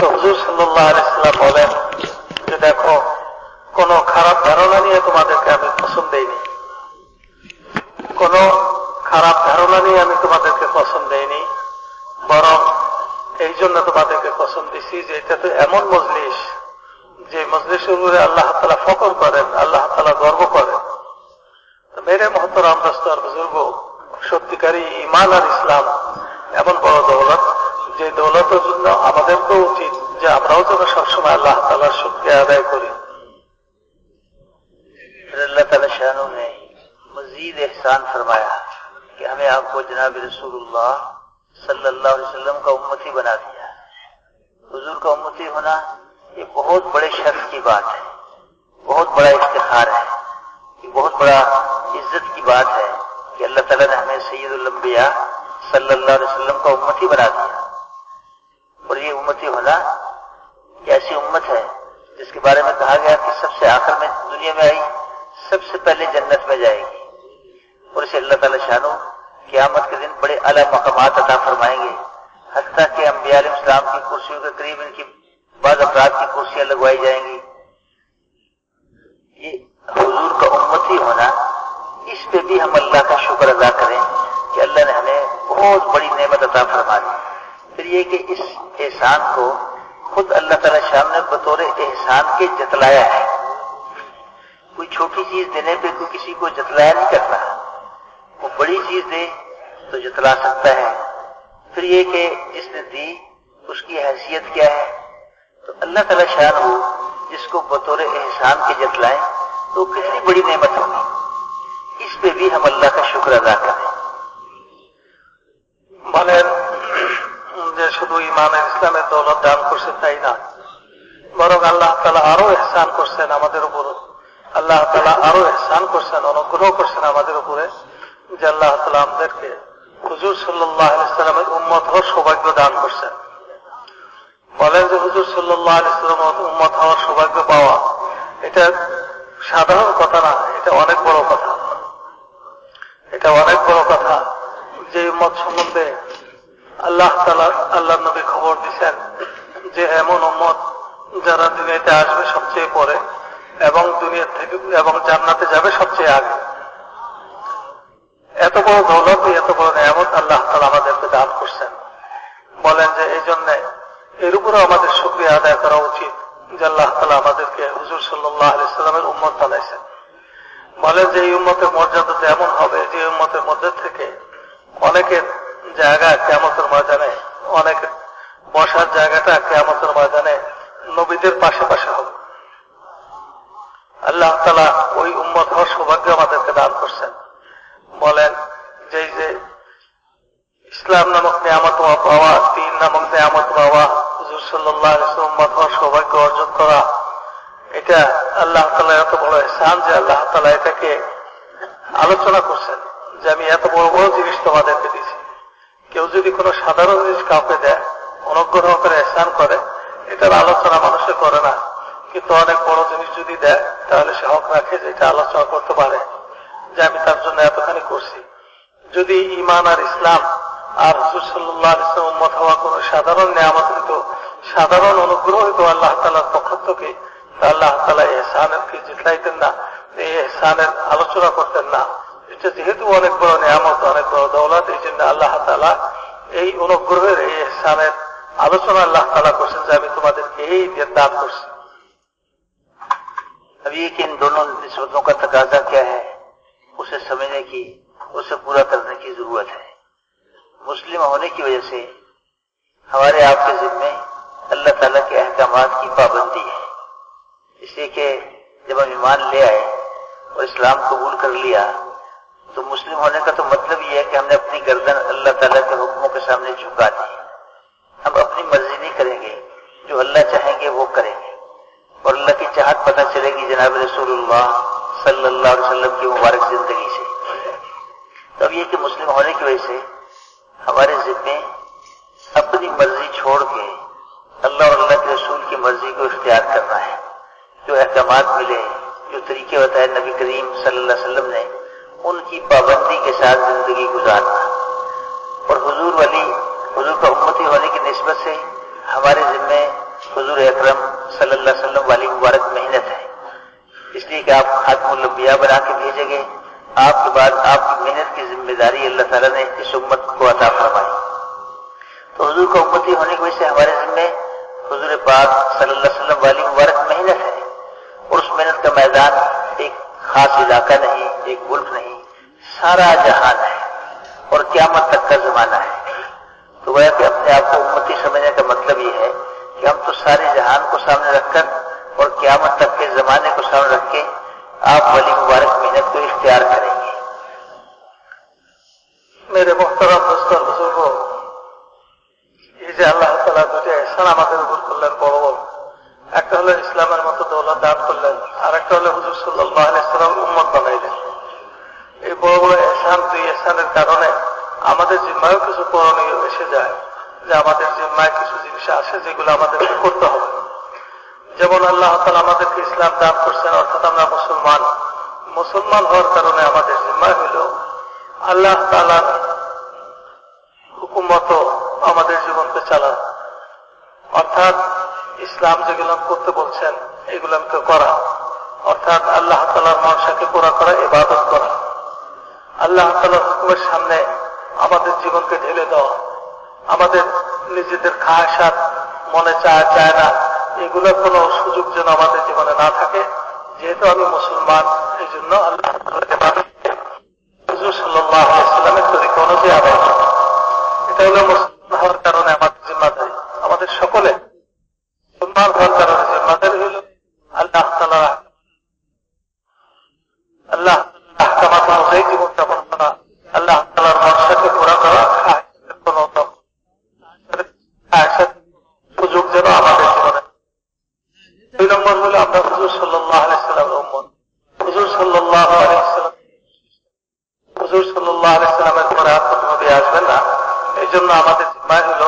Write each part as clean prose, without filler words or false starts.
তো হুজুর সাল্লাল্লাহু আলাইহি ওয়াসাল্লাম বলেন যে দেখো, কোন খারাপ ধারণা নিয়ে তোমাদেরকে আমি পছন্দ দেইনি, কোন খারাপ ধারণা নিয়ে আমি তোমাদেরকে পছন্দ দেইনি, বরং এই জন্য তোমাদেরকে পছন্দ দিছি যে এটা তো এমন মজলিস যে মজলিসের উপরে আল্লাহ তাআলা ফখর করেন, আল্লাহ তাআলা গর্ব করেন। মেরে মহতরাম দোস্ত আর বুজুর্গ, সত্যিকারী ঈমান আর ইসলাম এমন বড় দৌলত, যে দৌলতের জন্য আমাদেরকেও উচিত যে আমরাও যেন সবসময় আল্লাহ তাআলার শুকরিয়া আদায় করি। اللہ تعالی شاہ نے مزید احسان فرمایا کہ ہمیں آپ کو جناب رسول اللہ صلی اللہ علیہ وسلم کا امتی بنا دیا. حضور کا امتی ہونا یہ بہت بڑے شرف کی بات ہے، بہت بڑا افتخار ہے، یہ بہت بڑا عزت کی بات ہے کہ اللہ تعالیٰ نے ہمیں سید الانبیاء صلی اللہ علیہ وسلم کا امتی بنا دیا. اور یہ امتی ہونا یہ ایسی امت ہے جس کے بارے میں کہا گیا کہ سب سے آخر میں دنیا میں آئی، سب سے پہلے جنت میں جائے گی. اور اسے اللہ تعالیٰ شانو قیامت کے دن بڑے اعلیٰ مقامات عطا فرمائیں گے، حتیٰ کہ انبیاء علیہ السلام کی کرسیوں کے قریب ان کی بعض افراد کی کرسیاں لگوائی جائیں گی. یہ حضور کا امتی ہونا، اس پہ بھی ہم اللہ کا شکر ادا کریں کہ اللہ نے ہمیں بہت بڑی نعمت عطا فرما دی. پھر یہ کہ اس احسان کو خود اللہ تعالیٰ شام نے بطور احسان کے جتلایا ہے. کوئی چھوٹی چیز دینے پہ کوئی کسی کو جتلایا نہیں کرتا، وہ بڑی چیز دے تو جتلا سکتا ہے. پھر یہ کہ جس نے دی اس کی حیثیت کیا ہے، تو اللہ تعالیٰ شان ہو جس کو بطور احسان کے جتلائیں تو کتنی بڑی نعمت ہوگی. اس پہ بھی ہم اللہ کا شکر ادا کریں. বলেন যে শুধু ইমানের ইসলামের দৌলত দান করছে তাই না, বরং আল্লাহ তাআলা আরো ইহসান করছেন আমাদের উপর। আল্লাহ তাআলা আরো ইহসান করছেন, অনুগ্রহ করছেন আমাদের উপরে, যে আল্লাহ তাআলা আমাদেরকে হুজুর সাল্লাল্লাহু আলাইহি ওয়াসাল্লামের উম্মত হওয়ার সৌভাগ্য দান করছেন। বলেন যে হুজুর সাল্লাল্লাহু আলাইহি ওয়াসাল্লামের উম্মত হওয়ার সৌভাগ্য পাওয়া এটা সাধারণ কথা না, এটা অনেক বড় কথা। এটা অনেক বড় কথা যে উম্মত সম্বন্ধে আল্লাহ তাআলা আল্লাহর নবী খবর দিয়েছেন যে এমন উম্মত যারা দুনিয়াতে আসবে সবচেয়ে পরে এবং দুনিয়া থেকে এবং জান্নাতে যাবে সবচেয়ে আগে। এত বড় দৌলত, এত বড় নিয়ামত আল্লাহ তাআলা আমাদেরকে দান করছেন। বলেন যে এই জন্য এর উপরে আমাদের শুকরিয়া আদায় করা উচিত যে আল্লাহ তাআলা আমাদেরকে হুজুর সাল্লাল্লাহু আলাইহি ওয়াসাল্লামের উম্মত বানাইছেন। বলেন যে এই উম্মতের মর্যাদা এমন হবে যে উম্মতের মধ্যে থেকে অনেকের জায়গা কিয়ামতের ময়দানে, অনেকের বসার জায়গাটা কিয়ামতের ময়দানে নবীদের পাশে পাশে হবে। আল্লাহ তাআলা ওই উম্মত হওয়ার সৌভাগ্য আমাদেরকে দান করছেন। বলেন যে ইসলাম নামক নিয়ামত পাওয়া, দ্বীন নামক নিয়ামত পাওয়া, হুজুর সাল্লাল্লাহু আলাইহি ওয়াসাল্লাম উম্মত হওয়ার সৌভাগ্য অর্জন করা, এটা আল্লাহ তাআলার এত বড় ইহসান যে আল্লাহ তাআলা এটাকে আলোচনা করছেন যে আমি এত বড় বড় জিনিস তোমাদেরকে দিয়েছি। কেউ যদি কোনো সাধারণ জিনিস কাউকে দেয়, অনুগ্রহ করে ইহসান করে, এটার আলোচনা মানুষে করে না। কিন্তু অনেক বড় জিনিস যদি দেয় তাহলে সে হক রাখে যে এটা আলোচনা করতে পারে যে আমি তার জন্য এতখানি করছি। যদি ঈমান আর ইসলাম আর হুজুর সাল্লাল্লাহু আলাইহি ওয়াসাল্লাম উম্মত হওয়া কোনো সাধারণ নিয়ামত হইতো, সাধারণ অনুগ্রহ হইতো আল্লাহ তাআলার পক্ষ থেকে, তা আল্লাহ তাআলা ইহসানের কি জিতলাইতেন না, এই ইহসানের আলোচনা করতেন না। এটা যেহেতু অনেক বড় নিয়ামত, অনেক বড় দৌলত, এই জন্য আল্লাহ তাআলা এই অনুগ্রহের, এই ইহসানের আলোচনা আল্লাহ তাআলা করছেন যে আমি তোমাদেরকে এই দান করছি। اب یہ کہ ان دونوں نسبتوں کا تقاضا کیا ہے اسے سمجھنے کی، اسے پورا کرنے کی ضرورت ہے. مسلم ہونے کی وجہ سے ہمارے آپ کے ذمے اللہ تعالیٰ کے احکامات کی پابندی ہے. اس لیے کہ جب ہم ایمان لے آئے اور اسلام قبول کر لیا تو مسلم ہونے کا تو مطلب یہ ہے کہ ہم نے اپنی گردن اللہ تعالیٰ کے حکموں کے سامنے جھکا دی. ہم اپنی مرضی نہیں کریں گے، جو اللہ چاہیں گے وہ کریں گے. اور اللہ کی چاہت پتہ چلے گی جناب رسول اللہ صلی اللہ علیہ وسلم کی مبارک زندگی سے. تب یہ کہ مسلم ہونے کی وجہ سے ہمارے ذمے اپنی مرضی چھوڑ کے اللہ اور اللہ کے رسول کی مرضی کو اختیار کرنا ہے. جو احکامات ملے، جو طریقے بتائے نبی کریم صلی اللہ علیہ وسلم نے، ان کی پابندی کے ساتھ زندگی گزارنا. اور حضور کا امتی ہونے کی نسبت سے ہمارے ذمے हुजूर अकरम सल्लल्लाहु अलैहि वसल्लम वाली मुबारक मेहनत है, इसलिए कि आप खातमुल अंबिया बना के भेजे गए। आपके बाद आपकी मेहनत की जिम्मेदारी अल्लाह ताला ने इस उम्मत को अता फरमाई। तो हुजूर का उम्मती होने की वजह से हमारे जिम्मे हुजूर पाक सल्लल्लाहु अलैहि वसल्लम वाली मुबारक मेहनत है, और उस मेहनत का मैदान एक खास इलाका नहीं, एक मुल्क नहीं, सारा जहान है और क़यामत तक का जमाना है। तो वह कि अपने आप को उम्मती समझने का मतलब ये है कि हम तो सारे जहान को सामने रखकर और क़यामत तक के जमाने को सामने रख के आप वाली मुबारक मेहनत को इख्तियार करेंगे। मेरे मोहतरम दोस्तों बुजुर्गों, এই যে আল্লাহ তাআলা দুটো ihsan আমাদের উপর করলেন বড় বড়, একটা হলো ইসলামের মতো দৌলত দান করলেন, আর একটা হলো হুজুর সাল্লাল্লাহু আলাইহি ওয়াসাল্লাম উম্মত বানাইলেন। এই বড় বড় ihsan, দুই ihsanের কারণে আমাদের জিম্মায় কিছু করণীয় এসে যায়, যে আমাদের জিম্মায় কিছু জিনিস আসে যেগুলো আমাদেরকে করতে হবে। যেমন আল্লাহ তাআলা আমাদেরকে ইসলাম দান করছেন, অর্থাৎ আমরা মুসলমান। মুসলমান হওয়ার কারণে আমাদের জিম্মায় হইল আল্লাহ তাআলার হুকুম মতো আমাদের জীবনকে চালান, অর্থাৎ ইসলাম যেগুলো করতে বলছেন এগুলোকে করা, অর্থাৎ আল্লাহ তাআলার মনসাকে পুরা করা, ইবাদত করা। আল্লাহ তাআলার হুকুমের সামনে আমাদের জীবনকে ঢেলে দেওয়া, আমাদের নিজেদের খায়সাত মনে চায় চায় না এগুলোর কোনো সুযোগ যেন আমাদের জীবনে না থাকে। যেহেতু আমি মুসলমান, এই জন্য আল্লাহ হুজুর সাল্লাল্লাহু আলাইহি ওয়াসাল্লামের তরিকা অনুযায়ী আদায় করা, এটা হলো মুসলমান হওয়ার কারণে আমাদের জিম্মাদারি। আমাদের সকলে মুসলমান হওয়ার কারণে জিম্মাদারি হল আল্লাহ তাআলা আহকামাত অনুযায়ী জীবনযাপন করা, আল্লাহ তাআলার মনসাকে পুরা করা, সুযোগ যেন আমাদের জীবনে। 2 নম্বর হলো আমরা হুজুর সাল্লাল্লাহু আলাইহি ওয়াসাল্লামের উম্মত। হুজুর সাল্লাল্লাহু আলাইহি ওয়াসাল্লামের পরে আর কোন নবী আসবেন না, এই জন্য আমাদের জিম্মায় হল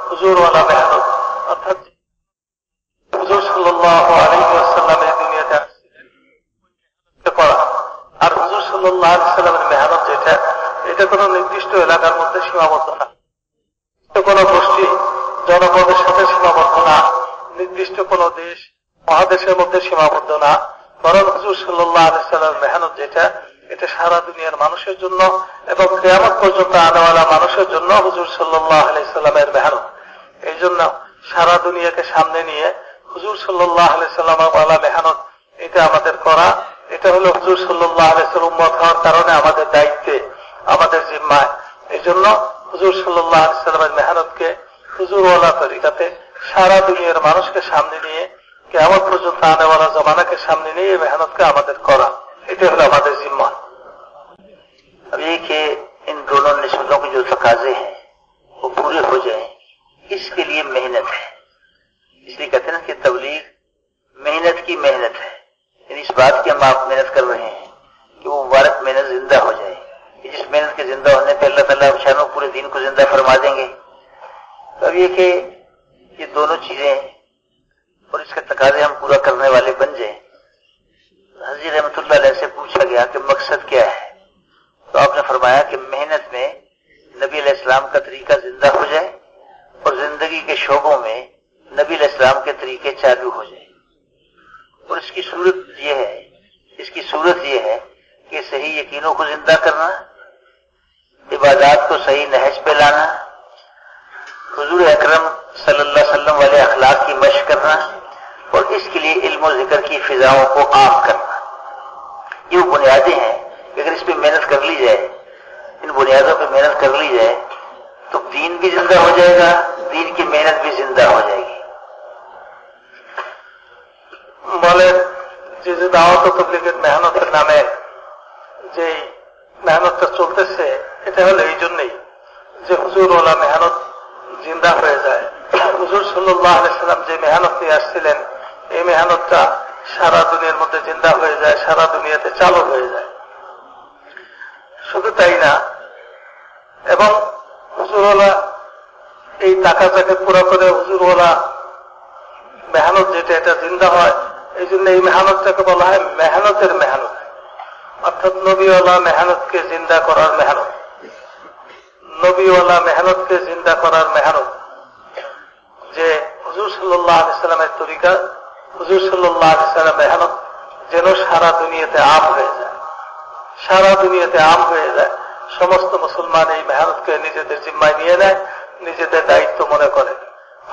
হুজুরওয়ালা মেহনত, অর্থাৎ হুজুর সাল্লাল্লাহু আলাইহি ওয়াসাল্লাম এই দুনিয়াতে আসছিলেন পড়া। আর হুজুর সাল্লাল্লাহু আলাইহি ওয়াসাল্লামের মেহনত যেটা, এটা কোনো নির্দিষ্ট এলাকার মধ্যে সীমাবদ্ধ না, কোনো গোষ্ঠী জনপদের সাথে সীমাবদ্ধ না, নির্দিষ্ট কোনো দেশ মহাদেশের মধ্যে সীমাবদ্ধ না, বরং হুজুর সাল্লাল্লাহু আলাইহি ওয়াসাল্লামের মেহনত যেটা, এটা সারা দুনিয়ার মানুষের জন্য এবং কিয়ামত পর্যন্ত আনেওয়ালা মানুষের জন্য হুজুর সাল্লাল্লাহু আলাইহি ওয়াসাল্লামের মেহনত। এই জন্য সারা দুনিয়াকে সামনে নিয়ে হুজুর সাল্লাল্লাহু আলাইহি ওয়াসাল্লামের মেহনত এটা আমাদের করা, এটা হলো হুজুর সাল্লাল্লাহু আলাইহি ওয়াসাল্লাম উম্মত হওয়ার কারণে আমাদের দায়িত্বে, আমাদের জিম্মায়। এই জন্য হুজুর সাল্লাল্লাহু আলাইহি ওয়াসাল্লামের মেহনতকে হুজুরওয়ালা তরিকাতে সারা দুনিয়ার মানুষকে সামনে নিয়ে কিয়ামত পর্যন্ত আনেওয়ালা জমানাকে সামনে নিয়ে মেহনতকে আমাদের করা, এটা হলো আমাদের जिम्मा। अब ये कि इन दोनों निस्बतों के जो तकाजे हैं वो पूरे हो जाए, इसके लिए मेहनत है। इसलिए कहते हैं ना कि तबलीग मेहनत की मेहनत है, इस बात की हम आप मेहनत कर रहे हैं कि वो मुबारक मेहनत जिंदा हो जाए। जिस मेहनत के जिंदा होने पर अल्लाह ताला शानो पूरे दिन को जिंदा फरमा देंगे। तो अब ये कि ये दोनों चीजें और इसके तकाजे हम पूरा करने वाले बन जाए। हज़रत रहमतुल्लाह अलैह से पूछा गया कि मकसद क्या है, तो आपने फरमाया कि मेहनत में नबी अलैहिस्सलाम का तरीका जिंदा हो जाए और जिंदगी के शोबों में नबी अलैहिस्सलाम के तरीके चालू हो जाए। और इसकी सूरत ये है कि सही यकीनों को जिंदा करना, इबादत को सही नहज पे लाना, हुजूर अकरम सल्लल्लाहु अलैहि वसल्लम वाले अखलाक की मशक करना, और इसके लिए इल्म और जिक्र की फिजाओं को आम करना। ये वो बुनियादें हैं कि अगर इस पे मेहनत कर ली जाए, इन बुनियादों पे मेहनत कर ली जाए, तो दीन भी जिंदा हो जाएगा, दीन की मेहनत भी जिंदा हो जाएगी। বলেন যে যে দাওয়াত ও তাবলীগের মেহনতের নামে যে মেহনতটা চলতেছে, এটা হলো এই জন্যই যে হুজুরওয়ালা মেহনত জিন্দা হয়ে যায়। হুজুর সাল্লাল্লাহু আলাইহি ওয়াসাল্লাম যে মেহনত নিয়ে আসছিলেন, এই মেহনতটা সারা দুনিয়ার মধ্যে জিন্দা হয়ে যায়, সারা দুনিয়াতে চালু হয়ে যায়। শুধু তাই না, এবং হুজুরওয়ালা এই তাকাজাকে পুরো করে হুজুরওয়ালা মেহনত যেটা, এটা জিন্দা হয়। এই জন্য এই মেহনতটাকে বলা হয় মেহনতের মেহনত, অর্থাৎ নবীওয়ালা মেহনতকে জিন্দা করার মেহনত, নবীওয়ালা মেহনতকে জিন্দা করার মেহনত। যে হুজুর সাল্লাল্লাহু আলাইহি সাল্লামের তরিকা, হুজুর সাল্লাল্লাহু আলাইহি সাল্লামের মেহনত যেন সারা দুনিয়াতে আম হয়ে যায়, সারা দুনিয়াতে আম হয়ে যায়। সমস্ত মুসলমান এই মেহনতকে নিজেদের জিম্মায় নিয়ে নেয়, নিজেদের দায়িত্ব মনে করে।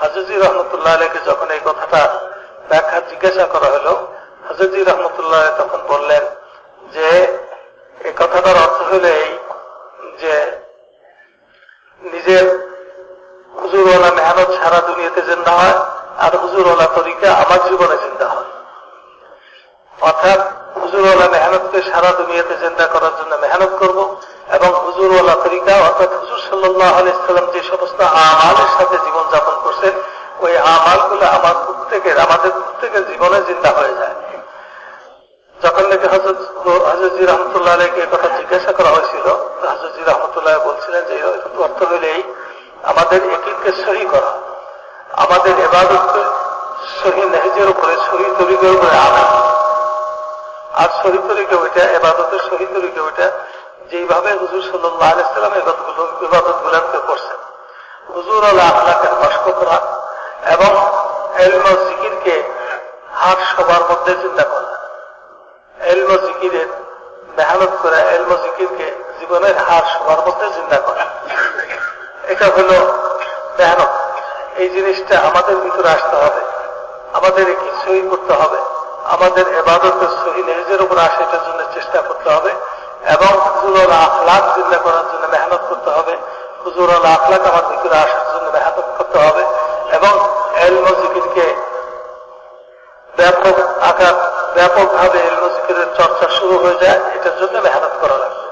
হাজুজি রহমতুল্লাহ আলাইকে যখন এই কথাটা ব্যাখ্যা জিজ্ঞাসা করা হলো, হাজুজি রহমতুল্লাহ তখন বললেন যে এই কথাটার অর্থ হলো এই যে নিজের হুজুরওয়ালা মেহনত সারা দুনিয়াতে জিন্দা হয়, আর হুজুরওয়ালা তরিকা আমার জীবনে জিন্দা হয়। অর্থাৎ হুজুরওয়ালা মেহনতকে সারা দুনিয়াতে জিন্দা করার জন্য মেহনত করব, এবং হুজুরওয়ালা তরিকা অর্থাৎ হুজুর সাল্লাল্লাহু আলাইহি সাল্লাম যে সমস্ত আমালের সাথে জীবন যাপন করছেন, ওই আমালগুলো আমাদের প্রত্যেকের জীবনে জিন্দা হয়ে যায়। যখন নাকি হযরত রহমতুল্লাহ আলাইকে এই কথা জিজ্ঞাসা করা হয়েছিল, হযরত রহমতুল্লাহ বলছিলেন যে অর্থ হলেই আমাদের ইয়াকিনকে সহি করা, আমাদের ইবাদতকে সহি নেহজের উপরে, সহি তরিকার উপরে আনা। আর সহি তরিকা ওইটা, ইবাদতের সহি তরিকা ওইটা যেইভাবে হুজুর সাল্লাল্লাহু আলাইহি সাল্লাম ইবাদতগুলোকে করছেন, হুজুর আল আখলাকের নষ্ট করা এবং ইলম ও জিকিরকে হার সবার মধ্যে চিন্তা করা, ইলম ও জিকিরের মেহনত করা, ইলম ও জিকিরকে জীবনের হার সবার মধ্যে চিন্তা করা, এটা হলো মেহনত। এই জিনিসটা আমাদের ভিতরে আসতে হবে, আমাদের কি সহি করতে হবে, আমাদের ইবাদতের সহি নেহজের উপর আসে, এটার জন্য চেষ্টা করতে হবে, এবং হুজুর আখলাক জিন্দা করার জন্য মেহনত করতে হবে, হুজুর আখলাক আমার ভিতরে আসার জন্য মেহনত করতে হবে, এবং ইলম ও জিকিরকে ব্যাপকভাবে ইলম ও জিকিরের চর্চা শুরু হয়ে যায়, এটার জন্য মেহনত করা লাগবে।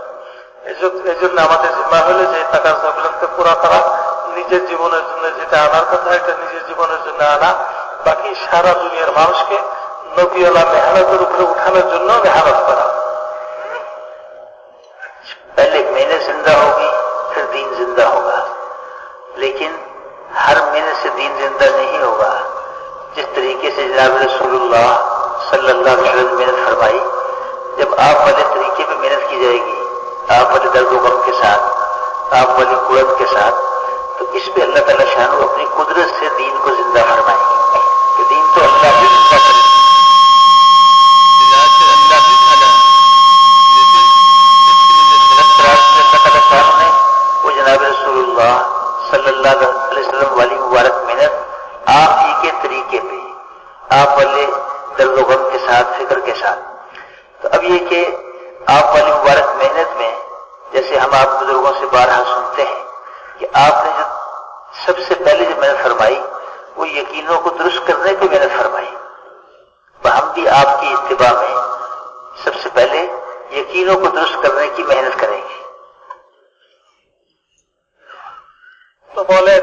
এই জন্য আমাদের জিম্মা হলে যে তাকাজ্জুবগুলোকে পুরা করা, নিজের জীবনের জন্য যেটা আনার কথা এটা নিজের জীবনের জন্য আনা, বাকি সারা দুনিয়ার মানুষকে নবীওয়ালা মেহনতের উপরে উঠানোর জন্য মেহনত করা। पहले मेहनत जिंदा होगी, फिर दीन जिंदा होगा, लेकिन हर मेहनत से दीन जिंदा नहीं होगा। जिस तरीके से जनाब रसूलुल्लाह सल्लल्लाहु अलैहि वसल्लम मेहनत फरमाई, जब आप वाले तरीके पे मेहनत की जाएगी, आप वाले दर्द व गम के साथ, आप वाली कुव्वत के साथ, तो इस पे अल्लाह ताला शान अपनी कुदरत से दीन को जिंदा फरमाएंगे कि दीन तो अल्लाह ही जिंदा करेगा। वो जनाब रसूलुल्लाह सल्लल्लाहु अलैहि वसल्लम वाली मुबारक मेहनत आप ही के तरीके पे, आप वाले दर्द गम के साथ, फिक्र के साथ। तो अब ये कि आप वाली मुबारक मेहनत में, जैसे हम आप बुजुर्गों से बारहा सुनते हैं कि आपने जो सबसे पहले जो मेहनत फरमाई वो यकीनों को दुरुस्त करने की मेहनत फरमाई, तो हम भी आपकी इत्तिबा में सबसे पहले यकीनों को दुरुस्त करने की मेहनत करेंगे। তো বলেন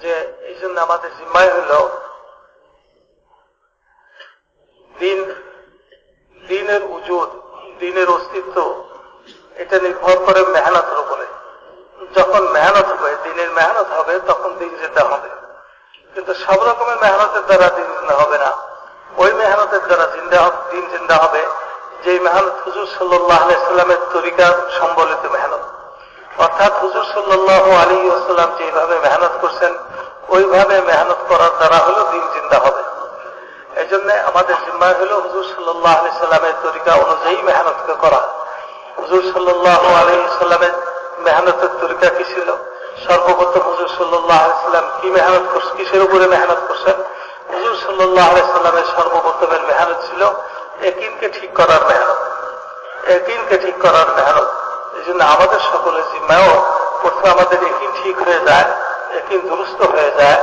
যে এই জন্য আমাদের জিম্মায় হল দিনের উজুদ, দিনের অস্তিত্ব, এটা নির্ভর করে মেহনতের উপরে। যখন মেহনত হবে, দিনের মেহনত হবে, তখন দিন জিন্দা হবে। কিন্তু সব রকমের মেহনতের দ্বারা দিন জিন্দা হবে না। ওই মেহনতের দ্বারা দিন জিন্দা হবে যে মেহনত হুজুর সাল্লাল্লাহু আলাইহি ওয়াসাল্লামের তরিকা সম্বলিত মেহনত। অর্থাৎ হুজুর সাল্লাল্লাহু আলাইহি ওয়াসাল্লাম যেভাবে মেহনত করছেন, ওইভাবে মেহনত করার দ্বারা হলো দিন জিন্দা হবে। এই জন্য আমাদের জিম্মায় হলো হুজুর সাল্লাল্লাহু আলাইহি ওয়াসাল্লামের তরিকা অনুযায়ী মেহনতকে করা। হুজুর সাল্লাল্লাহু আলাইহি ওয়াসাল্লামের মেহনতের তরিকা কি ছিল? সর্বপ্রথম হুজুর সাল্লাল্লাহু আলাইহি ওয়াসাল্লাম কি মেহনত করছেন, কিসের উপরে মেহনত করছেন? হুজুর সাল্লাল্লাহু আলাইহি ওয়াসাল্লামের সর্বপ্রথমের মেহনত ছিল ইয়াকিনকে ঠিক করার মেহনত, ইয়াকিনকে ঠিক করার মেহনত। এই জন্য আমাদের সকলের জিম্মায়ও প্রথমে আমাদের ইয়াকিন ঠিক হয়ে যায়, ইয়াকিন দুরুস্ত হয়ে যায়,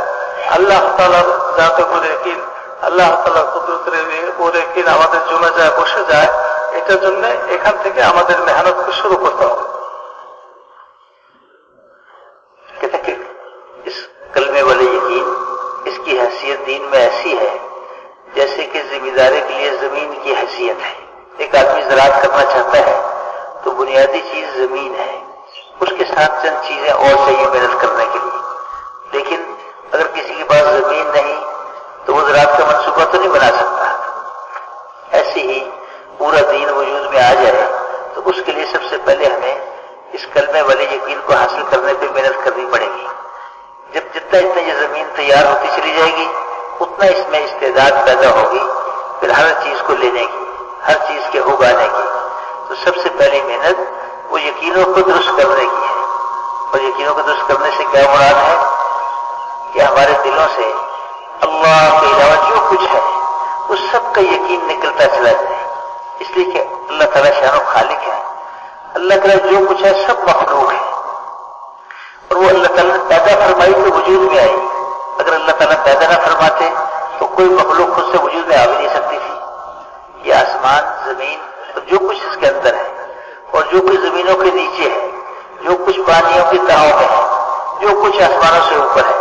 আল্লাহ তাআলার জাতে করে ইয়াকিন, আল্লাহ তাআলার কুদরতের উপরে ইয়াকিন আমাদের জমে যায়, বসে যায়। এটার জন্য এখান থেকে আমাদের মেহনতকে শুরু করতে হবে। इस कलमे वाले यकीन, इसकी हैसियत दीन में ऐसी है जैसे कि जिम्मेदारी के लिए जमीन की हैसियत है। एक आदमी ज़राअत करना चाहता है तो बुनियादी चीज जमीन है, उसके साथ चंद चीजें और चाहिए मेहनत करने के लिए। लेकिन अगर किसी के पास जमीन नहीं तो वो ज़राअत का मंसूबा तो नहीं बना सकता। ऐसे ही पूरा दीन वजूद में आ जाए तो उसके लिए सबसे पहले हमें इस कलमे वाले यकीन को हासिल करने पर मेहनत करनी पड़ेगी। जब जितना ये जमीन तैयार तैयार होती चली जाएगी, उतना इसमें इस्तेदाद पैदा होगी फिर हर चीज को लेने की, हर चीज के उगाने की। तो सबसे पहली मेहनत वो यकीनों को दुरुस्त करने की है। और यकीनों को दुरुस्त करने से क्या मुराद है कि हमारे दिलों से अल्लाह के अलावा जो कुछ है उस सब का यकीन निकलता चला जाए। इसलिए कि अल्लाह ताला शान खालिक है, अल्लाह ताला जो कुछ है सब मखलूक है और वो अल्लाह ताला ने पैदा फरमाई तो वजूद में आई। अगर अल्लाह ताला पैदा ना फरमाते तो कोई मखलूक खुद से वजूद में आ भी नहीं सकती थी। ये आसमान, जमीन और जो कुछ इसके अंदर है और जो कुछ जमीनों के नीचे है, जो कुछ पानियों की तहों में है, जो कुछ आसमानों से ऊपर है,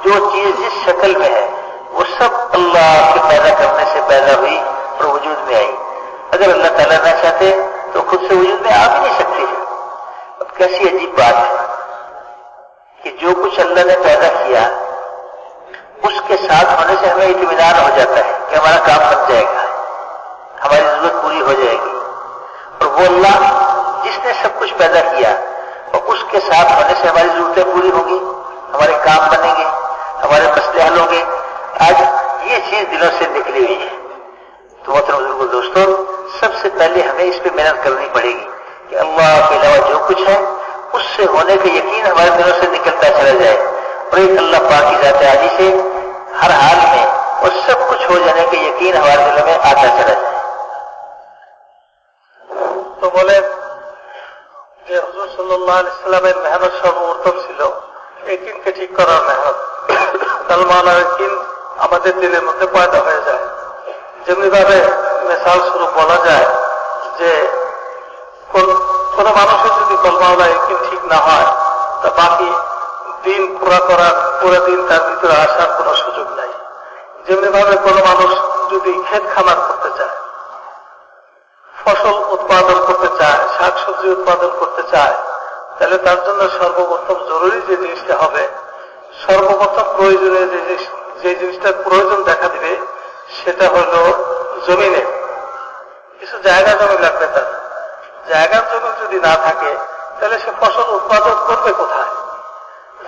जो चीज जिस शक्ल में है वो सब अल्लाह के पैदा करने से पैदा हुई और वजूद में आई। अगर अल्लाह ताला ना चाहते तो खुद से वजूद में आ भी नहीं सकती है। अब कैसी अजीब बात है कि जो कुछ अल्लाह ने पैदा किया उसके साथ होने से हमें इत्मीनान हो जाता है कि हमारा काम बन जाएगा, हमारी जरूरत पूरी हो जाएगी। और वो अल्लाह जिसने सब कुछ पैदा किया और उसके साथ होने से हमारी जरूरतें पूरी होंगी, हमारे काम बनेंगे, हमारे मसले हल होंगे। आज ये चीज दिलों से निकली हुई है। तो मोहतरम बुजुर्गों, दोस्तों, सबसे पहले हमें इस पे मेहनत करनी पड़ेगी कि अल्लाह के अलावा जो कुछ है उससे होने का यकीन हमारे दिलों से निकलता चला जाए और एक अल्लाह पाक की ज़ात आजी से हर हाल में और सब कुछ हो जाने का यकीन हमारे दिलों में आता चला जाए। तो बोले যে হুজুর সাল্লাল্লাহু আলাইহি সাল্লামের মেহনত সর্বোত্তম ছিল ইয়াকিনকে ঠিক করার মেহনত। কালমানা ইয়াকিন আমাদের দিলের মধ্যে পয়দা হয়ে যায়। যেমনি ভাবে মিসাল স্বরূপ বলা যায় যে কোন মানুষের যদি কলমাওয়ালা ইয়াকিন ঠিক না হয় তা বাকি দিন পুরা দিন তার ভিতরে আসার কোনো সুযোগ নাই। যেমনি ভাবে কোনো মানুষ যদি ক্ষেত খামার করতে চায়, ফসল উৎপাদন করতে চায়, শাকসবজি উৎপাদন করতে চায়, তাহলে তার জন্য সর্বপ্রথম জরুরি যে জিনিসটা হবে, সর্বপ্রথম প্রয়োজনীয় যে জিনিসটার প্রয়োজন দেখা দিবে সেটা হলো জমিনে কিছু জায়গা জমি লাগবে। তার জায়গা জমি যদি না থাকে তাহলে সে ফসল উৎপাদন করবে কোথায়?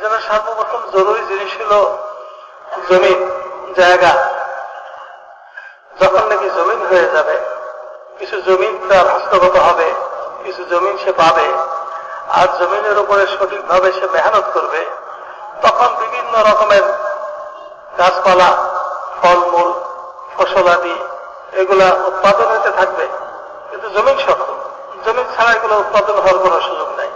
যেন সর্বপ্রথম জরুরি জিনিস হলো জমিন, জায়গা। যখন নাকি জমিন হয়ে যাবে, কিছু জমিন তার হস্তগত হবে, কিছু জমিন সে পাবে, আর জমিনের উপরে সঠিকভাবে সে মেহনত করবে, তখন বিভিন্ন রকমের গাছপালা, ফলমূল, ফসলাদি এগুলা উৎপাদন হতে থাকবে। কিন্তু জমিন শক্ত, জমিন ছাড়া এগুলো উৎপাদন হওয়ার কোনো সুযোগ নাই।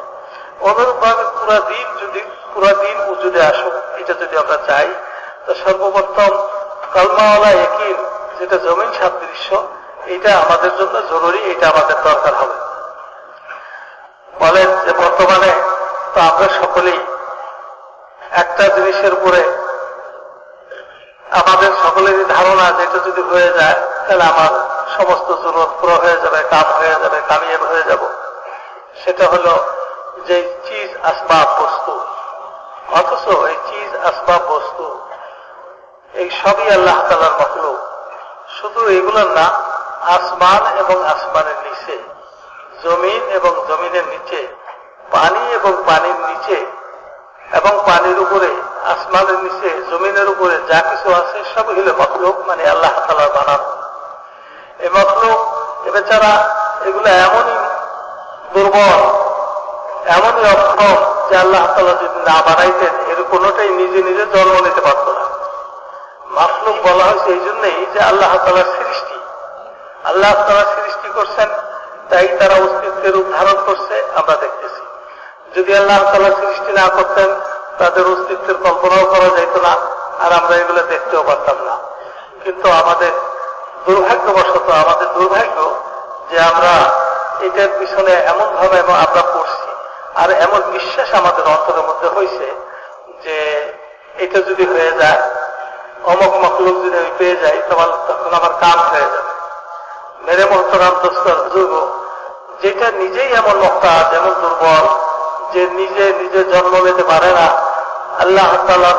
অনুরূপভাবে পুরা দিন উজুদে আসুক, এটা যদি আমরা চাই তো সর্বপ্রথম কলমাওয়ালা ইয়াকিন যেটা জমিন সাদৃশ্য, এটা আমাদের জন্য জরুরি, এটা আমাদের দরকার হবে। বলেন যে বর্তমানে তো আমরা সকলেই একটা জিনিসের উপরে আমাদের সকলেরই ধারণা যেটা যদি হয়ে যায় তাহলে আমার সমস্ত জরুরত পুরো হয়ে যাবে, কাম হয়ে যাবে, কামিয়াব হয়ে যাব। সেটা হলো যে চিজ আসবাব বস্তু। অথচ এই চিজ আসবাব বস্তু এই সবই আল্লাহ তাআলার মাখলুক। শুধু এগুলোর না, আসমান এবং আসমানের নিচে, জমিন এবং জমিনের নিচে, পানি এবং পানির নিচে এবং পানির উপরে, আসমানের নিচে, জমিনের উপরে যা কিছু আছে সব হলো মাখলুক, মানে আল্লাহ তাআলার বানানো। এই মাখলুক এ বেচারা এগুলো এমনই দুর্বল, এমনই অক্ষম যে আল্লাহ তাআলা যদি না বানাইতেন এর কোনোটাই নিজে নিজে জন্ম নিতে পারত না। মাখলুক বলা হয়েছে এই জন্যই যে আল্লাহ তাআলার সৃষ্টি। আল্লাহ তাআলা সৃষ্টি করছেন, তাই তারা অস্তিত্বের রূপ ধারণ করছে, আমরা দেখতেছি। যদি আল্লাহ তাআলা সৃষ্টি না করতেন তাদের অস্তিত্বের কল্পনাও করা যেত না, আর আমরা এগুলো দেখতেও পারতাম না। কিন্তু আমাদের দুর্ভাগ্যবশত, আমাদের দুর্ভাগ্য যে আমরা এটার পিছনে এমন ভাবে আমরা পড়ছি, আর এমন বিশ্বাস আমাদের অন্তরের মধ্যে হয়েছে যে এটা যদি হয়ে যায়, অমুক মাখলুক যদি আমি পেয়ে যাই তখন আমার কাম হয়ে যাবে। মেরে মোহতরাম দোস্তর বুজুর্গ, যেটা নিজেই এমন মুহতাজ, এমন দুর্বল যে নিজে জন্ম নিতে পারে না, আল্লাহ তাআলা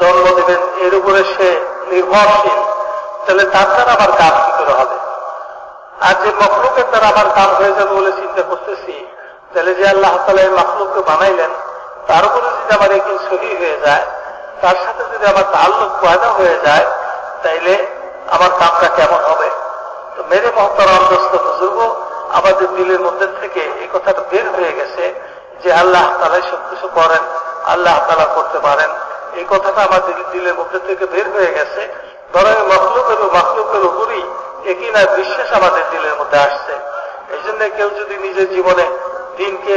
জন্ম দেবেন এর উপরে সে নির্ভরশীল, তাহলে তার দ্বারা আমার কাম কি করে হবে? আর যে মখলুকের দ্বারা আমার কাম হয়ে যাবে বলে চিন্তা করতেছি, তাহলে যে আল্লাহ তাআলা এই মখলুককে বানাইলেন তার উপরে যদি আমার একদিন সহি হয়ে যায়, তার সাথে যদি আমার তাল্লুক পয়দা হয়ে যায় তাইলে আমার কামটা কেমন হবে। তো মেরে মহতারাম দোস্ত বুজুর্গ, আমাদের দিলের মধ্যে থেকে এই কথাটা বের হয়ে গেছে যে আল্লাহ তাআলাই সবকিছু করেন, আল্লাহ তাআলা করতে পারেন, এই কথাটা আমাদের দিলের মধ্যে থেকে বের হয়ে গেছে। ধরো মাখলুকের উপরই একই না বিশ্বাস আমাদের দিলের মধ্যে আসছে। এই জন্য কেউ যদি নিজের জীবনে দিনকে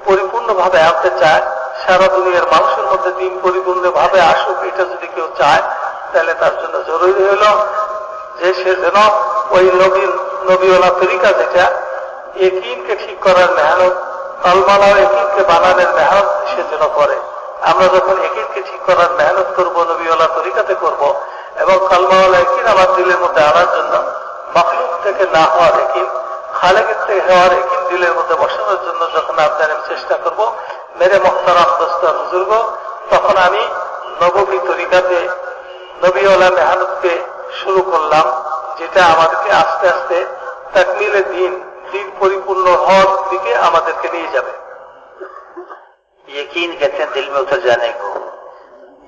পরিপূর্ণভাবে আনতে চায়, সারা দুনিয়ার মানুষের মধ্যে দিন পরিপূর্ণভাবে আসুক, এটা যদি কেউ চায়, তাহলে তার জন্য জরুরি হলো যে সে যেন ওই নবীওয়ালা তরিকা যেটা ইয়াকিনকে ঠিক করার মেহনত, কালমালা ইয়াকিনকে বানানোর মেহনত সে যেন করে। আমরা যখন ইয়াকিনকে ঠিক করার মেহনত করব, নবীওয়ালা তরিকাতে করব, এবং কালমাওয়ালা ইয়াকিন আমার দিলের মধ্যে আনার জন্য মাখলুক থেকে না হওয়ার ইয়াকিন, খালেকের থেকে হওয়ার ইয়াকিন দিলের মধ্যে বসানোর জন্য যখন আপনার চেষ্টা করব, মেরে মুহতারাম দোস্ত বুজুর্গ, তখন আমি নববী তরিকাতে নবীওয়ালা মেহনতকে শুরু করলাম, যেটা আমাদেরকে আস্তে আস্তে তাকমিলে দিন পরিপূর্ণ হওয়ার দিকে আমাদেরকে নিয়ে যাবে। यकीन कहते हैं दिल में उतर जाने को,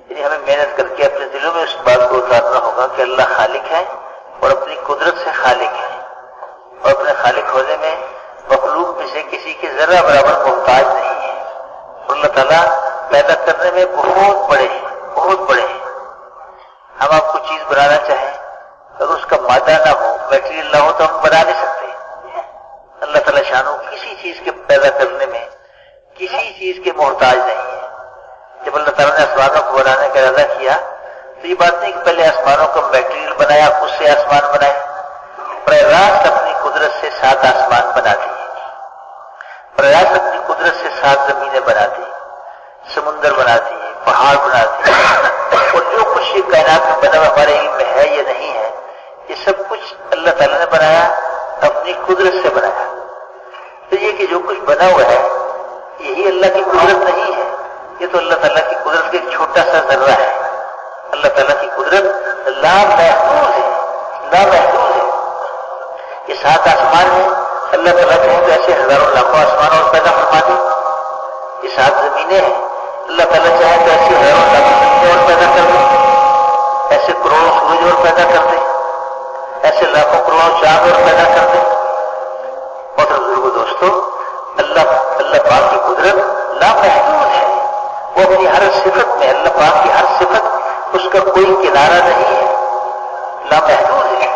यानी हमें मेहनत करके अपने दिलों में उस बात को उतारना होगा कि अल्लाह खालिक है और अपनी कुदरत से खालिक है, और अपने खालिक होने में मखलूक में से किसी के जरा बराबर मोहताज नहीं है। और अल्लाह ताला पैदा करने में बहुत बड़े हैं, बहुत बड़े हैं। हम आपको चीज बनाना चाहें, अगर उसका मादा ना हो, मटेरियल ना हो, तो हम बना नहीं सकते। अल्लाह ताला शानो किसी चीज के पैदा करने में किसी चीज के मोहताज नहीं है। जब अल्लाह ताला ने आसमानों को बनाने का इरादा किया, तो ये बात नहीं कि पहले आसमानों का मटेरियल बनाया, उससे आसमान बनाए। प्रयास अपनी कुदरत से 7 आसमान बना दिए, प्रयास अपनी कुदरत से 7 जमीनें बना दी, समुंदर बना दिए, पहाड़ बना दिए, और जो कुछ ये कायनात में बना हुआ हमारे इल्म में है, ये नहीं है, ये सब कुछ अल्लाह ताला ने बनाया, अपनी कुदरत से बनाया। तो ये कि जो कुछ बना हुआ है यही अल्लाह की कुदरत नहीं है, ये तो अल्लाह ताला की कुदरत का एक छोटा सा जर्रा है। अल्लाह ताला की कुदरत लामहदूद है, लामहदूद है। ये 7 आसमान है, अल्लाह ताला चाहे तो ऐसे हजारों लाखों आसमान और पैदा फरमा दे। ये 7 जमीनें हैं, अल्लाह ताला चाहे तो ऐसे हजारों लाखों जमीनें और पैदा कर दे, ऐसे करोड़ों सूरज और पैदा कर दे, ऐसे लाखों करोड़ों चांद और पैदा कर दे। और बुजुर्गों दोस्तों, अल्लाह पाक की कुदरत लामहदूद है। वो अपनी हर सिफत में, अल्लाह पाक की हर सिफत, उसका कोई किनारा नहीं है, लामहदूद है।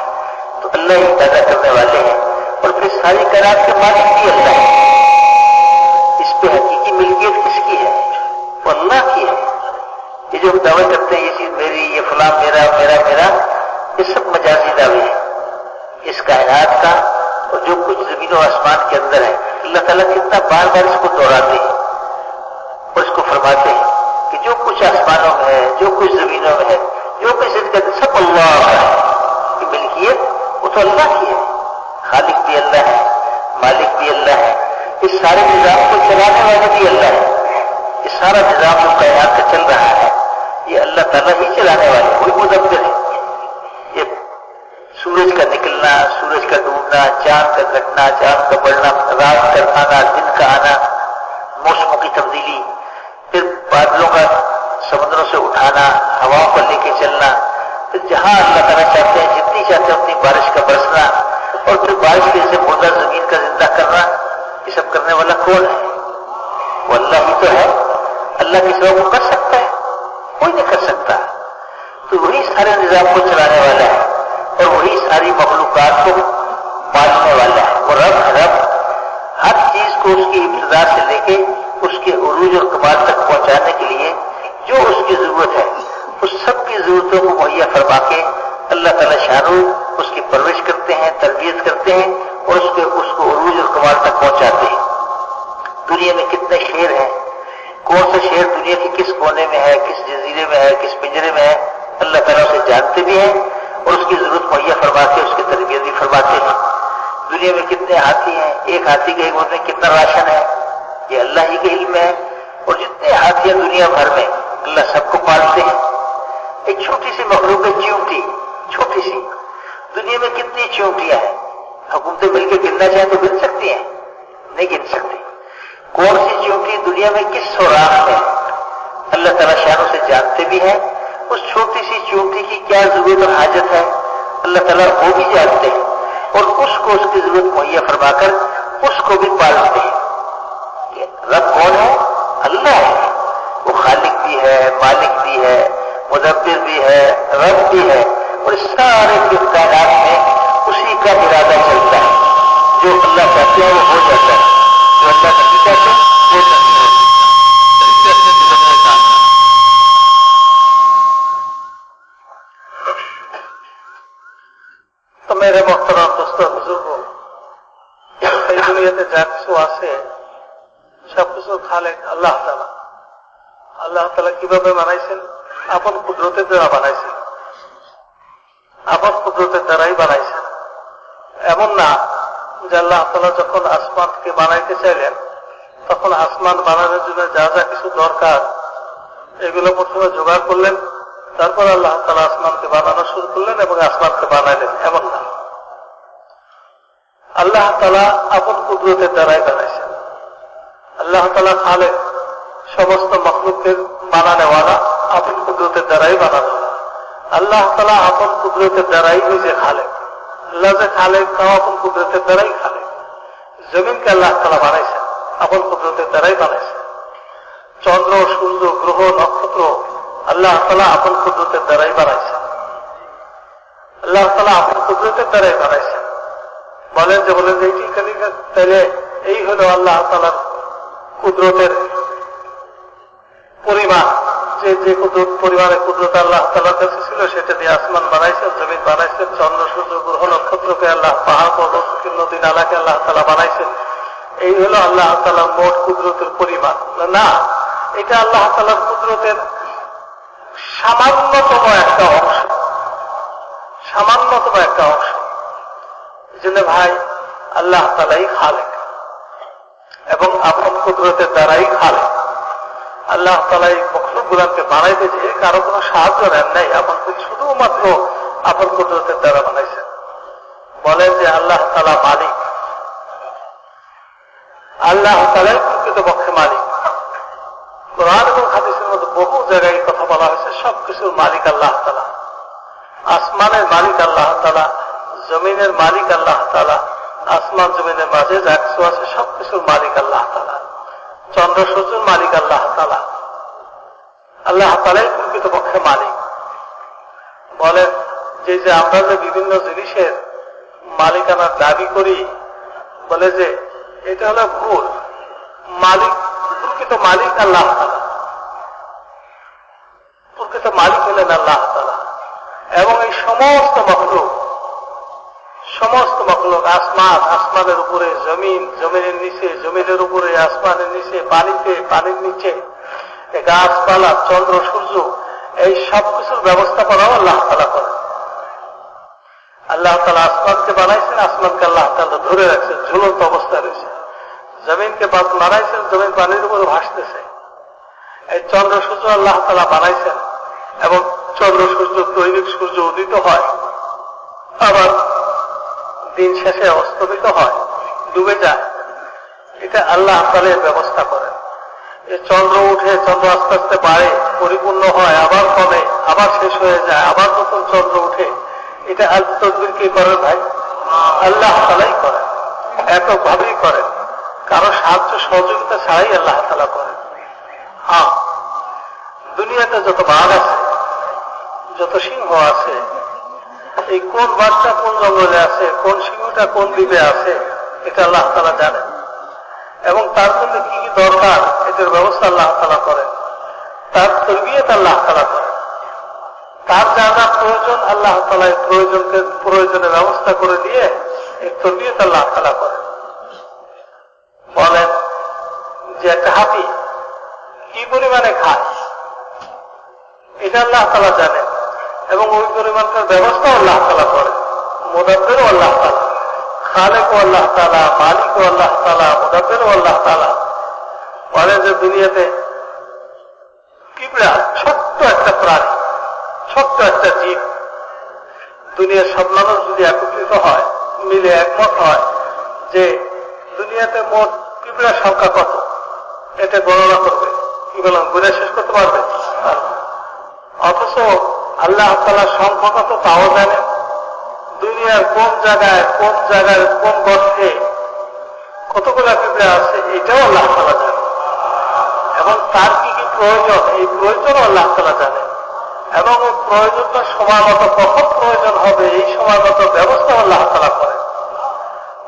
तो अल्लाह ही पैदा करने वाले हैं, और फिर सारी कायनात के मालिक भी अल्लाह है। इस पे हकीकी मिल्कियत किसकी है? वो अल्लाह की है। ये जो दावे करते हैं ये चीज मेरी, ये फलां मेरा मेरा मेरा, ये सब मजाजी दावे हैं। इस कायनात का और जो कुछ जमीन और आसमान के अंदर है, अल्लाह ताला कितना बार बार इसको दोहराते हैं और इसको फरमाते हैं कि जो कुछ आसमानों में है, जो कुछ जमीनों में है, जो कुछ इनका सब अल्लाह का है। कि मिल्कियत वो तो अल्लाह की है, खालिक भी अल्लाह है, मालिक भी अल्लाह है, इस सारे निजाम को चलाने वाले भी अल्लाह है। ये सारा निजाम जो कायनात का चल रहा है, ये अल्लाह ताला ही चलाने वाले, कोई मुदब्बिर है। ये सूरज का निकलना, सूरज का डूबना, चांद का घटना, चांद का बढ़ना, रात का आना, दिन का आना, मौसमों की तब्दीली, फिर बादलों का समुद्रों से उठाना, हवाओं को लेके चलना, फिर जहां अल्लाह ताला चाहते हैं, जितनी चाहते हैं उतनी बारिश का बरसना, और फिर बारिश के जैसे मुर्दा जमीन का जिंदा करना, ये सब करने वाला कौन है? वो अल्लाह ही तो है। अल्लाह के सिवा वो कर सकता है? कोई नहीं कर सकता। तो वही सारे निजाम को चलाने वाला है, और वही सारी मखलूकात को पालने वाला है। वो रब हर चीज को उसकी इब्तिदा से लेके उसके उरूज और कमाल तक पहुंचाने के लिए जो उसकी जरूरत है, उस सब की जरूरतों को मुहैया फरमा के अल्लाह ताला शानू उसकी परवरिश करते हैं, तरबियत करते हैं, और उसको उरूज और कमाल तक पहुंचाते हैं। दुनिया में कितने शेर हैं, कौन सा शेर दुनिया के किस कोने में है, किस जजीरे में है, किस पिंजरे में है, अल्लाह ताला उसे जानते भी हैं, और उसकी जरूरत मुहैया फरमा के उसकी तरबियत भी फरमाते हैं। दुनिया में कितने हाथी हैं, एक हाथी के एक गोद में कितना राशन है, ये अल्लाह ही के इल्म है। और जितने हाथी हैं दुनिया भर में, अल्लाह सबको पालते हैं। एक छोटी सी मखलूक है चींटी, छोटी सी। दुनिया में कितनी चींटियां हैं, हुकूमतें मिलकर गिनना चाहें तो गिन सकती हैं? नहीं गिन सकती। कौन सी चींटी दुनिया में किस सुराख में अल्लाह ताला शान उसे जानते भी है, उस छोटी सी चूंटी की क्या जरूरत और हाजत है अल्लाह ताला वो भी जानते हैं, और उसको उसकी जरूरत मुहैया फरमाकर उसको भी पालते हैं। रब कौन है? अल्लाह है। वो खालिक भी है, मालिक भी है, मुदब्बिर भी है, रब भी है, और इस सारे कायनात में उसी का इरादा चलता है। जो अल्लाह चाहते हैं वो हो जाता है, जो अल्लाह नहीं चाहते वो नहीं होता। तो मेरे मोहतरम दोस्तों बुजुर्गो, এই দুনিয়াতে যা কিছু আছে সবকিছু খালেক আল্লাহ তাআলা। আল্লাহ তাআলা কিভাবে বানাইছেন? আপন কুদরতের দ্বারা বানাইছেন, আপন কুদরতের দ্বারাই বানাইছেন। এমন না যে আল্লাহ তাআলা যখন আসমানকে বানাইতে চাইলেন তখন আসমান বানানোর জন্য যা যা কিছু দরকার এগুলো প্রথমে জোগাড় করলেন, তারপর আল্লাহ তাআলা আসমানকে বানানো শুরু করলেন এবং আসমানকে বানাইলেন, এমন না। আল্লাহ তাআলা আপন কুদরতের দ্বারাই বানাইছেন। আল্লাহ তাআলা খালেক, সমস্ত মখলুকের বানানেওয়ালা, আপন কুদরতের দ্বারাই বানানো। আল্লাহ তাআলা আপন কুদরতের দ্বারাই নিজে খালেক। আল্লাহ যে খালেক তাও আপন কুদরতের দ্বারাই খালেক। জমিনকে আল্লাহ তাআলা বানাইছেন, আপন কুদরতের দ্বারাই বানাইছেন। চন্দ্র, সূর্য, গ্রহ, নক্ষত্র আল্লাহ তাআলা আপন কুদরতের দ্বারাই বানাইছেন। আল্লাহ তাআলা আপন কুদরতের দ্বারাই বানাইছেন। বলেন যে এইটি তাহলে এই হলো আল্লাহ তাআলার কুদরতের পরিমাণ, যে যে কুদরত পরিমাণের কুদরত আল্লাহ তাআলার কাছে ছিল সেটা দিয়ে আসমান বানাইছেন, জমিন বানাইছেন, চন্দ্র, সূর্য, গ্রহ, নক্ষত্রকে আল্লাহ, পাহাড়, পর্বত, নদী নালাকে আল্লাহ তাআলা বানাইছেন। এই হলো আল্লাহ তাআলার মোট কুদরতের পরিমাণ। না, এটা আল্লাহ তাআলার কুদরতের সামান্যতম একটা অংশ, সামান্যতম একটা অংশ। এই জন্য ভাই, আল্লাহ তাআলাই খালেক এবং আপন কুদরতের দ্বারাই খালেক। আল্লাহ তাআলা এই মখলুকগুলোকে বানাইতে যে কারো কোনো সাহায্য নেন নাই, আপন শুধুমাত্র আপন কুদরতের দ্বারা বানাইছেন। বলেন যে আল্লাহ তাআলা মালিক, আল্লাহ তাআলাই প্রকৃতপক্ষে মালিক। কোরআন এবং হাদিসের মধ্যে বহু জায়গায় কথা বলা হয়েছে সবকিছুর মালিক আল্লাহ তাআলা। আসমানের মালিক আল্লাহ তাআলা, জমিনের মালিক আল্লাহ তাআলা, আসমান জমিনের মাঝে যা কিছু আছে সবকিছুর মালিক আল্লাহ তাআলা। চন্দ্র সূর্যের মালিক আল্লাহ তাআলা। আল্লাহ তাআলাই প্রকৃতপক্ষে মালিক। বলেন যে আমরা যে বিভিন্ন জিনিসের মালিকানার দাবি করি, বলে যে এটা হলো ভুল। মালিক, প্রকৃত মালিক আল্লাহ তাআলা, প্রকৃত মালিক হলেন আল্লাহ তাআলা। এবং এই সমস্ত মখলুক, আসমান, আসমানের উপরে জমিন, জমিনের নিচে, জমিনের উপরে আসমানের নিচে, পানিতে, পানির নিচে, গাছপালা, চন্দ্র, সূর্য, এই সবকিছুর ব্যবস্থাপনাও আল্লাহ তাআলা করেন। আল্লাহ তাআলা আসমানকে বানাইছেন, আসমানকে আল্লাহ তাআলা ধরে রাখছেন, ঝুলন্ত অবস্থায় রয়েছে। জমিনকে বানাইছেন, জমিন পানির উপরে ভাসতেছে। এই চন্দ্র সূর্য আল্লাহ তাআলা বানাইছেন এবং চন্দ্র সূর্য, দৈনিক সূর্য উদিত হয়, আবার দিন শেষে অস্তমিত হয়, ডুবে যায়। এটা আল্লাহ তাআলা ব্যবস্থা করেন। এই চন্দ্র উঠে, চন্দ্র আস্তে আস্তে বাড়ে, পরিপূর্ণ হয়, আবার কমে, আবার শেষ হয়ে যায়, আবার নতুন চন্দ্র উঠে। এটা আল্লাহ তদবির কি করেন ভাই? আল্লাহ তাআলাই করেন, এককভাবেই করেন, কারো সাহায্য সহযোগিতা ছাড়াই আল্লাহ তাআলা করেন। হ্যাঁ, দুনিয়াতে যত বাঘ আছে, যত সিংহ আছে, এই কোন বাঘটা কোন জঙ্গলে আছে, কোন সিংহটা কোন দ্বীপে আছে, এটা আল্লাহ তাআলা জানেন। এবং তার জন্য কি কি দরকার এটার ব্যবস্থা আল্লাহ তাআলা করেন। তার তরবিয়ত আল্লাহ তাআলা করেন। তার যা যা প্রয়োজন আল্লাহ তাআলা প্রয়োজনের ব্যবস্থা করে দিয়ে এই তরবিয়ত আল্লাহ তাআলা করেন। বলেন যে একটা হাতি কি পরিমাণে খায় এটা আল্লাহ তাআলা জানেন এবং ওই পরিমাণটার ব্যবস্থা আল্লাহ তাআলা করেন। মুদাব্বিরও আল্লাহ তাআলা, খালেকও আল্লাহ তাআলা, মালিকও আল্লাহ তাআলা, মুদাব্বিরও আল্লাহ তাআলা। বলেন যে দুনিয়াতে পিঁপড়া, ছোট্ট একটা প্রাণী, ছোট্ট একটা জীব, দুনিয়ার সব মানুষ যদি একত্রিত হয়, মিলে একমত হয় যে দুনিয়াতে মোট পিঁপড়ার সংখ্যা কত, এটা গণনা করবে, কি বললাম, ঘুরে শেষ করতে পারবে? অথচ আল্লাহ তাআলা সংখ্যা কত তাও জানেন, দুনিয়ার কোন জায়গায় কোন গর্তে কতগুলা পিঁপড়া আছে এটাও আল্লাহ তাআলা জানেন, এবং তার কি কি প্রয়োজন এই প্রয়োজনও আল্লাহ তাআলা জানেন, এবং ওই প্রয়োজনটা সময় মতো কখন প্রয়োজন হবে এই সময় মতো ব্যবস্থা আল্লাহ তাআলা করেন।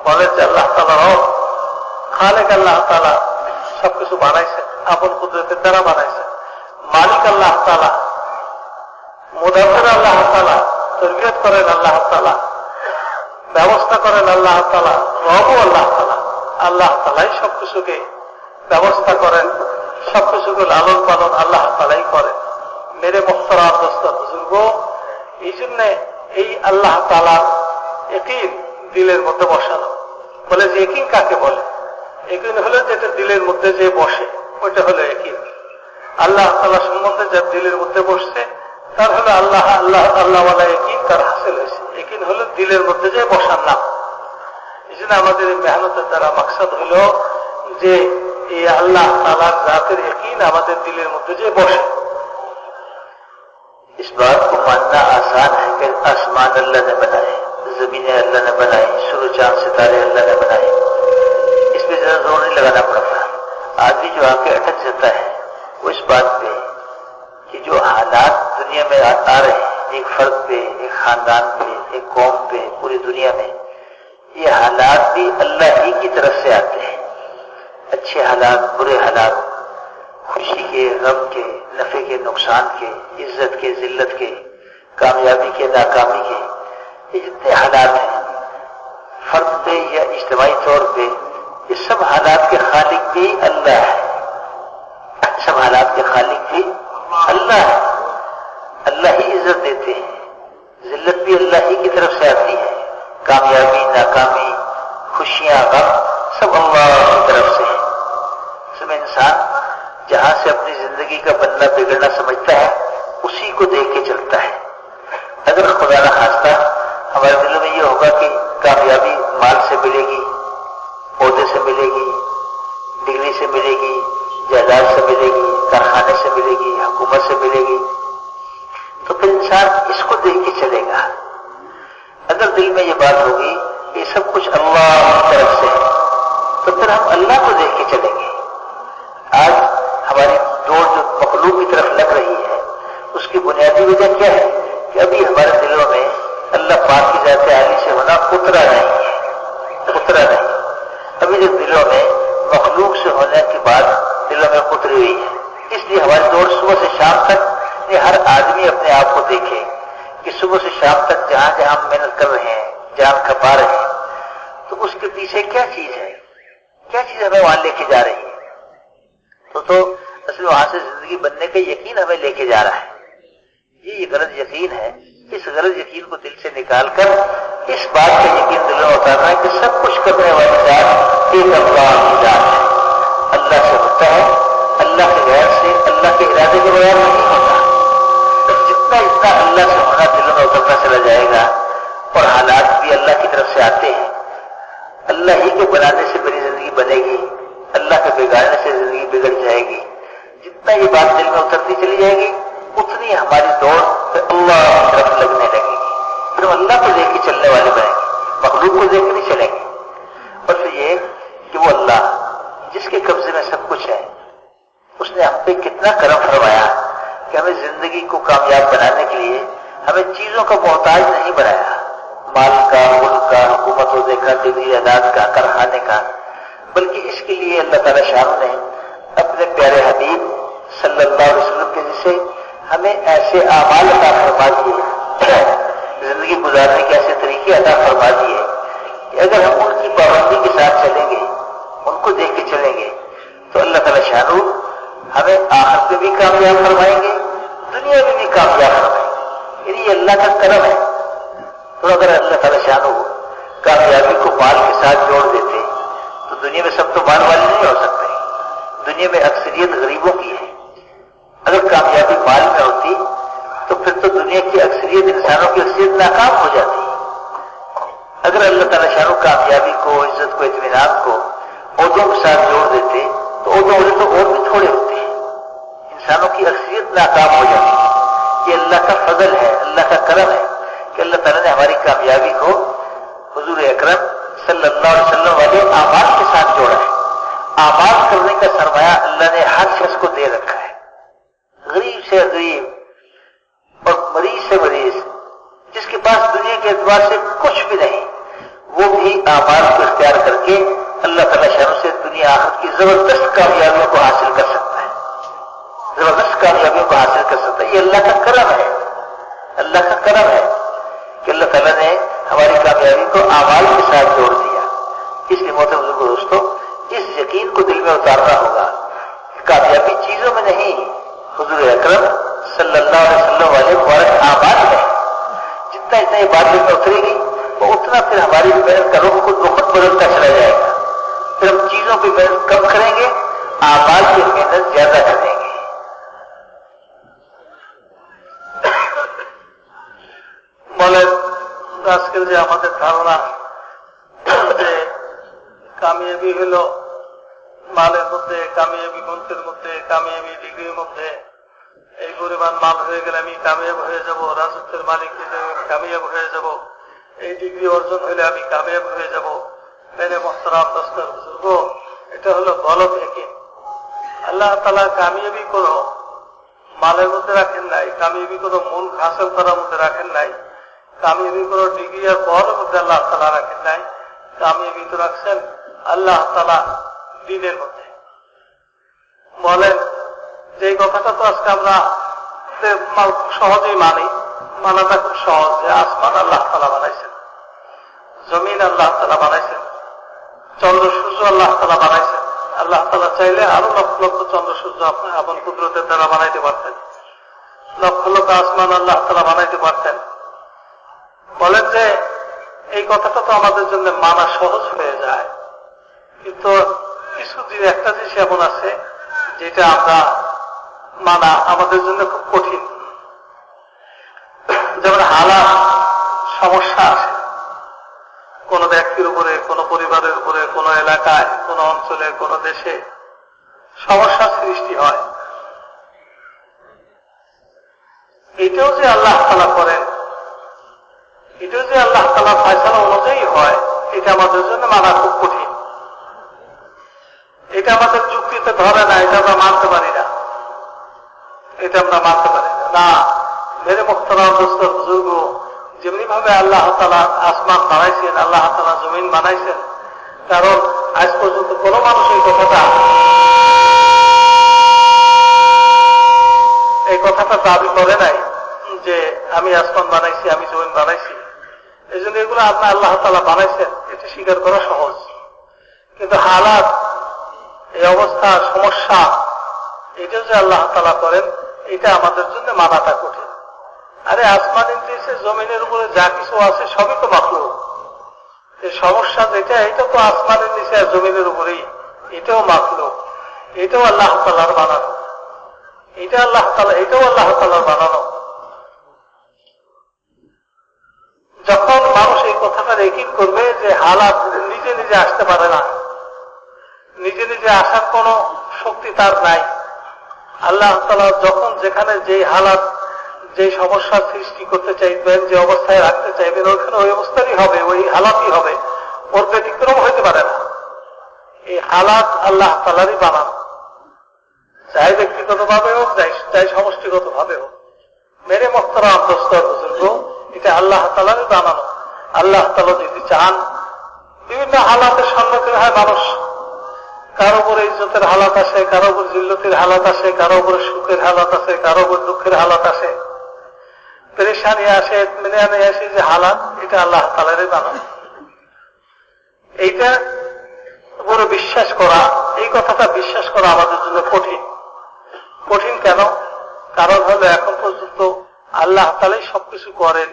বলে যে আল্লাহ তাআলা রব খালেক, আল্লাহ তাআলা সবকিছু বানাইছেন, আপন কুদরতের দ্বারা বানাইছেন। মালিক আল্লাহ তাআলা, মুদাব্বির আল্লাহ তাআলা, তরবিয়ত করেন আল্লাহ তাআলা, ব্যবস্থা করেন আল্লাহ তাআলা, রবও আল্লাহ তাআলা। আল্লাহ তাআলাই সবকিছুকে ব্যবস্থা করেন, সবকিছুকে লালন পালন আল্লাহ তাআলাই করেন। মেরে মোহতারাম দোস্ত বুজুর্গ, এই জন্য এই আল্লাহ তাআলার ইয়াকিন দিলের মধ্যে বসানো। বলে যে ইয়াকিন কাকে বলে? ইয়াকিন হলো যেটা দিলের মধ্যে যে বসে, ওইটা হলো ইয়াকিন। আল্লাহ তাআলা সম্বন্ধে যার দিলের মধ্যে বসছে তার হলো আল্লাহ আল্লাহওয়ালা ইয়াকিন তার হাসিল হয়েছে। ইয়াকিন হলো দিলের মধ্যে যে বসার নাম। এই জন্য আমাদের এই মেহনতের দ্বারা মাকসাদ হলো যে এই আল্লাহ তাআলার জাতের ইয়াকিন আমাদের দিলের মধ্যে যে বসে। इस बात को मानना आसान है कि आसमान अल्लाह ने बनाए, जमीनें अल्लाह ने बनाई, सूर्य चांद सितारे अल्लाह ने बनाए, इस पे ज्यादा जोर नहीं लगाना पड़ता। आदमी जो आके अटक जाता है वो इस बात पे कि जो हालात दुनिया में आ रहे हैं, एक फर्द पे, एक खानदान पे, एक कौम पे, पूरी दुनिया में, ये हालात भी अल्लाह ही की तरफ से आते हैं। अच्छे हालात, बुरे हालात, खुशी के, गम के, नफे के, नुकसान के, इज्जत के, जिल्लत के, कामयाबी के, नाकामी के, ये जितने हालात हैं फर्द पे या इज्तिमाई तौर पे, ये सब हालात के खालिक भी अल्लाह है। सब हालात के खालिक भी अल्लाह है। अल्लाह ही इज्जत देते हैं, जिल्लत भी अल्लाह ही की तरफ से आती है, कामयाबी, नाकामी, खुशियां, गम सब अल्लाह की तरफ से है। इसमें इंसान जहां से अपनी जिंदगी का बनना बिगड़ना समझता है उसी को देख के चलता है। अगर खुदा न खास्ता हमारे दिलों में ये होगा कि कामयाबी माल से मिलेगी, ओहदे से मिलेगी, डिग्री से मिलेगी, जायदाद से मिलेगी, कारखाने से मिलेगी, हुकूमत से मिलेगी, तो फिर इंसान इसको देख के चलेगा। अगर दिल में ये बात होगी कि सब कुछ अल्लाह की तरफ से है तो फिर हम अल्लाह को देख के चलेंगे। आज हमारी दौड़ जो मखलूक की तरफ लग रही है उसकी बुनियादी वजह क्या है कि अभी हमारे दिलों में अल्लाह पाक की ज़ात आली से होना उतरा नहीं है। अभी जो दिलों में मखलूक से होने की बात दिलों में उतरी हुई है, इसलिए हमारी दौड़ सुबह से शाम तक, हर आदमी अपने आप को देखे कि सुबह से शाम तक जहां जहां हम मेहनत कर रहे हैं, जान खपा रहे हैं, तो उसके पीछे क्या चीज है, क्या चीज हमें वहां लेके जा रही है। तो असल वहां से जिंदगी बनने का यकीन हमें लेके जा रहा है। ये गलत यकीन है। इस गलत यकीन को दिल से निकालकर इस बात का यकीन दिल में उतारना है कि सब कुछ करने वाली जात एक अल्लाह की जात है। अल्लाह से होता है, अल्लाह के गैर से, अल्लाह के इरादे के बगैर नहीं होता। जितना अल्लाह से होना दिलों में उतरता चला जाएगा और हालात भी अल्लाह की तरफ से आते हैं, अल्लाह ही के बनाने से मेरी जिंदगी बनेगी, अल्लाह के बिगाड़ने से जिंदगी बिगड़ जाएगी। जितना ये बात दिल में उतरती चली जाएगी उतनी हमारी दौड़ अल्लाह की तरफ लगने लगेगी। फिर हम अल्लाह को देख के चलने वाले बनेंगे, मखलूक को देख के नहीं चलेंगे। और फिर ये कि वो अल्लाह जिसके कब्जे में सब कुछ है, उसने हम पे कितना करम फरमाया कि हमें जिंदगी को कामयाब बनाने के लिए हमें चीजों का मोहताज नहीं बनाया, माल का, मुल्क का, हुकूमत का, डिग्री अदाद का, कारखाने का, बल्कि इसके लिए अल्लाह ताला शाह ने अपने प्यारे हबीब सल्लल्लाहु अलैहि वसल्लम के जैसे हमें ऐसे आमाल अता फरमा दिए, जिंदगी गुजारने के ऐसे तरीके अता फरमा दिए कि अगर हम उनकी पाबंदी के साथ चलेंगे, उनको देख के चलेंगे, तो अल्लाह ताला शाह हमें आखिरत में भी कामयाब फरमाएंगे, दुनिया में भी कामयाब फरमाएंगे। यानी ये अल्लाह का करम है। तो अगर अल्लाह ताला शाह कामयाबी को माल के साथ जोड़ देते तो दुनिया में सब तो माल वाले नहीं हो सकते। दुनिया में अक्सरियत गरीबों की है। अगर कामयाबी माल में होती तो फिर तो दुनिया की अक्सरियत, इंसानों की अक्सरियत नाकाम हो जाती। अगर अल्लाह ताला शाह कामयाबी को, इज्जत को, इत्मीनान को ओहदों के साथ जोड़ देते तो ओहदों वाले तो और भी थोड़े होते हैं। इंसानों की अक्सरियत नाकाम हो जाती है। ये अल्लाह का फजल है, अल्लाह का करम है कि अल्लाह ताला ने हमारी कामयाबी को हुजूर अकरम सल्लल्लाहु अलैहि वसल्लम वाले आमाल के साथ जोड़ा है। आमाल करने का सरमाया अल्लाह ने हर शख्स को दे रखा है, गरीब से गरीब और मरीज से मरीज, जिसके पास दुनिया के एतबार से कुछ भी नहीं, वो भी आमाल को इख्तियार करके अल्लाह ताला शहरों से दुनिया आखिरत की जबरदस्त कामयाबियों को हासिल कर सकता है, जबरदस्त कामयाबियों को हासिल कर सकता है। ये अल्लाह का करम है, अल्लाह का करम है कि अल्लाह ताला ने हमारी कामयाबी को आमाल के साथ जोड़ दिया। इसलिए मोहतरम बुजुर्गों, दोस्तों, इस यकीन को दिल में उतारना होगा कि कामयाबी चीजों में नहीं, हुजूर अकरम सल्लल्लाहु अलैहि वसल्लम वाले मुबारक आमाल में। जितना इतना इबादत में उतरेगी वो उतना फिर हमारी मेहनत का रुख खुद ब खुद बदलता चला जाएगा। फिर हम चीजों की मेहनत कम करेंगे, आमाल की मेहनत ज्यादा करेंगे। বলেন আজকের যে আমাদের ধারণা যে কামিয়াবি হলো মালের মধ্যে, কামিয়াবি গ্রন্থের মধ্যে, কামিয়াবি ডিগ্রির মধ্যে, এই পরিমাণ মাল হয়ে গেলে আমি কামিয়াব হয়ে যাব, রাজত্বের মালিক হয়ে আমি কামিয়াব হয়ে যাব, এই ডিগ্রি অর্জন হলে আমি কামিয়াব হয়ে যাব। মেরে মোহতারাম দোস্তর বুজুর্গ, এটা হলো গলত ইয়াকিন। আল্লাহ তাআলা কামিয়াবি কোনো মালের মধ্যে রাখেন নাই, কামিয়াবি কোনো মূল হাসিল করার মধ্যে রাখেন নাই, কামিয়াবি কোনো ডিগ্রি আর পদের মধ্যে আল্লাহ তাআলা রাখেন নাই। কামিয়াবি তো রাখছেন আল্লাহ তাআলা দ্বীনের মধ্যে। বলেন যে এই কথাটা তো আজকে আমরা সহজেই মানি, মানাটা খুব সহজ যে আসমান আল্লাহ তাআলা বানাইছেন, জমিন আল্লাহ তাআলা বানাইছেন, চন্দ্র সূর্য আল্লাহ তাআলা বানাইছেন। আল্লাহ তাআলা চাইলে আরো লক্ষ লক্ষ চন্দ্র সূর্য আপনার আপন কুদরতের দ্বারা বানাইতে পারতেন, লক্ষ লক্ষ আসমান আল্লাহ তাআলা বানাইতে পারতেন। বলেন যে এই কথাটা তো আমাদের জন্য মানা সহজ হয়ে যায়, কিন্তু কিছু দিন একটা জিনিস এমন আছে যেটা আমরা মানা আমাদের জন্য খুব কঠিন। যেমন হালাত সমস্যা আসে কোন ব্যক্তির উপরে, কোন পরিবারের উপরে, কোন এলাকায়, কোন অঞ্চলে, কোন দেশে সমস্যার সৃষ্টি হয়। এটাও যে আল্লাহ তাআলা করেন, এটাও যে আল্লাহ তাআলা ফয়সালা অনুযায়ী হয়, এটা আমাদের জন্য মানা খুব কঠিন। এটা আমাদের যুক্তিতে ধরে না, এটা আমরা মানতে পারি না, এটা আমরা মানতে পারি না। মেরে মুহতারাম দোস্ত বুজুর্গ, যেমনি ভাবে আল্লাহ তাআলা আসমান বানাইছেন, আল্লাহ তাআলা জমিন বানাইছেন, কারণ আজ পর্যন্ত কোন মানুষ এই কথাটা দাবি করে নাই যে আমি আসমান বানাইছি, আমি জমিন বানাইছি। এই জন্য এগুলো আপনার আল্লাহ তাআলা বানাইছেন, এটা স্বীকার করা সহজ। কিন্তু হালাত, এই অবস্থা, সমস্যা, এটা যে আল্লাহ তাআলা করেন, এটা আমাদের জন্য মানাটা কঠিন। আরে আসমানের নিচে জমিনের উপরে যা কিছু আছে সবই তো মাখলুক। এই সমস্যা যেটা, এটা তো আসমানের নিচে আর জমিনের উপরেই, এটাও মাখলুক, এটাও আল্লাহ তাআলার বানানো, এটাও আল্লাহ তাআলার বানানো। যখন মানুষ এই কথাটা রেকিং করবে যে হালাত নিজে নিজে আসতে পারে না, নিজে নিজে আসার কোন শক্তি তার নাই, আল্লাহ তাআলা যখন যেখানে যে হালাত, যে সমস্যার সৃষ্টি করতে চাইবেন, যে অবস্থায় রাখতে চাইবেন, ওইখানে ওই অবস্থারই হবে, ওই হালাতই হবে, ওর ব্যতিক্রম হইতে পারে না। এই হালাত আল্লাহ তাআলারই বানানো, চাই ব্যক্তিগত ভাবে হোক, চাই সমষ্টিগত ভাবে হোক। মেরে মুহতারাম দোস্ত বুজুর্গ, এটা আল্লাহ তাআলারই বানানো। আল্লাহ তাআলা যদি চান, বিভিন্ন হালাতের সম্মুখীন হয় মানুষ। কারো উপরে ইজ্জতের হালাত আসে, কারো উপর জিল্লতির হালাত আসে, কারো উপরে সুখের হালাত আসে, কারো উপর দুঃখের হালাত আসে, পেরেশানি আসে, মেনে আসে, যে হালাত, এটা আল্লাহ তাআলারই বানানো। এইটা উপরে বিশ্বাস করা, এই কথাটা বিশ্বাস করা আমাদের জন্য কঠিন। কঠিন কেন? কারণ হলো এখন পর্যন্ত আল্লাহ তাআলাই সবকিছু করেন,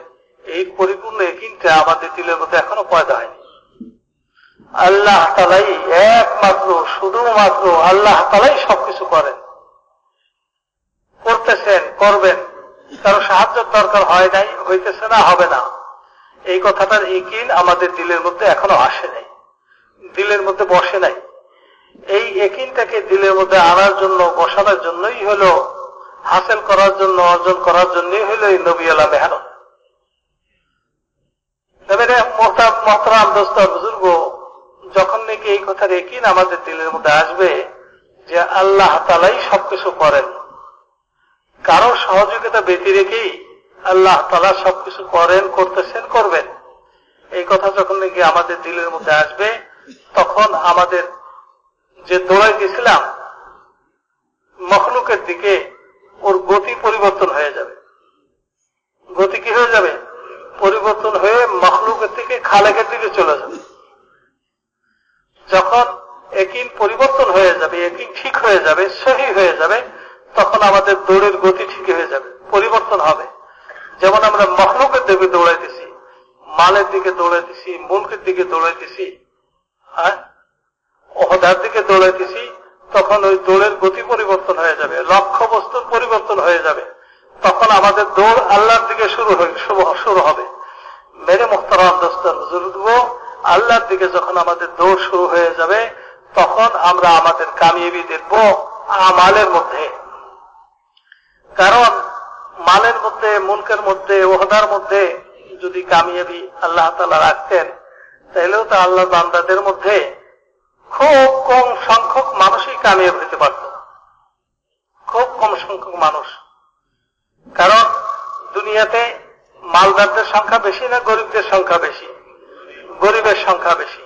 এই পরিপূর্ণ ইয়াকিনটা আমাদের দিলের মধ্যে এখনো পয়দা হয়নি। আল্লাহ তাআলাই একমাত্র, শুধুমাত্র আল্লাহ তাআলাই সবকিছু করেন, করতেছেন, করবেন, কারো সাহায্যের দরকার হয় নাই, হইতেছে না, হবে না। এই কথাটার ইয়াকিন আমাদের দিলের মধ্যে এখনো আসে নাই, দিলের মধ্যে বসে নাই। এই ইয়াকিনটাকে দিলের মধ্যে আনার জন্য, বসানোর জন্যই হলো হাসিল করার জন্য, অর্জন করার জন্যই হইল এই নবীওয়ালা মেহনত। মোহতারাম দোস্ত বুজুর্গ, যখন নাকি এই কথার ইয়াকিন আমাদের দিলের মধ্যে আসবে যে আল্লাহ তাআলাই সবকিছু করেন, কারো সহযোগিতা ব্যতি রেখেই আল্লাহ তাআলা সবকিছু করেন, করতেছেন, করবেন, এই কথা যখন নাকি আমাদের দিলের মধ্যে আসবে, তখন আমাদের যে দৌড়াই দিয়েছিলাম মখলুকের দিকে, ওর গতি পরিবর্তন হয়ে যাবে। গতি কি হয়ে যাবে? পরিবর্তন হয়ে মখলুকের থেকে খালেকের দিকে চলে যাবে। যখন ইয়াকিন পরিবর্তন হয়ে যাবে, ইয়াকিন ঠিক হয়ে যাবে, সহি হয়ে যাবে, তখন আমাদের দৌড়ের গতি ঠিক হয়ে যাবে, পরিবর্তন হবে। যেমন আমরা মখলুকের দিকে দৌড়াইতেছি, মালের দিকে দৌড়াইতেছি, মুলকের দিকে দৌড়াইতেছি, ওহদার দিকে দৌড়াইতেছি, তখন ওই দৌড়ের গতি পরিবর্তন হয়ে যাবে, লক্ষ্য বস্তুর পরিবর্তন হয়ে যাবে, তখন আমাদের দৌড় আল্লাহর দিকে শুরু হবে। মেরে মুহতারাম দোস্তর বুজুর্গ, আল্লাহর দিকে যখন আমাদের দৌড় শুরু হয়ে যাবে, তখন আমরা আমাদের কামিয়াবি দেখব আমালের মধ্যে। কারণ মালের মধ্যে, মুলকের মধ্যে, ওহদার মধ্যে যদি কামিয়াবি আল্লাহ তাআলা রাখতেন, তাহলেও তো আল্লাহ বান্দাদের মধ্যে খুব কম সংখ্যক মানুষই কামিয়াব হতে পারত, খুব কম সংখ্যক মানুষ। কারণ দুনিয়াতে মালদারদের সংখ্যা বেশি না গরিবদের সংখ্যা বেশি? গরিবের সংখ্যা বেশি।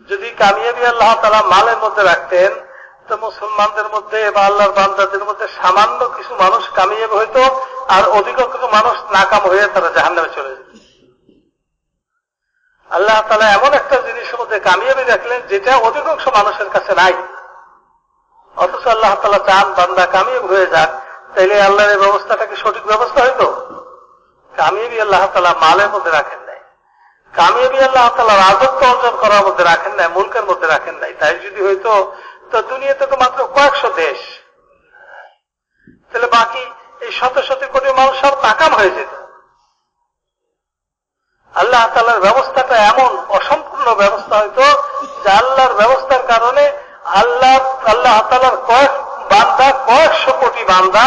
যদি কামিয়াবি আল্লাহ তাআলা মালের মধ্যে রাখতেন, তো মুসলমানদের মধ্যে বা আল্লাহর বান্দাদের মধ্যে সামান্য কিছু মানুষ কামিয়াব হইতো, আর অধিকাংশ মানুষ নাকাম হয়ে তারা জাহান্নামে চলে যেত। আল্লাহ তাআলা এমন একটা জিনিসের মধ্যে কামিয়াবি রাখলেন যেটা অধিকাংশ মানুষের কাছে নাই, অথচ আল্লাহ তাআলা চান বান্দা কামিয়াব হয়ে যাক। তাইলে আল্লাহর এই ব্যবস্থাটা কি সঠিক ব্যবস্থা হইতো? কামিয়াবি আল্লাহ তাআলা মালের মধ্যে রাখেন নাই, কামিয়াবি আল্লাহ তাআলা রাজত্ব অর্জন করার মধ্যে রাখেন নাই, মুলকের মধ্যে রাখেন নাই। তাই যদি হইতো তো দুনিয়াতে তো মাত্র কয়েকশো দেশ, তাহলে বাকি এই শত শত কোটি মানুষ সব নাকাম হয়ে যেত। আল্লাহ তাআলার ব্যবস্থাটা এমন অসম্পূর্ণ ব্যবস্থা হইতো যে আল্লাহর ব্যবস্থার কারণে আল্লাহ তাআলার কয়েক বান্দা, কয়েকশো কোটি বান্দা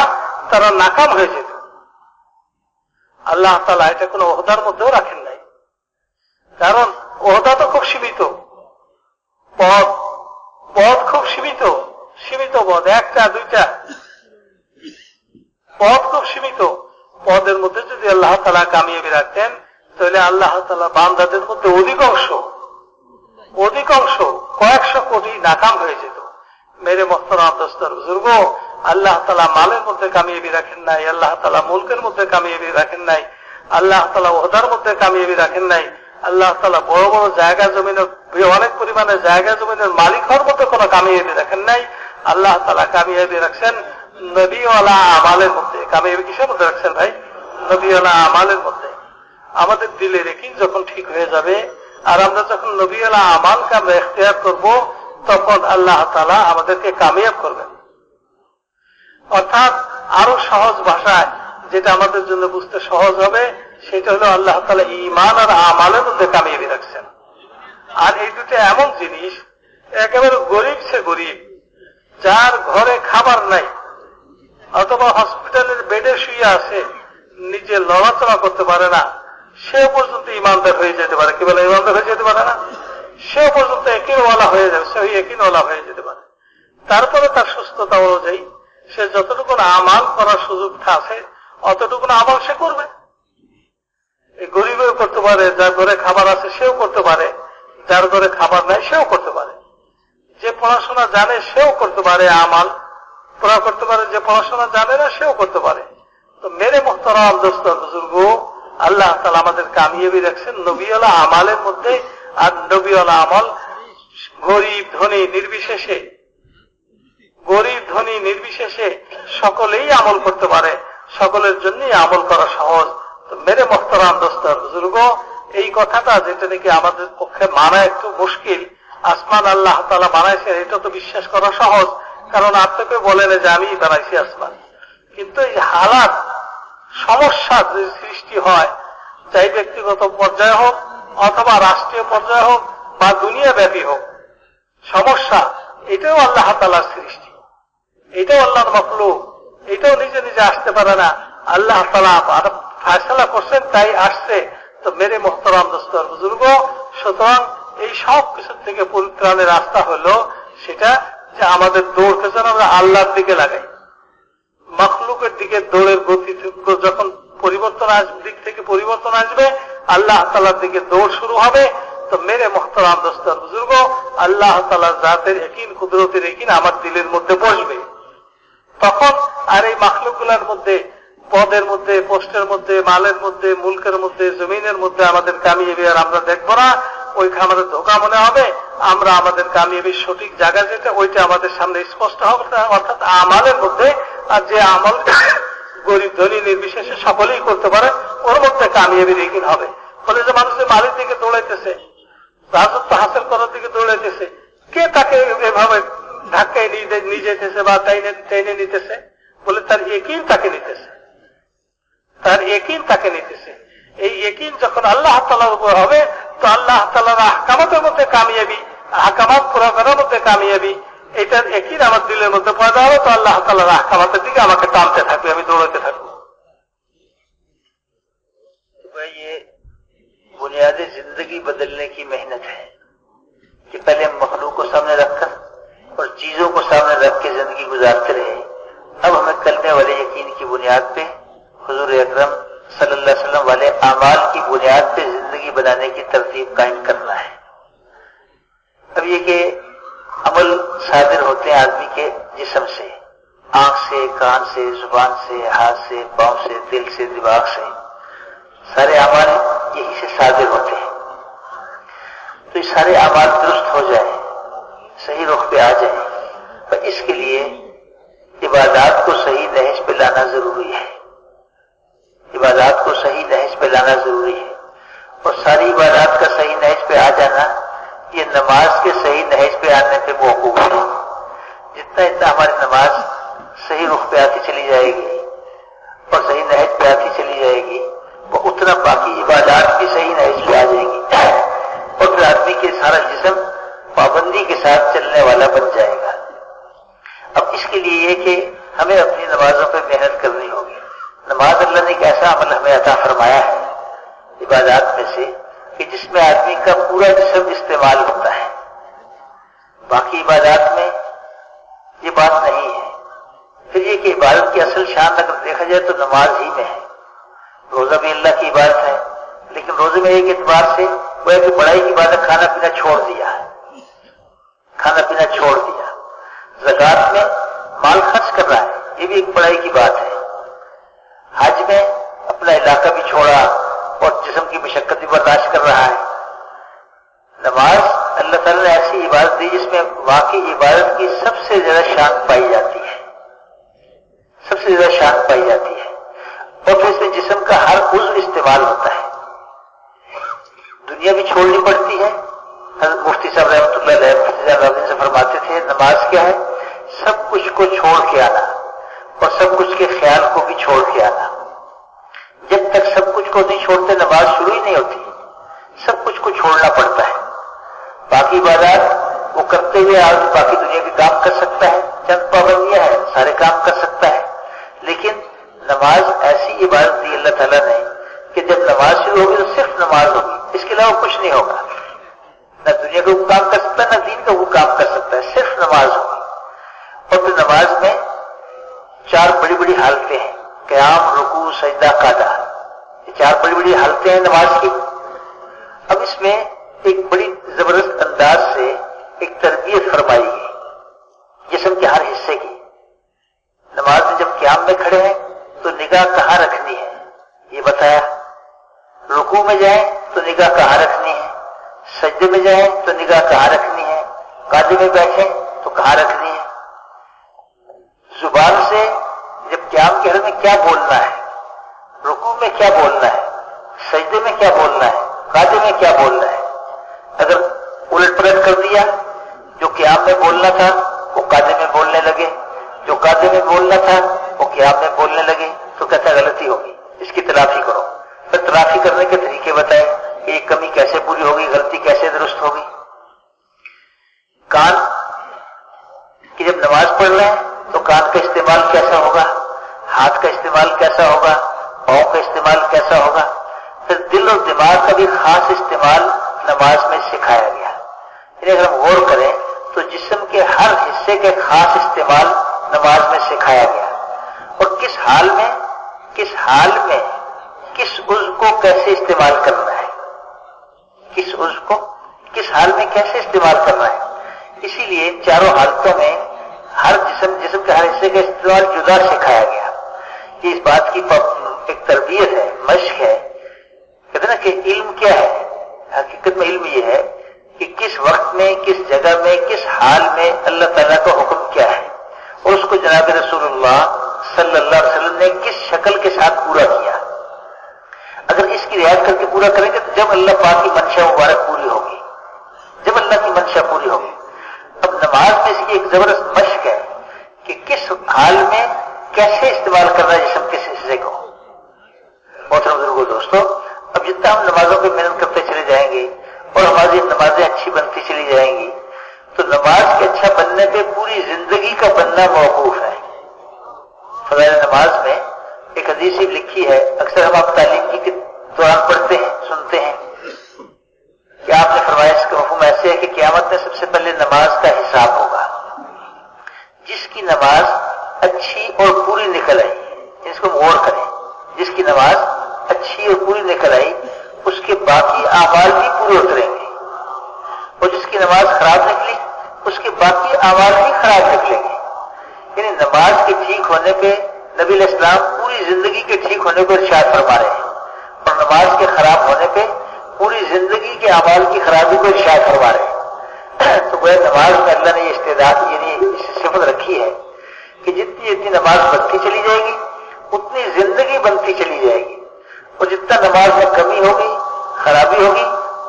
তারা নাকাম হয়ে যেত। আল্লাহ তাআলা এটা কোনো ওহদার মধ্যেও রাখেন নাই, কারণ ওহদা তো খুব সীমিত, পদ খুব সীমিত, সীমিত পদ, একটা দুইটা পদ খুব সীমিত। পদের মধ্যে যদি আল্লাহ তাআলা কামিয়াবি রাখতেন, তাহলে আল্লাহ তাআলা বান্দাদের মধ্যে অধিকাংশ কয়েকশো কোটি নাকাম হয়ে যেত। মেরে মোহতারাম দোস্তর বুজুর্গ, আল্লাহ তাআলা মালের মধ্যে কামিয়াবি রাখেন নাই, আল্লাহ তাআলা মুলকের মধ্যে কামিয়াবি রাখেন নাই, আল্লাহ তাআলা ওহদার মধ্যে কামিয়াবি রাখেন নাই, আল্লাহ তাআলা বড় বড় জায়গা জমিনের, অনেক পরিমাণে জায়গা জমিনের মালিক হওয়ার মধ্যে কোনো কামিয়াবি রাখেন নাই। আল্লাহ তাআলা কামিয়াবি রাখছেন নবীওয়ালা আমালের মধ্যে। কামিয়াবি কিসের মধ্যে রাখছেন ভাই? নবীওয়ালা আমালের মধ্যে। আমাদের দিলের ইয়াকিন যখন ঠিক হয়ে যাবে, আর আমরা যখন নবীওয়ালা আমালকে আমরা ইখতিয়ার করব, তখন আল্লাহ তাআলা আমাদেরকে কামিয়াব করবেন। অর্থাৎ আরো সহজ ভাষায় যেটা আমাদের জন্য বুঝতে সহজ হবে, সেটা হলো আল্লাহ তাআলা ঈমান আর আমালের মধ্যে কামিয়াবি রাখছেন। আর এই দুটো এমন জিনিস, একেবারে গরিব সে গরিব, যার ঘরে খাবার নাই অথবা হসপিটালের বেডে শুয়ে আছে, নিজে লড়াচড়া করতে পারে না, সেও পর্যন্ত ইমানদার হয়ে যেতে পারে। কি বলে? ইমানদার হয়ে যেতে পারে না? সেও পর্যন্ত ইয়াকিনওয়ালা হয়ে যাবে, সে ইয়াকিনওয়ালা হয়ে যেতে পারে। তারপরে তার সুস্থতা অনুযায়ী সে যতটুকু আমাল করার সুযোগ আছে, অতটুকু আমল সে করবে। এই গরিবেও করতে পারে, যার ঘরে খাবার আছে সেও করতে পারে, যার ঘরে খাবার নাই সেও করতে পারে। যে পড়াশোনা জানে সেও করতে পারে, আমাল পড়া করতে পারে, যে পড়াশোনা জানে না সেও করতে পারে। তো মেরে মুহতারাম দোস্ত বুজুর্গ, আল্লাহ তাআলা আমাদের কামিয়াবি রাখছেন নবীওয়ালা আমালের মধ্যে। আর নবীওয়ালা আমল গরিব ধনী নির্বিশেষে, সকলেই আমল করতে পারে, সকলের জন্যই আমল করা সহজ। তো মেরে মুহতারাম দোস্ত বুজুর্গ, এই কথাটা যেটা নাকি আমাদের পক্ষে মানা একটু মুশকিল, আসমান আল্লাহ তাআলা বানাইছেন, এটা তো বিশ্বাস করা সহজ, কারণ আপনাকে বলেন যে আমি বানাইছি আসমান। কিন্তু এই হালাত, সমস্যা যে সৃষ্টি হয়, চাই ব্যক্তিগত পর্যায়ে হোক অথবা রাষ্ট্রীয় পর্যায়ে হোক বা দুনিয়া ব্যাপী হোক, সমস্যা এটাও আল্লাহ তাআলার সৃষ্টি, এটাও আল্লাহর মাখলুক। এটাও নিজে নিজে আসতে পারে না, আল্লাহ তাআলা ফয়সালা করছেন তাই আসছে। তো মেরে মোহতারাম দোস্ত বুজুর্গ, সুতরাং এই সব কিছু থেকে পরিত্রাণের রাস্তা হলো সেটা যে আমাদের দৌড়কে যেন আমরা আল্লাহর দিকে লাগাই। মখলুকের দিকে দৌড়ের গতি যখন পরিবর্তন আসবে, দিক থেকে পরিবর্তন আসবে, আল্লাহ তাআলার দিকে দৌড় শুরু হবে। তো মেরে মোহতারাম দোস্ত বুজুর্গ, আল্লাহ তাআলার জাতের ইয়াকিন, কুদরতের ইয়াকিন আমার দিলের মধ্যে বসবে। তখন আর এই মখলুকগুলোর মধ্যে, পদের মধ্যে, পোস্টের মধ্যে, মালের মধ্যে, মুলকের মধ্যে, জমিনের মধ্যে আমাদের কামিয়াবি আর আমরা দেখবো না। ওইখানে আমাদের ধোঁকা মনে হবে। আমরা আমাদের কামিয়াবির সঠিক জায়গা যেটা, ওইটা আমাদের সামনে স্পষ্ট হবে। অর্থাৎ আমালের মধ্যে, আর যে আমল গরিব ধনী নির্বিশেষে সকলেই করতে পারে, ওর মধ্যে কামিয়াবির ইয়াকিন হবে। ফলে যে মানুষের মালের দিকে দৌড়াইতেছে, রাজত্ব হাসিল করার দিকে দৌড়াইতেছে, কে তাকে এভাবে ধাক্কায় নিয়ে যেতেছে বা টেনে নিতেছে? বলে তার ইয়াকিন তাকে নিতেছে, তার ইয়াকিন তাকে নিতেছে। এই ইয়াকিন যখন আল্লাহ তাআলার উপর হবে, তো আল্লাহ তাআলার আহকামাতের মধ্যে কামিয়াবি, আহকামাত পুরা করার মধ্যে কামিয়াবি, এটার ইয়াকিন আমার দিলের মধ্যে পয়দা হবে। তো আল্লাহ তাআলার আহকামাতের দিকে আমাকে টানতে থাকবে, আমি দৌড়াতে থাকবো। ये बुनियादी जिंदगी बदलने की मेहनत है कि पहले मखलूक को सामने रखकर और चीजों को सामने रख के जिंदगी गुजारते रहे। अब हमें कलमे वाले यकीन की बुनियाद पे हुजूर अकरम सल्लल्लाहु अलैहि वसल्लम वाले अमाल की बुनियाद पे जिंदगी बनाने की तरतीब कायम करना है। अब ये कि अमल सादिर होते हैं आदमी के जिस्म से, आंख से, कान से, जुबान से, हाथ से, पांव से, दिल से, दिमाग से, सारे अमाल यही से सादिर होते हैं। तो ये सारे अमाल दुरुस्त हो जाए, सही रुख पे आ जाए, और इसके लिए इबादत को सही नहज पे लाना जरूरी है। इबादत को सही नहज पे लाना जरूरी है। और सारी इबादत का सही नहज पे आ जाना, ये नमाज के सही नहज पे आने पे मौकूफ है। जितना इतना हमारी नमाज सही रुख पे आती चली जाएगी और सही नहज पे आती चली जाएगी, वो उतना बाकी इबादत भी सही नहज पे आ जाएगी, और फिर आदमी के सारा जिस्म पाबंदी के साथ चलने वाला बन जाएगा। अब इसके लिए ये कि हमें अपनी नमाजों पर मेहनत करनी होगी। नमाज अल्लाह ने एक ऐसा अमल हमें अता फरमाया है इबादत में से कि जिसमें आदमी का पूरा जिस्म इस्तेमाल होता है। बाकी इबादत में ये बात नहीं है। फिर ये कि इबादत की असल शान अगर देखा जाए तो नमाज ही में है। रोजा भी अल्लाह की इबादत है, लेकिन रोजे में एक एतबार से वो है कि बड़ाई की इबादत खाना पीना छोड़ दिया, खाना पीना छोड़ दिया। ज़कात में माल खर्च कर रहा है, ये भी एक बड़ाई की बात है। हज में अपना इलाका भी छोड़ा और जिस्म की मशक्कत भी बर्दाश्त कर रहा है। नमाज अल्लाह ताला ने ऐसी इबादत दी जिसमें वाकई इबादत की सबसे ज्यादा शान पाई जाती है, सबसे ज्यादा शान पाई जाती है। और फिर इसमें जिस्म का हर उज़्व इस्तेमाल होता है। दुनिया भी छोड़नी पड़ती है। हज़रत मुफ्ती साहब रहमतुल्लाह अलैह से फरमाते थे, नमाज क्या है? सब कुछ को छोड़ के आना और सब कुछ के ख्याल को भी छोड़ के आना। जब तक सब कुछ को नहीं छोड़ते नमाज शुरू ही नहीं होती। सब कुछ को छोड़ना पड़ता है। बाकी इबादत वो करते हुए आदमी बाकी दुनिया के काम कर सकता है, चंद पाबंदियां हैं, सारे काम कर सकता है। लेकिन नमाज ऐसी इबादत दी अल्लाह ताला ने कि जब नमाज शुरू होगी तो सिर्फ नमाज होगी, इसके अलावा कुछ नहीं होगा। न दुनिया का वो काम कर सकता है, न दीन का वो काम कर सकता है, सिर्फ नमाज होगी। और फिर नमाज में 4 बड़ी बड़ी हालतें हैं, क़याम, रुकू, सजदा, कादा। ये 4 बड़ी बड़ी हालतें हैं नमाज की। अब इसमें एक बड़ी जबरदस्त अंदाज से एक तरबियत फरमाई गई जिस्म के हर हिस्से की। नमाज में जब क़याम में खड़े हैं तो निगाह कहाँ रखनी है ये बताया। रुकू में जाए तो निगाह कहाँ रखनी है, सजदे में जाए तो निगाह कहाँ रखनी है, कादे में बैठे तो कहाँ रखनी है। जुबान से जब क़याम के हाल में क्या बोलना है, रुकू में क्या बोलना है, सजदे में क्या बोलना है, कादे में क्या बोलना है। अगर उलट पलट कर दिया, जो क़याम में बोलना था वो कादे में बोलने लगे, जो कादे में बोलना था वो क़याम में बोलने लगे, तो कहता गलती होगी, इसकी तलाफी करो। फिर तलाफी करने के तरीके बताए कि ये कमी कैसे पूरी होगी, गलती कैसे दुरुस्त होगी। कान की जब नमाज पढ़ रहे हैं तो कान का इस्तेमाल कैसा होगा, हाथ का इस्तेमाल कैसा होगा, पाँव का इस्तेमाल कैसा होगा, फिर दिल और दिमाग का भी खास इस्तेमाल नमाज में सिखाया गया। यानी अगर हम गौर करें तो जिस्म के हर हिस्से के खास इस्तेमाल नमाज में सिखाया गया, और किस हाल में किस उज़्व को कैसे इस्तेमाल करना है, किस उज़्व को किस हाल में कैसे इस्तेमाल करना है। इसीलिए चारों हालतों में हर जिस्म के हर हिस्से का इस्तेमाल जुदा सिखाया गया। ये इस बात की एक तरबियत है, मश्क है। कहते ना कि इल्म क्या है, हकीकत में इल्म ये है कि किस वक्त में, किस जगह में, किस हाल में अल्लाह ताला का हुक्म क्या है, और उसको जनाब रसूलुल्लाह सल्लल्लाहु अलैहि वसल्लम ने किस शक्ल के साथ पूरा किया। अगर इसकी रियायत करके पूरा करेंगे तो जब अल्लाह पाक की मंशा मुबारक पूरी होगी, जब अल्लाह की मंशा पूरी होगी। अब नमाज में इसकी एक जबरदस्त मश्क है कि किस हाल में कैसे इस्तेमाल करना है जिस्म के हिस्से को। मोहतरम बुजुर्गों, दोस्तों, अब जितना हम नमाजों पे मेहनत करते चले जाएंगे और हमारी नमाजें अच्छी बनती चली जाएंगी, तो नमाज के अच्छा बनने पे पूरी जिंदगी का बनना मौकूफ है। फज़ाइल नमाज में एक हदीस लिखी है, अक्सर हम आप तालीम के दौरान पढ़ते हैं, सुनते हैं कि आपने फरमाया इसका हुक्म ऐसे है कि क़यामत में सबसे पहले नमाज का हिसाब होगा। जिसकी नमाज अच्छी और पूरी निकल आई, इसको गौर करें, जिसकी नमाज अच्छी और पूरी निकल आई उसके बाकी आमाल भी पूरे उतरेंगे, और जिसकी नमाज खराब निकली उसके बाकी आमाल भी खराब निकलेंगे। यानी नमाज के ठीक होने पे नबी इस्लाम पूरी जिंदगी के ठीक होने को इरशाद फरमा रहे हैं, और नमाज के खराब होने पे पूरी जिंदगी के आमाल की खराबी को इरशाद फरमा रहे हैं। तो वह नमाज में अल्लाह ने ये इस्तेदाद यानी सिफत रखी है कि जितनी जितनी नमाज बनती चली जाएगी उतनी जिंदगी बनती चली जाएगी, और जितना नमाज में कमी होगी, खराबी होगी,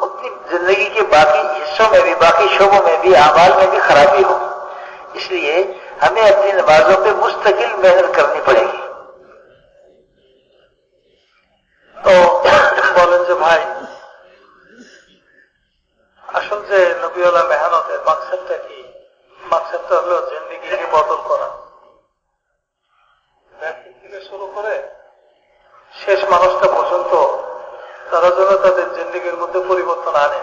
उतनी जिंदगी के बाकी हिस्सों में भी, बाकी शोबों में भी, आमाल में भी खराबी होगी। इसलिए हमें अपनी नमाजों पे मुस्तकिल मेहनत करनी पड़ेगी। तो বলেন যে ভাই, আসল যে নবীওয়ালা মেহনতের মাকসাদটা কি? মাকসাদটা হলো জিন্দেগিকে বদল করা, থেকে শুরু করে শেষ মানুষটা পর্যন্ত তারা যেন তাদের জিন্দেগির মধ্যে পরিবর্তন আনে।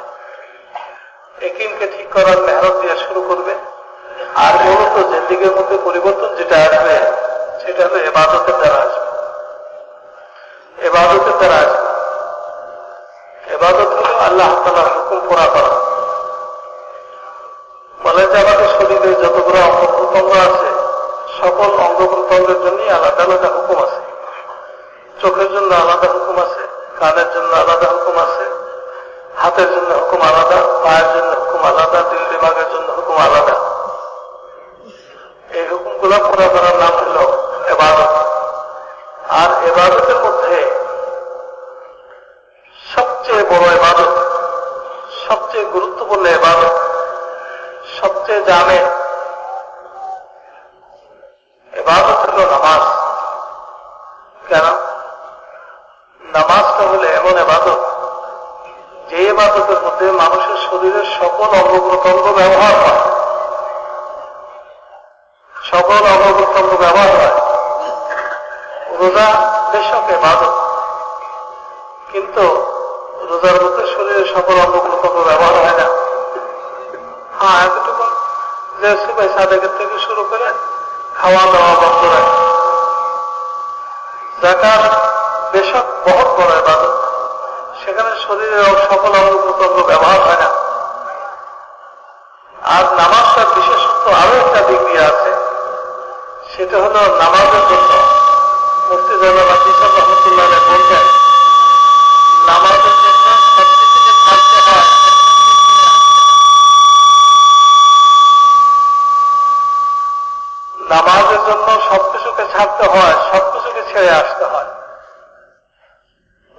একিনকে ঠিক করার মেহনত দিয়ে শুরু করবে, আর মূলত জিন্দেগির মধ্যে পরিবর্তন যেটা আসবে সেটা হলো ইবাদতের দ্বারা আসবে। ইবাদতের দ্বারা আসবে। ইবাদত হলো আল্লাহ তাআলার হুকুম পুরা করা। বলে যে আমাদের শরীরে যতগুলো অঙ্গ প্রত্যঙ্গ আছে সকল অঙ্গ প্রত্যঙ্গের জন্যই আলাদা আলাদা হুকুম আছে। চোখের জন্য আলাদা হুকুম আছে, কানের জন্য আলাদা হুকুম আছে, হাতের জন্য হুকুম আলাদা, পায়ের জন্য হুকুম আলাদা, দিল দিমাগের জন্য হুকুম আলাদা। এই হুকুমগুলো পুরা করার নাম হল ইবাদত। আর ইবাদতের মধ্যে সবচেয়ে বড় ইবাদত, সবচেয়ে গুরুত্বপূর্ণ ইবাদত, সবচেয়ে জামে ইবাদত হল নামাজ। কেন? নামাজটা হলে এমন ইবাদত যে ইবাদতের মধ্যে মানুষের শরীরের সকল অঙ্গ প্রত্যঙ্গ ব্যবহার হয়, সকল অঙ্গ প্রত্যঙ্গ ব্যবহার হয়। রোজা বেশক ইবাদত, কিন্তু রোজার মধ্যে শরীরের সকল অঙ্গ প্রত্যঙ্গ ব্যবহার হয় না। হ্যাঁ, এতটুকু যে সুবাহ সাদেকের থেকে শুরু করে খাওয়া দাওয়া বন্ধ রাখে। যাকাত বেশক বহুত বড় ইবাদত, সেখানে শরীরের সকল অঙ্গ প্রত্যঙ্গ ব্যবহার হয় না। আর নামাজটার বিশেষত্ব আরো একটা দিক দিয়ে আছে, সেটা হলো নামাজের জন্য মুফতি জালাল ইসলাম রহমতুল্লাহ বলতেন, নামাজের জন্য সবকিছুকে ছাড়তে হয়, নামাজের জন্য সবকিছুকে ছাড়তে হয়, সবকিছুকে ছেড়ে আসতে হয়।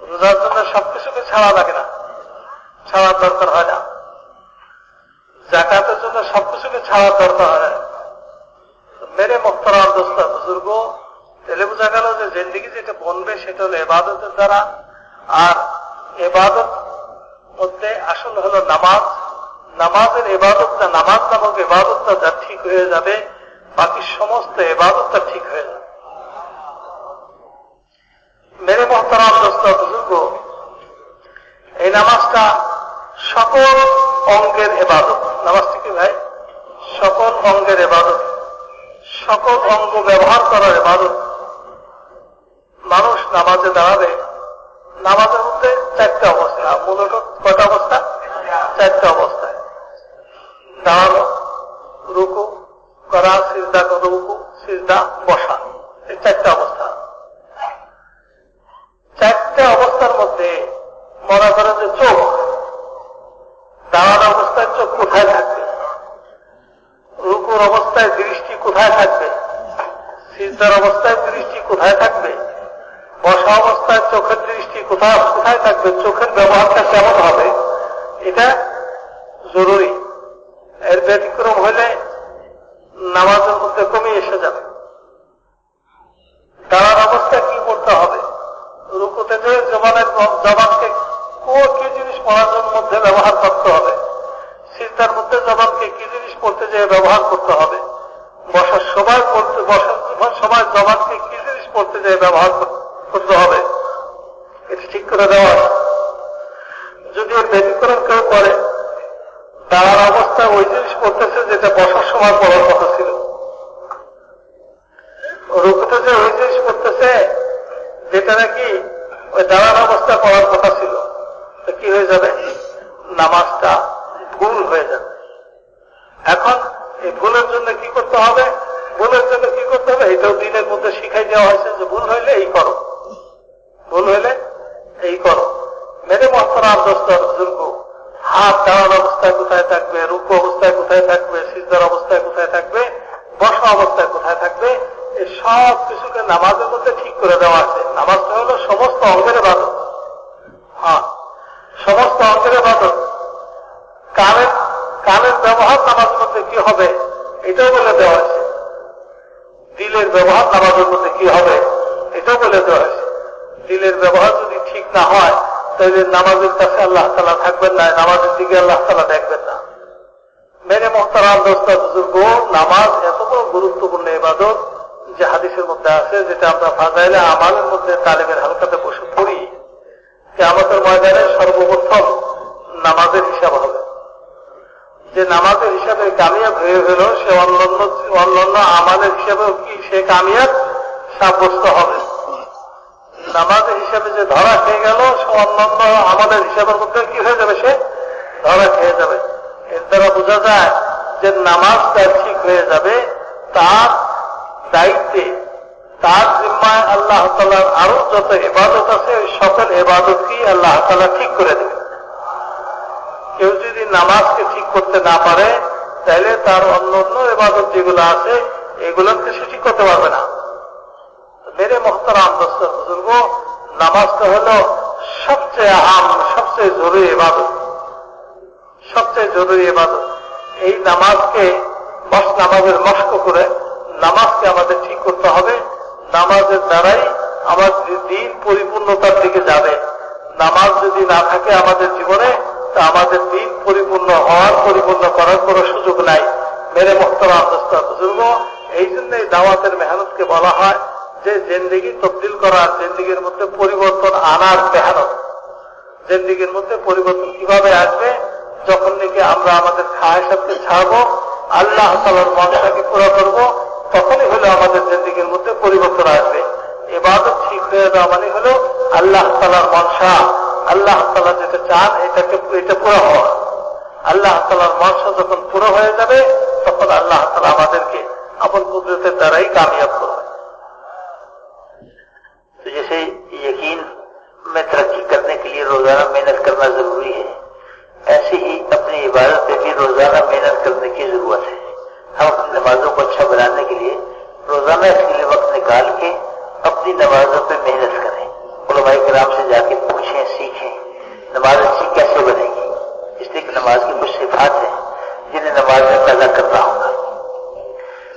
রোজার জন্য সবকিছুকে ছাড়া লাগে না, ছাড়ার দরকার হয় না। যাকাতের জন্য সবকিছুকে ছাড়ার দরকার হয় না। মেরে মোহতারাম দোস্ত বুজুর্গ, তেলে বোঝা গেল যে জিন্দেগি যেটা বনবে সেটা হলো ইবাদতের দ্বারা। আর ইবাদত মধ্যে আসল হলো নামাজ। নামাজের ইবাদতটা, নামাজ নামক ইবাদতটা যা ঠিক হয়ে যাবে, বাকি সমস্ত ইবাদতটা ঠিক হয়ে যাবে। मेरे मोहतराम दोस्तों बुजुर्गो, এই নামাজটা সকল অঙ্গের ইবাদত। নামাজটা কি ভাই? সকল অঙ্গের ইবাদত, সকল অঙ্গ ব্যবহার করার ইবাদত। মানুষ নামাজে দাঁড়াবে, নামাজের মধ্যে চারটা অবস্থা, মূলত কয়টা অবস্থা? চারটা অবস্থায়। দাঁড়ানো, রুকু করা, সিজদা করা, রুকু সিজদা, বসা, এই চারটা অবস্থা। চারটা অবস্থার মধ্যে মনে করেন যে চোখ, দাঁড়ানো অবস্থায় চোখ কোথায় থাকবে, রুকুর অবস্থায় দৃষ্টি কোথায় থাকবে, সিজদার অবস্থায় দৃষ্টি কোথায় থাকবে, বসা অবস্থায় চোখের দৃষ্টি কোথায় কোথায় থাকবে, চোখের ব্যবহারটা কেমন হবে, এটা জরুরি। এর ব্যতিক্রম হলে নামাজের মধ্যে কমে এসে যাবে। দাঁড়ার অবস্থায় কি করতে হবে, রুকুতে যে জবানকে কি জিনিস পড়ার মধ্যে ব্যবহার করতে হবে, সিজদার মধ্যে জবানকে কি জিনিস পড়তে যেয়ে ব্যবহার করতে হবে, বসার সময় জবানকে কি জিনিস পড়তে যেয়ে ব্যবহার করতে হবে, এটা ঠিক করে দেওয়া। যদি ওর ব্যতিক্রম কেউ করে, দাঁড়ার অবস্থায় ওই জিনিস পড়তেছে যেটা বসার সময় পড়ার কথা ছিল, রুকুতে যে ওই জিনিস পড়তেছে যেটা নাকি ওই দাঁড়ার অবস্থায় পড়ার কথা ছিল, তো কি হয়ে যাবে? নামাজটা ভুল হয়ে যাবে। এখন এই ভুলের জন্য কি করতে হবে? ভুলের জন্য কি করতে হবে? এটাও দিনের মধ্যে শিখাই দেওয়া হয়েছে যে ভুল হইলে এই করো, ভুল হইলে এই করো। মেরে মোহতরাম দোস্তর বুজুর্গ, হাত দাঁড়ানোর অবস্থায় কোথায় থাকবে, রুকু অবস্থায় কোথায় থাকবে, সিজদার অবস্থায় কোথায় থাকবে, বসা অবস্থায় কোথায় থাকবে, এই সব কিছুকে নামাজের মধ্যে ঠিক করে দেওয়া আছে। নামাজটা হলো সমস্ত অঙ্গের ইবাদত। হ্যাঁ, সমস্ত অঙ্গের ইবাদত। কানের ব্যবহার নামাজের মধ্যে কি হবে এটাও বলে দেওয়া আছে। দিলের ব্যবহার নামাজের মধ্যে কি হবে এটাও বলে দেওয়া আছে। দিলের ব্যবহার যদি ঠিক না হয় তাহলে নামাজের কাছে আল্লাহ তাআলা থাকবেন না, নামাজের দিকে আল্লাহ তাআলা দেখবেন না। মেরে মোহতারাম দোস্ত বুজুর্গ, নামাজ এত বড় গুরুত্বপূর্ণ ইবাদত যে হাদিসের মধ্যে আছে, যেটা আমরা ফাজাইলে আমালের মধ্যে তালিমের হালকাতে বসে পড়ি, কিয়ামতের ময়দানে সর্বপ্রথম নামাজের হিসাব হবে। যে নামাজের হিসাবে কামিয়াব হয়ে গেল, সে অন্যান্য আমালের হিসাবেও কি সে কামিয়াব সাব্যস্ত হবে। নামাজের হিসাবে যে ধরা খেয়ে গেল, সে অন্যান্য আমাদের হিসাবের মধ্যে কি হয়ে যাবে? সে ধরা খেয়ে যাবে। এর দ্বারা বোঝা যায় যে নামাজটা ঠিক হয়ে যাবে, তার দায়িত্বে, তার জিম্মায় আল্লাহ তাআলার আরো যত ইবাদত আছে ওই সকল ইবাদতকেই আল্লাহ তাআলা ঠিক করে দেবে। কেউ যদি নামাজকে ঠিক করতে না পারে, তাহলে তার অন্যান্য ইবাদত যেগুলো আছে এগুলোকে সে ঠিক করতে পারবে না। মেরে মোহতারাম দোস্ত বুজুর্গ, নামাজটা হলো সবচেয়ে আহাম, সবচেয়ে জরুরি ইবাদত, সবচেয়ে জরুরি ইবাদত। এই নামাজকে নামাজের মস্ক করে নামাজকে আমাদের ঠিক করতে হবে। নামাজের দ্বারাই আমাদের দিন পরিপূর্ণতার দিকে যাবে। নামাজ যদি না থাকে আমাদের জীবনে, তা আমাদের দিন পরিপূর্ণ হওয়ার, পরিপূর্ণ করার কোন সুযোগ নাই। মেরে মোহতারাম দোস্ত বুজুর্গ, এই জন্য এই দাওয়াতের মেহনতকে বলা হয় যে জিন্দেগি তবদিল করার, জিন্দেগির মধ্যে পরিবর্তন আনার মেহনত। জিন্দেগির মধ্যে পরিবর্তন কিভাবে আসবে? যখন নাকি আমরা আমাদের খায়সাতকে ছাড়বো, আল্লাহ তাআলার মনসাকে পুরো করবো, তখনই হলো আমাদের জিন্দেগির মধ্যে পরিবর্তন আসবে। ইবাদত ঠিক হয়ে যাওয়া মানে হলো আল্লাহ তাআলার মনসা, আল্লাহ তাআলা যেটা চান এটা পুরো হওয়া। আল্লাহ তাআলার মনসা যখন পুরো হয়ে যাবে, তখন আল্লাহ তাআলা আমাদেরকে আপন কুদরতের দ্বারাই कामयाब করবে। तो जैसे यकीन में तरक्की करने के लिए रोजाना मेहनत करना जरूरी है, ऐसे ही अपनी इबादत पे भी रोजाना मेहनत करने की जरूरत है। हम अपनी नमाजों को अच्छा बनाने के लिए रोजाना इसके लिए वक्त निकाल के अपनी नमाजों पे मेहनत करें। उलमाए किराम से जाके पूछें, सीखें नमाज अच्छी कैसे बनेगी। इसलिए कि नमाज की कुछ सिफात है जिन्हें नमाज में पैदा करना होगा।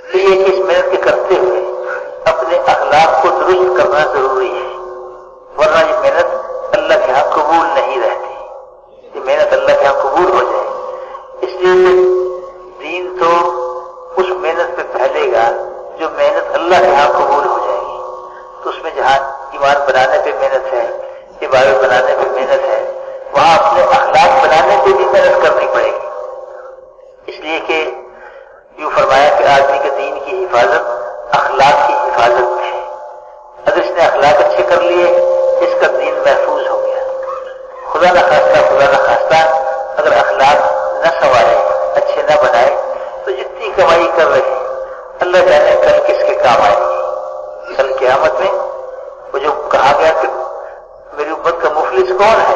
तो ये कि इस मेहनत के करते हुए अपने अखलाक को दुरुस्त करना जरूरी है, वरना ये मेहनत अल्लाह के यहाँ कबूल नहीं रहती। ये मेहनत अल्लाह के यहाँ कबूल हो जाए, इसलिए दीन तो उस मेहनत पे फैलेगा जो मेहनत अल्लाह के यहाँ कबूल हो जाएगी। तो उसमें जहाँ ईमान बनाने पे اخلاق بنانے کے بھی محنت کرنی پڑے گی، اس لیے کہ یوں فرمایا کہ آدمی کے دین کی حفاظت اخلاق کی حفاظت میں ہے۔ اگر اس نے اخلاق اچھے کر لیے اس کا دین محفوظ ہو گیا۔ خدا نہ خواستہ اگر اخلاق نہ سنوارے، اچھے نہ بنائے تو جتنی کمائی کر رہے ہیں اللہ جانے کل کس کے کام آئے گی۔ کل قیامت میں وہ جو کہا گیا کہ میری امت کا مفلس کون ہے،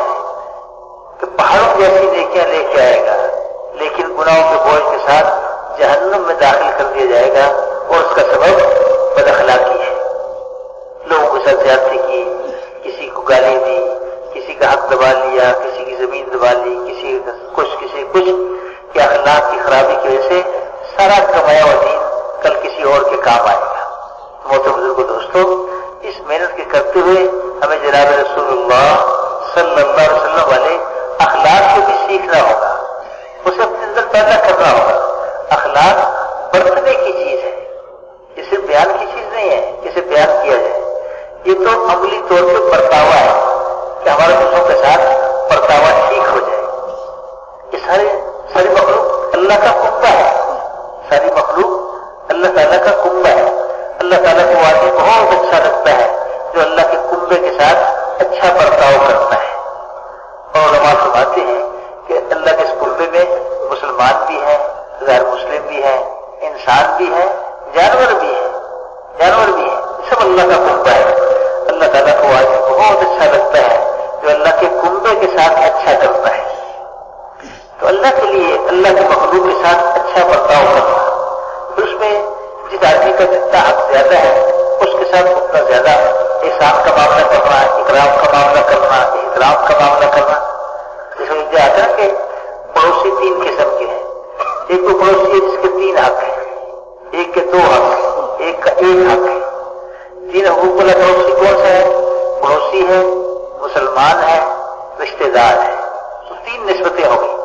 کہ پہاڑوں جیسی نیکیاں لے کے آئے گا لیکن گناہوں کے بوجھ کے ساتھ جہنم میں داخل کر دیا جائے گا، اور اس کا سبب بد اخلاقی ہے۔ لوگوں کے ساتھ زیادتی کی، کسی کو گالی دی، کسی کا حق دبا لیا، کسی کی زمین دبا لی، کسی کچھ کہ اخلاق کی خرابی کی وجہ سے سارا کمایا ہوا دین کل کسی اور کے کام آئے گا۔ محترم بزرگوں دوستو، اس محنت کے کرتے ہوئے ہمیں جناب رسول اللہ صلی اللہ علیہ وسلم والے اخلاق کو بھی سیکھنا ہوگا، اسے اپنے اندر پیدا کرنا ہوگا۔ اخلاق برتنے کی چیز ہے، اسے بیان کی چیز نہیں ہے کہ اسے بیان کیا جائے، یہ تو عملی طور پہ برتاوا ہے کہ ہمارے دوسروں کے ساتھ برتاوا ٹھیک ہو جائے۔ یہ ساری مخلوق اللہ کا کنبہ ہے، ساری مخلوق اللہ تعالیٰ کا کنبہ ہے۔ اللہ تعالیٰ کو واقعی بہت اچھا لگتا ہے جو اللہ کے کنبے کے ساتھ اچھا برتاؤ کرتا ہے۔ اور علماء فرماتے ہیں کہ اللہ کے اس کنبے میں مسلمان بھی ہیں، غیر مسلم بھی ہیں، انسان بھی ہیں، جانور بھی ہیں، سب اللہ کا کنبہ ہے۔ اللہ تعالیٰ کو واقعی بہت اچھا لگتا ہے جو اللہ کے کنبے کے ساتھ اچھا کرتا ہے۔ تو اللہ کے لیے اللہ کی مخلوق کے ساتھ اچھا برتاؤ کرنا، پھر اس میں جس آدمی کا جتنا حق زیادہ ہے اس کے ساتھ اتنا زیادہ احسان کا معاملہ کرنا، اکرام کا معاملہ کرنا، احترام کا معاملہ کرنا۔ جیسے مجھے آتا ہے کہ پڑوسی 3 قسم کے ہیں۔ ایک تو پڑوسی ہے جس کے 3 حق ہیں، ایک کے 2 حق ہیں، ایک کا 1 حق ہے۔ 3 حقوق والا پڑوسی کون سا ہے؟ پڑوسی ہے، مسلمان ہے، رشتہ دار ہے۔ تو 3 نسبتیں ہو گئی۔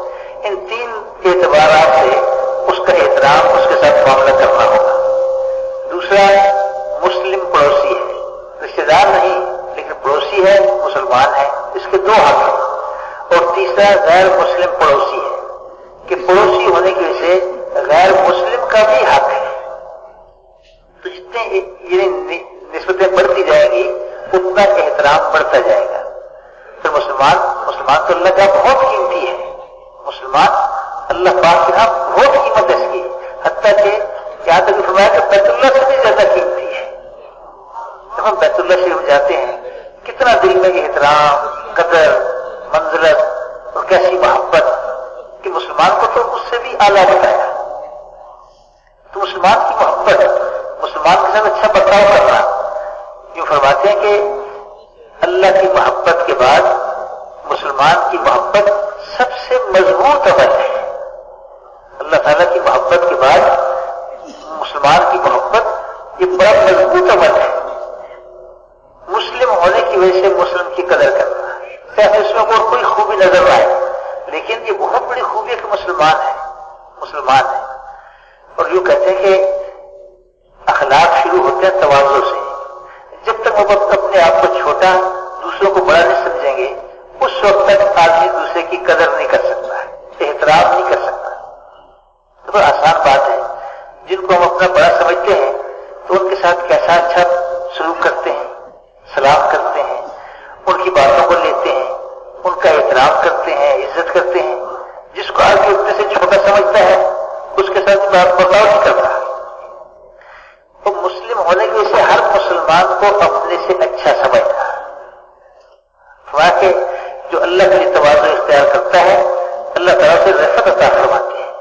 ان 3 اعتبارات سے اس کا احترام، اس کے ساتھ معاملہ کرنا ہوگا۔ دوسرا مسلم پڑوسی ہے، رشتہ دار نہیں لیکن پڑوسی ہے، مسلمان ہے، اس کے 2 حق ہیں۔ اور تیسرا غیر مسلم پڑوسی ہے کہ پڑوسی ہونے کی وجہ سے غیر مسلم کا بھی حق ہے۔ تو جتنے یہ نسبتیں بڑھتی جائیں گی اتنا احترام بڑھتا جائے گا۔ پھر مسلمان تو اللہ کا بہت قیمتی ہے، مسلمان اللہ پاک کے ہاں بہت قیمت ہے اس کی، حتیٰ کہ یہاں تک فرمایا کہ بیت اللہ سے بھی زیادہ قیمتی ہے۔ جب ہم بیت اللہ شریف جاتے ہیں کتنا دل میں احترام، قدر، منزلت اور کیسی محبت کہ مسلمان کو تو اس سے بھی اعلیٰ بتایا۔ تو مسلمان کی محبت، مسلمان کے ساتھ اچھا برتاؤ کرنا، یوں فرماتے ہیں کہ اللہ کی محبت کے بعد مسلمان کی محبت سب سے مضبوط عمل ہے۔ اللہ تعالیٰ کی محبت کے بعد مسلمان کی محبت یہ بڑا مضبوط عمل ہے۔ مسلم ہونے کی وجہ سے مسلم کی قدر کرنا، چاہے اس میں کوئی خوبی نظر نہ آئے، لیکن یہ بہت بڑی خوبی ہے کہ مسلمان ہے۔ اور یوں کہتے ہیں کہ اخلاق شروع ہوتے ہیں تواضع سے۔ جب تک وہ اپنے آپ کو چھوٹا، دوسروں کو بڑا نہیں سمجھیں گے، اس وقت تک آدمی دوسرے کی قدر نہیں کر سکتا ہے، احترام نہیں کر سکتا۔ تو بڑا آسان بات ہے، جن کو ہم اپنا بڑا سمجھتے ہیں تو ان کے ساتھ کیسا اچھا سلوک کرتے ہیں، سلام کرتے ہیں، ان کی باتوں کو لیتے ہیں، ان کا احترام کرتے ہیں، عزت کرتے ہیں۔ جس کو آدمی اپنے سے چھوٹا سمجھتا ہے اس کے ساتھ برتاؤ نہیں کرتا۔ تو مسلم ہونے کی وجہ سے ہر مسلمان کو اپنے سے اچھا سمجھتا ہے۔ واقعی جو اللہ کے لیے تواضع اختیار کرتا ہے اللہ تعالیٰ سے رفعت عطا فرماتے ہیں۔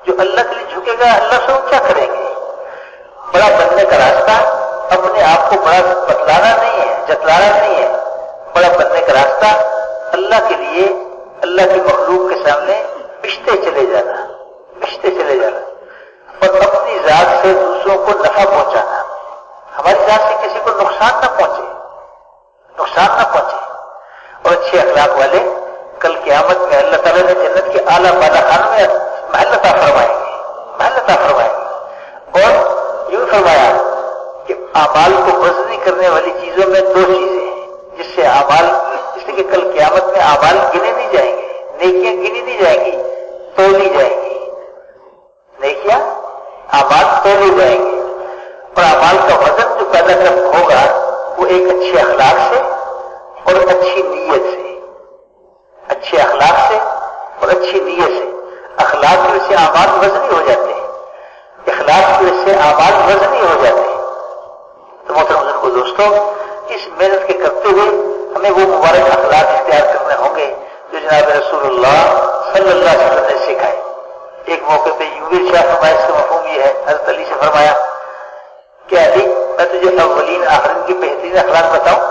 جو اللہ کے لیے جھکے گا اللہ سے کیا کریں گے؟ بڑا بننے کا راستہ اپنے آپ کو بڑا بتلانا نہیں ہے، جتلانا نہیں ہے۔ بڑا بننے کا راستہ اللہ کے لیے، اللہ کی مخلوق کے سامنے بچتے چلے جانا اور اپنی ذات سے دوسروں کو نفع پہنچانا، ہماری ذات سے کسی کو نقصان نہ پہنچے۔ اور اچھے اخلاق والے کل قیامت میں اللہ تعالیٰ نے جنت کے اعلیٰ بالا خانوں میں محل عطا فرمائیں گے۔ اور یوں فرمایا کہ اعمال کو وزنی کرنے والی چیزوں میں 2 چیزیں ہیں جس سے کہ کل قیامت میں اعمال گنے نہیں جائیں گے، नेकियां गिनी नहीं जाएंगी, तोली जाएंगी। नेकियां अमाल तोले जाएंगे और अमाल का वजन जो पैदा कर होगा वो एक अच्छे अखलाक से और अच्छी नीयत से, अच्छे अखलाक से और अच्छी नीयत से। अखलाक की वजह से अमाल वजनी हो जाते हैं, इखलास की वजह से अमाल वजनी हो जाते हैं। तो मोहतरम बुजुर्गों, दोस्तों, इस मेहनत के करते हुए हमें वो मुबारक अखलाक इख्तियार करने होंगे जो जनाब रसूलुल्लाह सल्लल्लाहु अलैहि वसल्लम ने सिखाए। एक मौके पे यूवी शाह फरमाया, इसका मफहूम ये है, हज़रत अली से फरमाया कि अली, मैं तुझे अव्वलीन आखिरीन के बेहतरीन अखलाक बताऊं?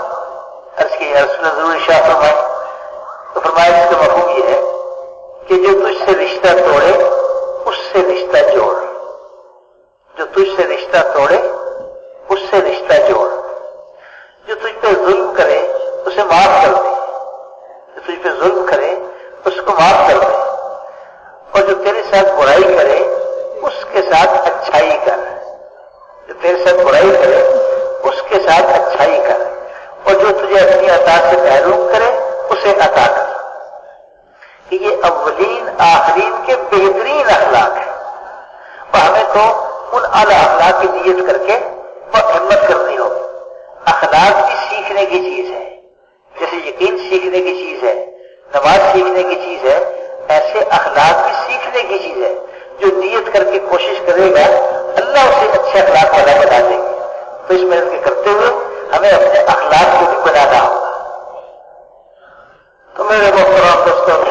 अर्ज की, या रसूलल्लाह, जरूर शाह फरमाए। तो फरमाया इसका मफहूम ये है कि जो तुझसे रिश्ता तोड़े उससे रिश्ता जोड़, जो तुझसे रिश्ता तोड़े उससे रिश्ता जोड़, जो तुझ पे जुल्म करे उसे माफ कर दे, जो तुझ पे जुल्म करे उसको माफ कर दे, और जो तेरे साथ बुराई करे उसके साथ अच्छाई कर, जो तेरे साथ बुराई करे उसके साथ अच्छाई कर, और जो तुझे अपनी अता से महरूम करे उसे अता कर। कि ये अव्वलीन आखिरीन के बेहतरीन अखलाक है और हमें तो उन आला अखलाक की नियत करके और हिम्मत करनी होगी। अखलाक भी सीखने की चीज है, जैसे यकीन सीखने की चीज है, नमाज सीखने की चीज है, ऐसे अखलाक भी सीखने की चीज है। जो नियत करके कोशिश करेगा अल्लाह उसे अच्छे अखलाक वाला बना देंगे। तो इस मेहनत के करते हुए हमें अपने अखलाक को भी बनाना होगा। तो मेरे मोहतरम दोस्तों,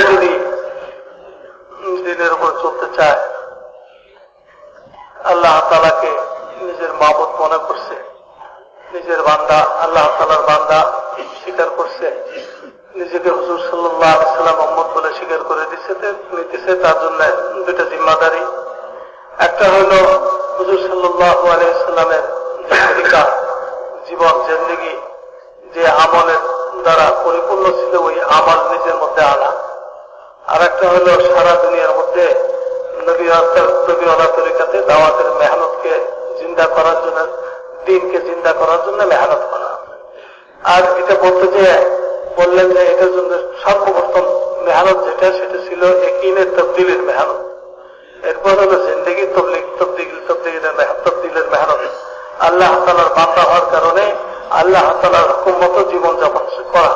যদি দিনের উপর চলতে চায়, আল্লাহ তাআলাকে নিজের মাবুদ মনে করছে, নিজের বান্দা, আল্লাহ তাআলার বান্দা স্বীকার করছে, নিজেকে হুজুর সাল্লাল্লাহু আলাইহি ওয়াসাল্লাম উম্মত বলে স্বীকার করে নিতেছে, তার জন্য দুটা জিম্মাদারি। একটা হলো হুজুর সাল্লাল্লাহু আলাইহি ওয়াসাল্লামের যে তরিকা, জীবন জিন্দেগি যে আমলের দ্বারা পরিপূর্ণ ছিল ওই আমল নিজের মধ্যে আনা। আর একটা হলো সারা দুনিয়ার মধ্যে নবীওয়ালা তরিকাতে দাওয়াতের মেহনতকে জিন্দা করার জন্য, দিনকে জিন্দা করার জন্য মেহনত করা। আর এটা বলতে যে বললেন যে এটার জন্য সর্বপ্রথম মেহনত যেটা, সেটা ছিল ইয়াকিনের তবদিলের মেহনত। এরপর হলো জিন্দেগি তবদিলের মেহনত। আল্লাহ তাআলার বান্দা হওয়ার কারণে আল্লাহ তাআলার হুকুম মতো জীবন যাপন করা।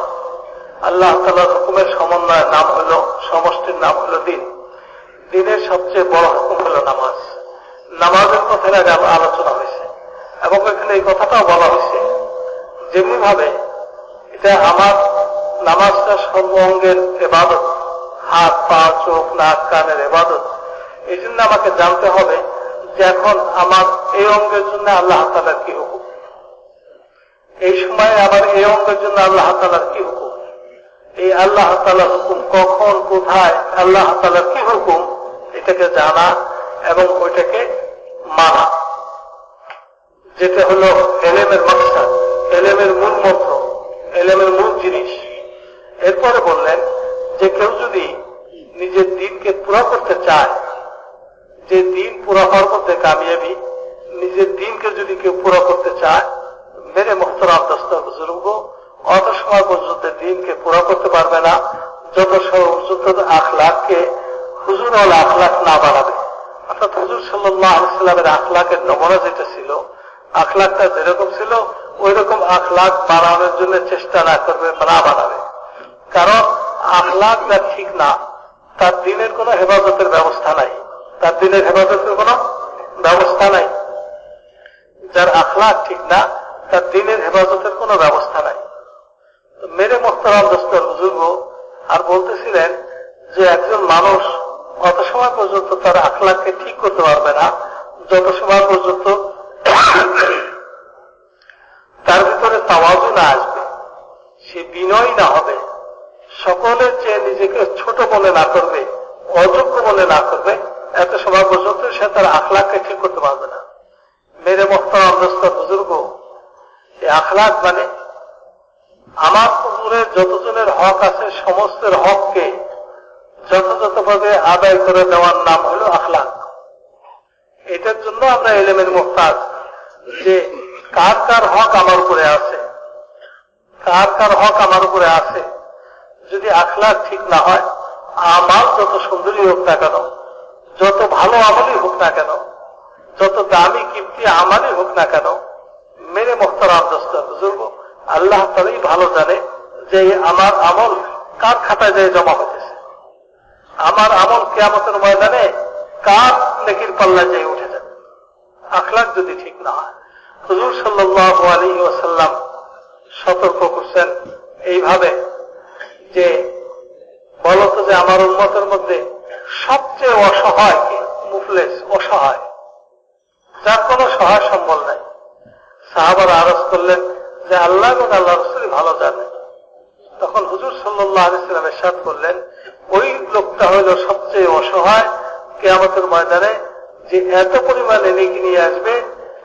আল্লাহ তাআলার হুকুমের সমন্বয়ের নাম হলো, সমষ্টির নাম হলো দিন। দিনের সবচেয়ে বড় হুকুম হলো নামাজ। নামাজের কথা আগে আলোচনা হয়েছে এবং এখানে এই কথাটাও বলা হয়েছে যেমনি ভাবে এটা আমার নামাজটা সর্ব অঙ্গের ইবাদত, হাত পা চোখ নাক কানের ইবাদত। এই জন্য আমাকে জানতে হবে যে এখন আমার এই অঙ্গের জন্য আল্লাহ তাআলার কি হুকুম, এই সময়ে আমার এই অঙ্গের জন্য আল্লাহ তাআলার কি হুকুম, এই আল্লাহ তাআলার হুকুম কখন কোথায় আল্লাহ তাআলার কি হুকুম, এটাকে জানা এবং ওইটাকে মানা, যেটা হলো এলেমের মাকসাদ, এলেমের মূল মন্ত্র, এলেমের মূল জিনিস। এরপরে বললেন যে কেউ যদি নিজের দিনকে পুরা করতে চায়, যে দিন পুরা হওয়ার মধ্যে কামিয়াবি, নিজের দিনকে যদি কেউ পুরা করতে চায়, মেরে মোহতরাম দোস্ত বুজুর্গ, অত সময় পর্যন্ত দিনকে পুরা করতে পারবে না যত সময় পর্যন্ত আখলাককে হুজুরওয়ালা আখলাক না বাড়াবে। অর্থাৎ হুজুর সাল্লাল্লাহু আলাইহি ওয়াসাল্লামের আখলাকের নমুনা যেটা ছিল, আখলাকটা যেরকম ছিল ওই রকম আখলাক বাড়ানোর জন্য চেষ্টা না করবে, না বাড়াবে। কারণ আখলাক যা ঠিক না, তার দিনের কোনো হেফাজতের ব্যবস্থা নাই, তার দিনের হেফাজতের কোনো ব্যবস্থা নাই। যার আখলাক ঠিক না তার দিনের হেফাজতের কোনো ব্যবস্থা নাই। মেরে মোহতারাম দোস্তর বুজুর্গ আর বলতেছিলেন যে একজন মানুষ অত সময় পর্যন্ত তার আখলাককে ঠিক করতে পারবে না যত সময় পর্যন্ত তার ভিতরে তাওয়াজু না আসবে, সে বিনয় না হবে, সকলের চেয়ে নিজেকে ছোট মনে না করবে, অযোগ্য মনে না করবে, এত সময় পর্যন্ত সে তার আখলাককে ঠিক করতে পারবে না। মেরে মোহতারাম দোস্তর বুজুর্গ, এই আখলাক মানে আমার উপরে যতজনের হক আছে সমস্তের হককে যথাযথভাবে আদায় করে দেওয়ার নাম হলো আখলাক। এটার জন্য আমরা এলেমের মুহতাজ, যে কার কার হক আমার উপরে আছে, কার কার হক আমার উপরে আছে, যদি আখলাক ঠিক না হয়, আমাল যত সুন্দরী হোক না কেন, যত ভালো আমলই হোক না কেন, যত দামি কিপ্তি আমালই হোক না কেন, মেরে মোহতারাম দোস্ত বুজুর্গ, আল্লাহ তাআলাই ভালো জানে যে আমার আমল কার খাতায় যায় জমা হতেছে, আমার আমল কিয়ামতের ময়দানে কার নেকির পাল্লায় যায় উঠে যাবে, আখলাক যদি ঠিক না হয়। হুজুর সাল্লাল্লাহু আলাইহি ওয়াসাল্লাম সতর্ক করছেন এইভাবে যে বলতো যে আমার উম্মতের মধ্যে সবচেয়ে অসহায় কে? মুফলেস, অসহায়, যার কোনো সহায় সম্বল নাই। সাহাবারা আরজ করলেন যে আল্লাহ এবং আল্লাহ রাসূল ভালো জানে। তখন হুজুর সাল্লাল্লাহু আলাইহি ওয়াসাল্লাম ইরশাদ করলেন, ওই লোকটা হলো সবচেয়ে অসহায় কিয়ামতের ময়দানে, যে এত পরিমাণে নেকি নিয়ে আসবে,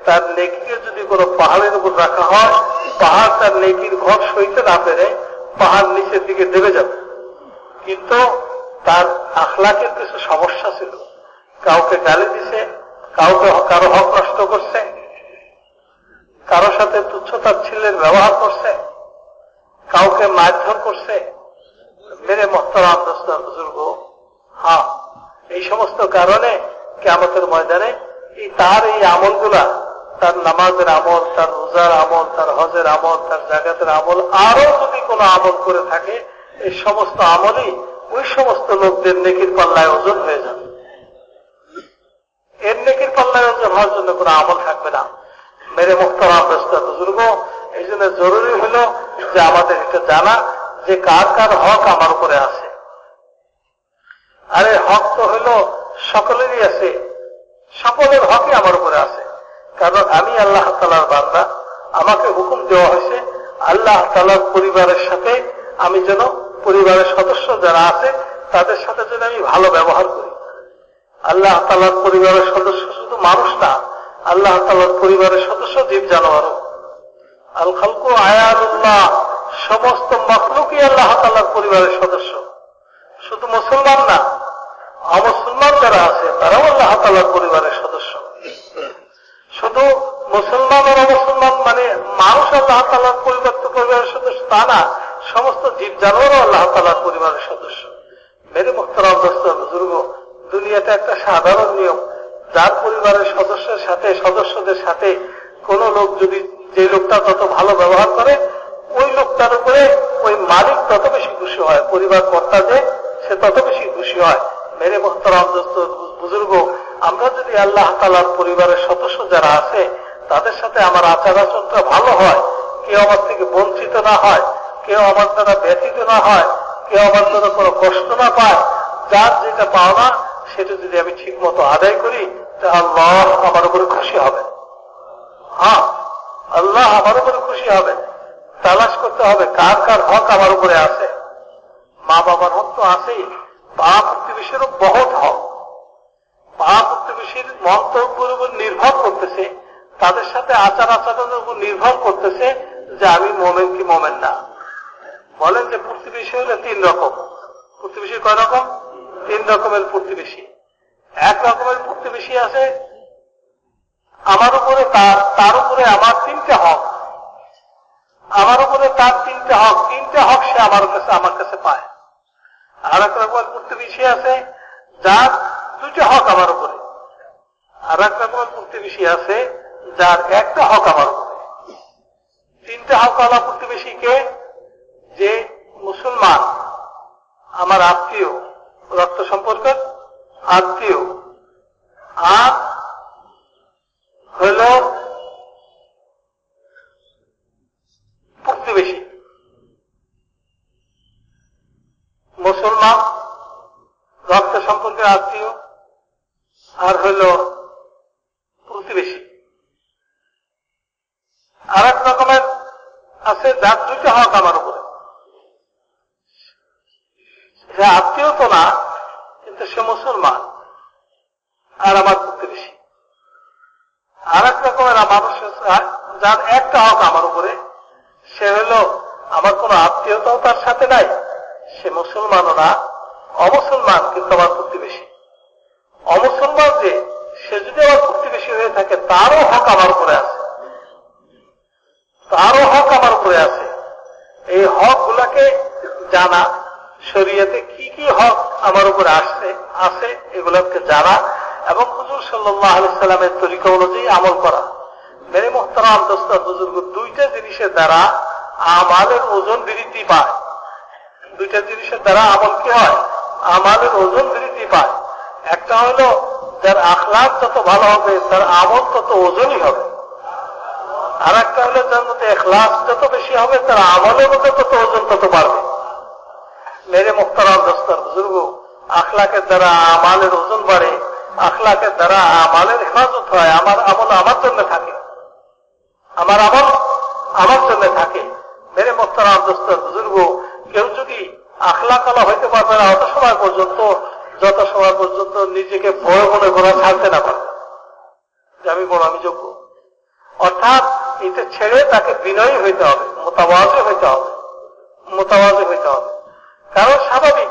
তার নেকিকে যদি কোনো পাহাড়ের উপর রাখা হয়, পাহাড় তার নেকির ঘর সইতে না পেরে পাহাড় নিচের দিকে দেবে যাবে। কিন্তু তার আখলাকের কিছু সমস্যা ছিল, কাউকে গালি দিছে, কাউকে কারো হক নষ্ট করছে, কারো সাথে তুচ্ছতাচ্ছিল্যের ব্যবহার করছে, কাউকে মারধর করছে। মেরে মোহতারাম দোস্ত বুজুর্গ, হ্যাঁ, এই সমস্ত কারণে কিয়ামতের ময়দানে তার এই আমলগুলা, তার নামাজের আমল, তার রোজার আমল, তার হজের আমল, তার জাকাতের আমল, আরো যদি কোনো আমল করে থাকে, এই সমস্ত আমলই ওই সমস্ত লোকদের নেকির পাল্লায় ওজন হয়ে যাবে। এর নেকির পাল্লায় ওজন হওয়ার জন্য কোনো আমল থাকবে না। মেরে মোহতারাম দোস্ত বুজুর্গ, এই জন্য জরুরি হলো যে আমাদের এটা জানা যে কার কার হক আমার উপরে আছে। আরে হক তো হলো সকলেরই আছে, সকলের হকই আমার উপরে আছে। কারণ আমি আল্লাহ তাআলার বান্দা, আমাকে হুকুম দেওয়া হয়েছে আল্লাহ তাআলার পরিবারের সাথে আমি যেন, পরিবারের সদস্য যারা আছে তাদের সাথে যেন আমি ভালো ব্যবহার করি। আল্লাহ তাআলার পরিবারের সদস্য শুধু মানুষ না, আল্লাহ তাআলার পরিবারের সদস্য জীব জানোয়ারও। আল খালকু আয়াতুল্লাহ, সমস্ত মাখলুকই আল্লাহ তাআলার পরিবারের সদস্য, শুধু মুসলমান না, অমুসলমান যারা আছে তারাও আল্লাহ তাআলার পরিবারের সদস্য। শুধু মুসলমান আর অমুসলমান মানে মানুষ আল্লাহ তাআলার পরিবারের সদস্য তা না, সমস্ত জীব জানোয়ারও আল্লাহ তাআলার পরিবারের সদস্য। মেরে মুহতারাম দোস্ত বুজুর্গ, দুনিয়াতে একটা সাধারণ নিয়ম, যার পরিবারের সদস্যদের সাথে কোন লোক যদি, যে লোকটা তত ভালো ব্যবহার করে, ওই লোকটার উপরে ওই মালিক তত বেশি খুশি হয়, পরিবার কর্তা যে সে তত বেশি খুশি হয়। মেরে মুহতারাম দোস্ত বুজুর্গ, আমরা যদি আল্লাহ তাআলার পরিবারের সদস্য যারা আছে তাদের সাথে আমার আচার আচরণটা ভালো হয়, কেউ আমার থেকে বঞ্চিত না হয়, কেউ আমার দ্বারা ব্যথিত না হয়, কেউ আমার দ্বারা কোনো কষ্ট না পায়, যার যেটা পাওনা সেটা যদি আমি ঠিক মতো আদায় করি, তা আল্লাহ আমার উপরে খুশি হবে। হ্যাঁ, আল্লাহ আমার উপরে খুশি হবে। তালাশ করতে হবে কার কার হক আমার উপরে আছে। মা বাবার হক তো আছেই, পাড়া প্রতিবেশীরও বহুত হক। পাড়া প্রতিবেশীর মন্তব্যের উপর নির্ভর করতেছে, তাদের সাথে আচার আচরণের উপর নির্ভর করতেছে যে আমি মোমেন কি মোমেন না। বলেন যে প্রতিবেশী হলে 3 রকম। প্রতিবেশী কয় রকম? 3 রকমের প্রতিবেশী। এক রকমের প্রতিবেশী আছে আমার উপরে, তার উপরে আমার 3টে হক, আমার উপরে তার 3টে হক, 3টে হক সে আমার কাছে পায়। আর এক রকমের প্রতিবেশী আছে যার 2টে হক আমার উপরে। আর এক রকমের প্রতিবেশী আছে যার 1টা হক আমার উপরে। 3টে হক ওয়ালা প্রতিবেশীকে, যে মুসলমান, আমার আত্মীয়, রক্ত সম্পর্কের আত্মীয়, আর হইল প্রতিবেশী। মুসলমান, রক্ত সম্পর্কের আত্মীয়, আর হইল প্রতিবেশী। আর এক রকমের আছে যার 2টা হক আমার উপরে, সে আত্মীয় তো না কিন্তু সে মুসলমান আর আমার প্রতিবেশী। আর এক রকমের মানুষ যার 1টা হক আমার উপরে, সে হলো আমার কোন আত্মীয়তাও তার সাথে নাই, সে মুসলমানও না, অমুসলমান কিন্তু আমার প্রতিবেশী। অমুসলমান যে, সে যদি আমার প্রতিবেশী হয়ে থাকে তারও হক আমার উপরে আছে, তারও হক আমার উপরে আছে। এই হক গুলাকে জানা, শরীয়তে কি কি হক আমার উপরে আছে এগুলোকে জানা এবং হুজুর সাল্লাল্লাহু আলাইহি সাল্লামের তরিকা অনুযায়ী আমল করা। মেরে মুহতারাম দোস্ত বুজুর্গ, দুইটা জিনিসের দ্বারা আমাদের ওজন বৃদ্ধি পায়। দুইটা জিনিসের দ্বারা আমল কি হয়? আমাদের ওজন বৃদ্ধি পায়। একটা হলো যার আখলাক যত ভালো হবে তার আমল তত ওজনই হবে, আর একটা হলো যার মধ্যে ইখলাস যত বেশি হবে তার আমলের মধ্যে তত ওজন তত বাড়বে। মেরে মুহতারাম দোস্ত বুজুর্গ, আখলাকের দ্বারা আমালের ওজন বাড়ে, আখলাকের দ্বারা আমালের হেফাজত হয়। আমার আমল আমার জন্য থাকে, আমার আমল আমার জন্য থাকে। মেরে মুহতারাম দোস্ত বুজুর্গ, কেউ যদি আখলাকালা হইতে পারবে না অত সময় পর্যন্ত যত সময় পর্যন্ত নিজেকে বড় মনে করা ছাড়তে না পারবে যে আমি বড়, আমি যোগ্য। অর্থাৎ এটা ছেড়ে তাকে বিনয়ী হইতে হবে, মোতাবাজি হইতে হবে, মোতাবাজি হইতে হবে। কারণ স্বাভাবিক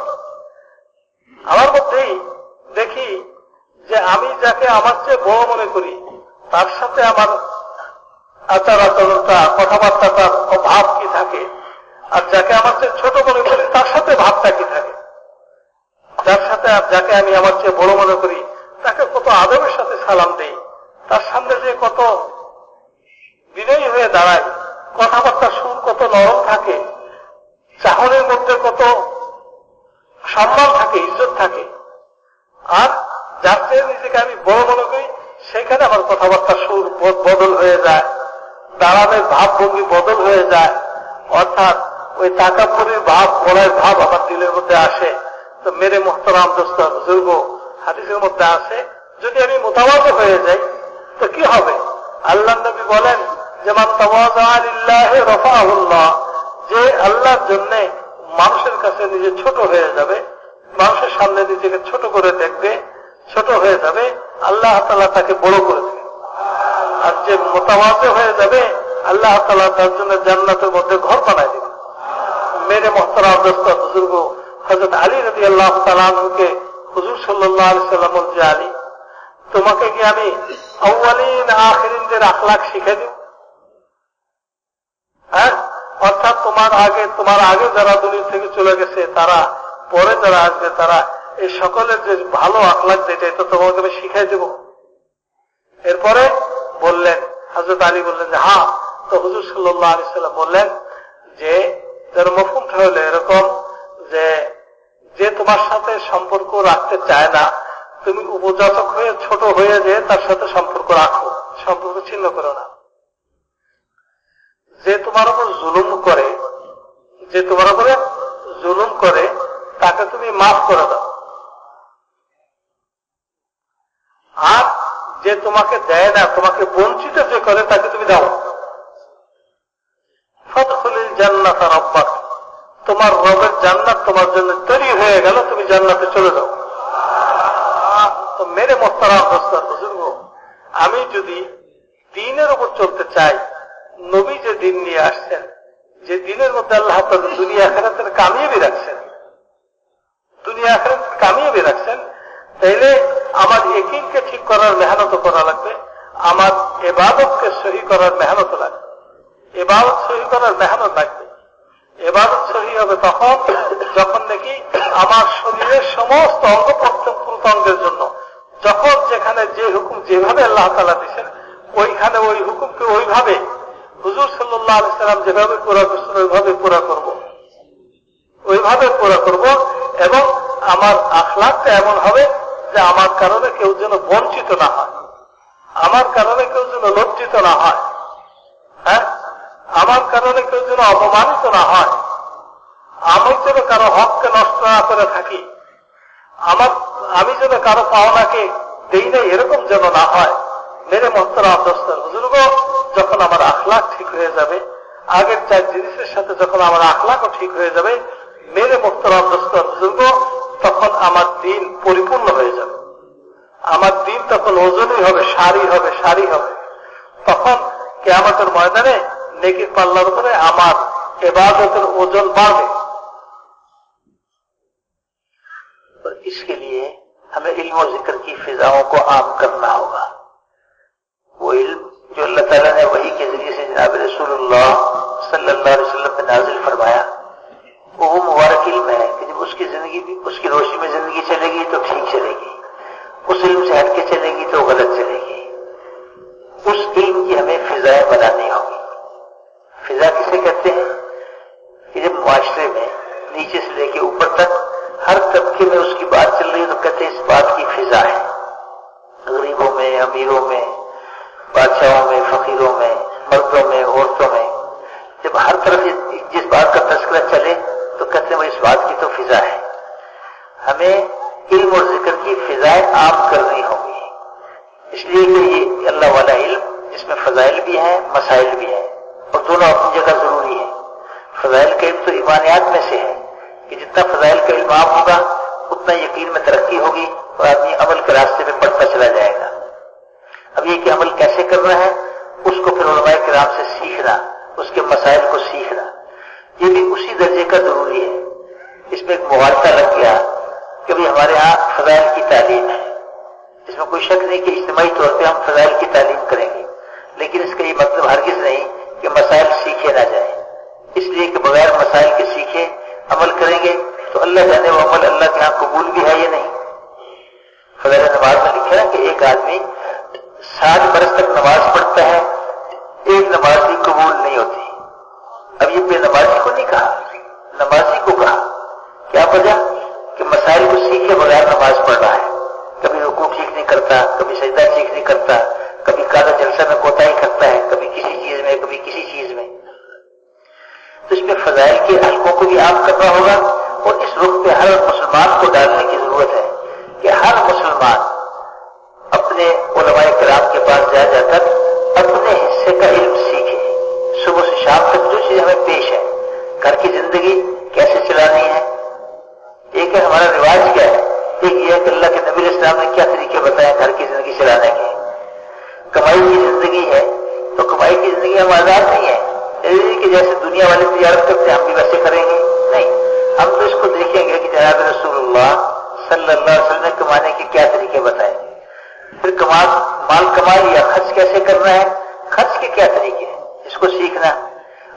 আমার মধ্যেই দেখি যে আমি যাকে আমার চেয়ে বড় মনে করি তার সাথে আমার আচার আচরণটা, কথাবার্তাটার ভাব কি থাকে, আর যাকে আমার চেয়ে ছোট মনে করি তার সাথে ভাবটা কি থাকে। যাকে আমি আমার চেয়ে বড় মনে করি তাকে কত আদবের সাথে সালাম দেই, তার সামনে যে কত বিনয়ী হয়ে দাঁড়ায়, কথাবার্তার সুর কত নরম থাকে, চাহনের মধ্যে কত সম্মান থাকে, ইজ্জত থাকে। আর যার চেয়ে নিজেকে আমি বড় মনে করি সেখানে আমার কথাবার্তার সুর বদল হয়ে যায়, দাঁড়ানোর ভাবভঙ্গি বদল হয়ে যায়। অর্থাৎ ওই তাকাপুরের ভাব, বড়ার ভাব আমার দিলের মধ্যে আসে। তো মেরে মুহতারাম দোস্ত বুজুর্গ, হাদিসের মধ্যে আসে যদি আমি মুতাওয়াজি হয়ে যাই তো কি হবে? আল্লাহ নবী বলেন যে মান তাওয়াযা লিল্লাহি রাফাহুল্লাহ, যে আল্লাহর জন্য মানুষের কাছে নিজে ছোট হয়ে যাবে, মানুষের সামনে নিজেকে ছোট করে দেখবে, ছোট হয়ে যাবে, আল্লাহ তাআলা তাকে বড় করে দেবে। আর যে মুতাওয়াজি হয়ে যাবে আল্লাহ তাআলা তার জন্য জান্নাতের মধ্যে ঘর বানায় দেবে। মেরে মুহতারাম দোস্ত বুজুর্গ, হযরত আলী রাদিয়াল্লাহু তাআলা আনহুকে হুজুর সাল্লাল্লাহু আলাইহি সাল্লাম বলছে, আলী তোমাকে কি আমি আউয়ালিন আখিরিনদের আখলাক শিখিয়ে দিব? হ্যাঁ, অর্থাৎ তোমার আগে যারা দুনিয়া থেকে চলে গেছে, তারা পরে যারা আসবে, তারা এই সকলের যে ভালো আখলাক যেটা এটা তোমাকে আমি শিখাই দেব। এরপরে বললেন, হযরত আলী বললেন যে হ্যাঁ। তো হুজুর সাল্লাল্লাহু আলাইহি সাল্লাম বললেন যে যার মফহুমটা হলো এরকম যে তোমার সাথে সম্পর্ক রাখতে চায় না, তুমি উপযাচক হয়ে ছোট হয়ে যে তার সাথে সম্পর্ক রাখো, সম্পর্ক ছিন্ন করো না। যে তোমার উপর জুলুম করে তাকে তুমি মাফ করে দাও। আর যে তোমাকে দেয় না, তোমাকে বঞ্চিত যে করে তাকে তুমি দাও। ফাদখুলিল জান্নাত রাব্বাক, তোমার রবের জান্নাত তোমার জন্য তৈরি হয়ে গেল, তুমি জান্নাতে চলে যাও। তো মেরে মুহতারাম দোস্ত বুজুর্গ, আমি যদি দ্বীনের উপর চলতে চাই, নবী যে দ্বীন নিয়ে আসছেন, যে দ্বীনের মধ্যে আল্লাহ তাআলা দুনিয়া আখিরাতের কামিয়াবি রাখছেন, তাইলে আমার ইয়াকিনকে ঠিক করার মেহনত করা লাগবে, আমার ইবাদতকে সহি করার মেহনত লাগবে। ইবাদত সহি করার মেহনত লাগবে। ইবাদত সহি হবে তখন যখন নাকি আমার শরীরের সমস্ত অঙ্গ প্রত্যঙ্গের জন্য যখন যেখানে যে হুকুম যেভাবে আল্লাহ তাআলা দিয়েছেন ওইখানে ওই হুকুমকে ওইভাবে হুজুর সাল্লাল্লাহু আলাইহি সাল্লাম যেভাবে পুরা করছেন ওইভাবে পুরা করব এবং আমার আখলাকটা এমন হবে যে আমার কারণে কেউ যেন বঞ্চিত না হয়, আমার কারণে কেউ যেন লজ্জিত না হয়, হ্যাঁ, আমার কারণে কেউ যেন অপমানিত না হয়, আমি যেন কারো হককে নষ্ট না করে থাকি, আমি যেন কারো পাওনাকে দেই নাই এরকম যেন না হয়। মেরে মুহতারাম দোস্ত বুজুর্গ, যখন আমার আখলাক ঠিক হয়ে যাবে, আগের 4 জিনিসের সাথে যখন আমার আখলাকও ঠিক হয়ে যাবে, মেরে মুহতারাম দোস্ত বুজুর্গ, তখন আমার দিন পরিপূর্ণ হয়ে যাবে। আমার দিন তখন ওজনই হবে, সারি হবে। তখন কিয়ামতের ময়দানে নেকির পাল্লার উপরে আমার इबादतेर ओजन बढ़े। तो इसके लिए हमें इल्म और जिक्र की फिजाओं को आम करना होगा। वो इल्म जो अल्लाह ताला ने वही के जरिए से जनाब रसूलुल्लाह صلی اللہ علیہ وسلم پہ نازل فرمایا وہ مبارک علم ہے کہ جب اس کی زندگی بھی اس کی روشنی میں زندگی چلے گی تو ٹھیک چلے گی، اس علم سے ہٹ کے چلے گی تو غلط چلے گی۔ اس علم کی ہمیں فضائیں بنانی ہوگی۔ فضا کسے کہتے ہیں کہ جب معاشرے میں نیچے سے لے کے اوپر تک ہر طبقے میں اس کی بات چل رہی ہے تو کہتے ہیں اس بات کی فضا ہے۔ غریبوں میں، امیروں میں، بادشاہوں میں، فقیروں میں، مردوں میں، عورتوں میں، جب ہر طرف جس بات کا تذکرہ چلے تو کہتے ہیں وہ اس بات کی تو فضا ہے۔ ہمیں علم اور ذکر کی فضائیں عام کرنی ہوگی، اس لیے کہ یہ اللہ والا علم اس میں فضائل بھی ہیں، مسائل بھی ہیں، اور دونوں اپنی جگہ ضروری ہیں۔ فضائل کا علم تو ایمانیات میں سے ہے کہ جتنا فضائل کا علم عام ہوگا اتنا یقین میں ترقی ہوگی اور آدمی عمل کے راستے میں بڑھتا چلا جائے گا۔ اب یہ کہ عمل کیسے کرنا ہے اس کو پھر علماء کرام سے سیکھنا، اس کے مسائل کو سیکھنا، یہ بھی اسی درجے کا ضروری ہے۔ اس میں ایک مغالطہ لگ گیا کہ بھی ہمارے ہاں فضائل کی تعلیم ہے، اس میں کوئی شک نہیں کہ اجتماعی طور پہ ہم فضائل کی تعلیم کریں گے، لیکن اس کا یہ مطلب ہرگز نہیں کہ مسائل سیکھے نہ جائیں، اس لیے کہ بغیر مسائل کے سیکھے عمل کریں گے تو اللہ جانے وہ عمل اللہ کے ہاں قبول بھی ہے یا نہیں۔ فضائل نماز میں لکھا ہے کہ ایک آدمی 60 برس تک نماز پڑھتا ہے، ایک نماز بھی قبول نہیں ہوتی۔ اب یہ بے نمازی کو نہیں کہا، نمازی کو کہا۔ کیا وجہ؟ کہ مسائل کو سیکھے بغیر نماز پڑھ رہا ہے، کبھی رکوع ٹھیک نہیں کرتا، کبھی سجدہ ٹھیک نہیں کرتا، کبھی قاعدہ جلسہ میں کوتاہی کرتا ہے، کبھی کسی چیز میں، کبھی کسی چیز میں۔ تو اس میں فضائل کے حلقوں کو بھی عام کرنا ہوگا، اور اس رخ پہ ہر مسلمان کو ڈالنے کی ضرورت ہے کہ ہر مسلمان اپنے علماء کرام کے پاس جا کر اپنے حصے کا علم سیکھے۔ صبح سے شام تک جو چیز ہمیں پیش ہے، گھر کی زندگی کیسے چلانی ہے، ایک ہے ہمارا رواج کیا ہے، ایک یہ ہے کہ اللہ کے نبی علیہ السلام نے کیا طریقے بتائے گھر کی زندگی چلانے کے۔ کمائی کی زندگی ہے تو کمائی کی زندگی ہم آزاد نہیں ہے کہ جیسے دنیا والے تجارت کرتے ہیں ہم بھی ویسے کریں گے، نہیں، ہم تو اس کو دیکھیں گے کہ جناب رسول اللہ صلی اللہ علیہ وسلم نے کمانے کے کیا طریقے بتائے، پھر مال کما لیا، خرچ کیسے کرنا ہے، خرچ کے کیا طریقے ہیں، اس کو سیکھنا،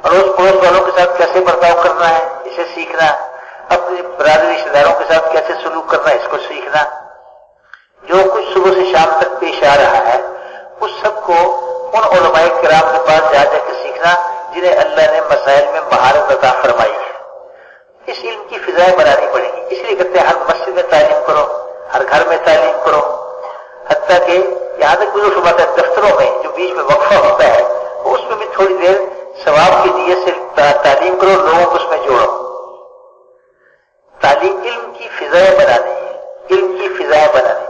اور اس پڑوس والوں کے ساتھ کیسے برتاؤ کرنا ہے اسے سیکھنا، اپنے برادری رشتے داروں کے ساتھ کیسے سلوک کرنا ہے اس کو سیکھنا۔ جو کچھ صبح سے شام تک پیش آ رہا ہے اس سب کو ان علماء کرام کے پاس جا کے سیکھنا جنہیں اللہ نے مسائل میں مہارت عطا فرمائی ہے۔ اس علم کی فضائیں بنانی پڑیں گی، اس لیے کہتے ہیں ہر مسجد میں تعلیم کرو، ہر گھر میں تعلیم کرو، حتیٰ کہ یہاں تک بھی جو بات ہے دفتروں میں جو بیچ میں وقفہ ہوتا ہے اس میں بھی تھوڑی دیر ثواب کی نیت سے تعلیم کرو، لوگوں کو اس میں جوڑو۔ تعلیم علم کی فضائیں بنانی ہے، علم کی فضائیں بنانی،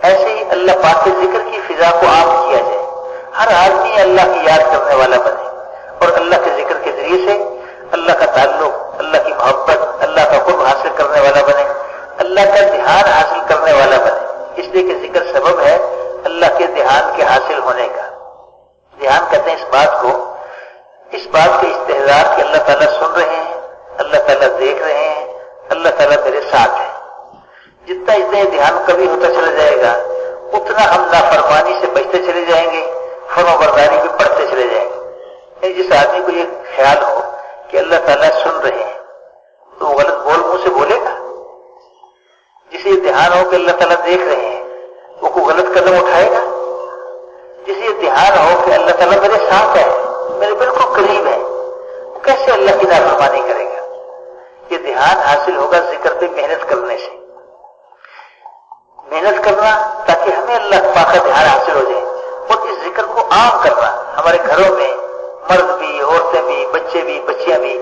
ایسے ہی اللہ پاک کے ذکر کی فضا کو عام کیا جائے، ہر آدمی اللہ کی یاد کرنے والا بنے اور اللہ کے ذکر کے ذریعے سے اللہ کا تعلق، اللہ کی محبت، اللہ کا قرب حاصل کرنے والا بنے، اللہ کا دھیان حاصل کرنے والا بنے، اس لیے کہ ذکر سبب ہے اللہ کے دھیان کے حاصل ہونے کا۔ دھیان کہتے ہیں اس بات کے استحضار کہ اللہ تعالیٰ سن رہے ہیں، اللہ تعالیٰ دیکھ رہے ہیں، اللہ تعالیٰ میرے ساتھ ہے۔ جتنا دھیان کبھی ہوتا چلا جائے گا اتنا ہم نافرمانی سے بچتے چلے جائیں گے، فرما برداری بھی پڑھتے چلے جائیں گے۔ جس آدمی کو یہ خیال ہو کہ اللہ تعالیٰ سن رہے ہیں تو وہ غلط بول منہ سے بولے گا؟ جسے یہ دھیان ہو کہ اللہ تعالیٰ دیکھ رہے ہیں وہ کوئی غلط قدم اٹھائے گا؟ جسے یہ دھیان ہو کہ اللہ تعالیٰ میرے ساتھ ہے، میرے بالکل قریب ہے، وہ کیسے اللہ کی نافرمانی کرے گا؟ یہ دھیان حاصل ہوگا ذکر پہ محنت کرنے سے، محنت کرنا تاکہ ہمیں اللہ پاک کا دھیان حاصل ہو جائے، اور اس ذکر کو عام کرنا۔ ہمارے گھروں میں مرد بھی، عورتیں بھی، بچے بھی، بچیاں بھی،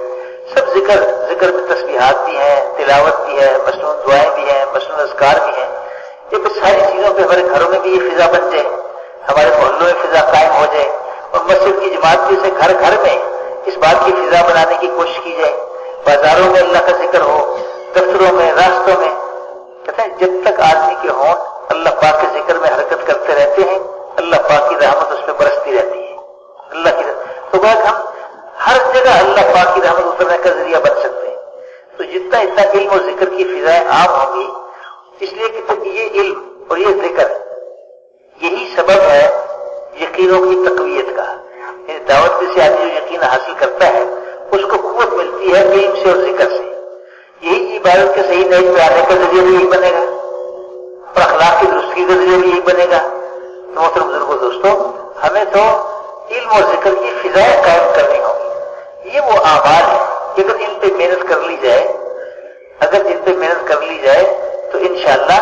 سب ذکر میں تسبیحات بھی ہیں، تلاوت بھی ہے، مصنون دعائیں بھی ہیں، مصنون اذکار بھی ہیں۔ یہ ساری چیزوں پہ ہمارے گھروں میں بھی یہ فضا بن جائے، ہمارے محلوں میں فضا قائم ہو جائے، اور مسجد کی جماعت سے گھر گھر میں اس بات کی فضا بنانے کی کوشش کی جائے۔ بازاروں میں اللہ کا ذکر ہو، دفتروں میں، راستوں میں، کہتے ہیں جب تک آدمی کے ہونٹ اللہ پاک کے ذکر میں حرکت کرتے رہتے ہیں اللہ پاک کی رحمت اس پہ برستی رہتی ہے۔ اللہ کی تو بات ہم ہر جگہ اللہ پاک کی رحمت اترنے کا ذریعہ بن سکتے ہیں۔ تو جتنا علم اور ذکر کی فضائیں عام ہوگی، اس لیے کہ یہ علم اور یہ ذکر یہی سبب ہے یقینوں کی تقویت کا۔ دعوت سے آدمی جو یقین حاصل کرتا ہے उसको कुव्वत मिलती है इल्म से और जिक्र से। यही इबादत के सही नए पे आने का जरिए भी यही बनेगा और अखलाक की दुरुस्ती का जरिए भी यही बनेगा। तो मोहतरम बुजुर्गों दोस्तों, हमें तो इल्म और जिक्र की फिजाएं कायम करनी होगी। ये वो आमाल है कि अगर इन पे मेहनत कर ली जाए, तो इंशाअल्लाह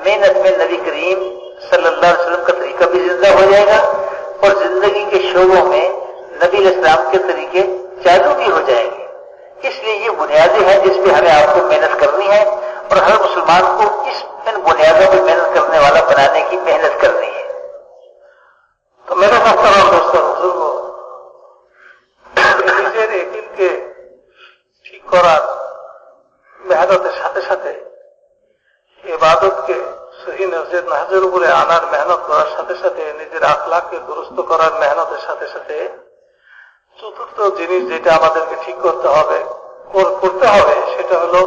मेहनत में नबी करीम सल्लल्लाहु अलैहि वसल्लम का तरीका भी जिंदा हो जाएगा और जिंदगी के शोबों में नबी अलैहिस्सलाम के तरीके चालू भी हो जाएंगे। इसलिए ये बुनियादें हैं जिस पे हमें आपको मेहनत करनी है और हर मुसलमान को इन बुनियादों पर मेहनत करने वाला बनाने की मेहनत करनी है। तो मेरे मोहतरम दोस्तों बुजुर्गों, নিজের একিনকে ঠিক করার মেহনতের সাথে সাথে ইবাদতকে সহি নাহজের উপরে আনার মেহনত করার সাথে সাথে নিজের আখলাককে দুরুস্ত করার মেহনতের সাথে সাথে চতুর্থ জিনিস যেটা আমাদেরকে ঠিক করতে হবে সেটা হলো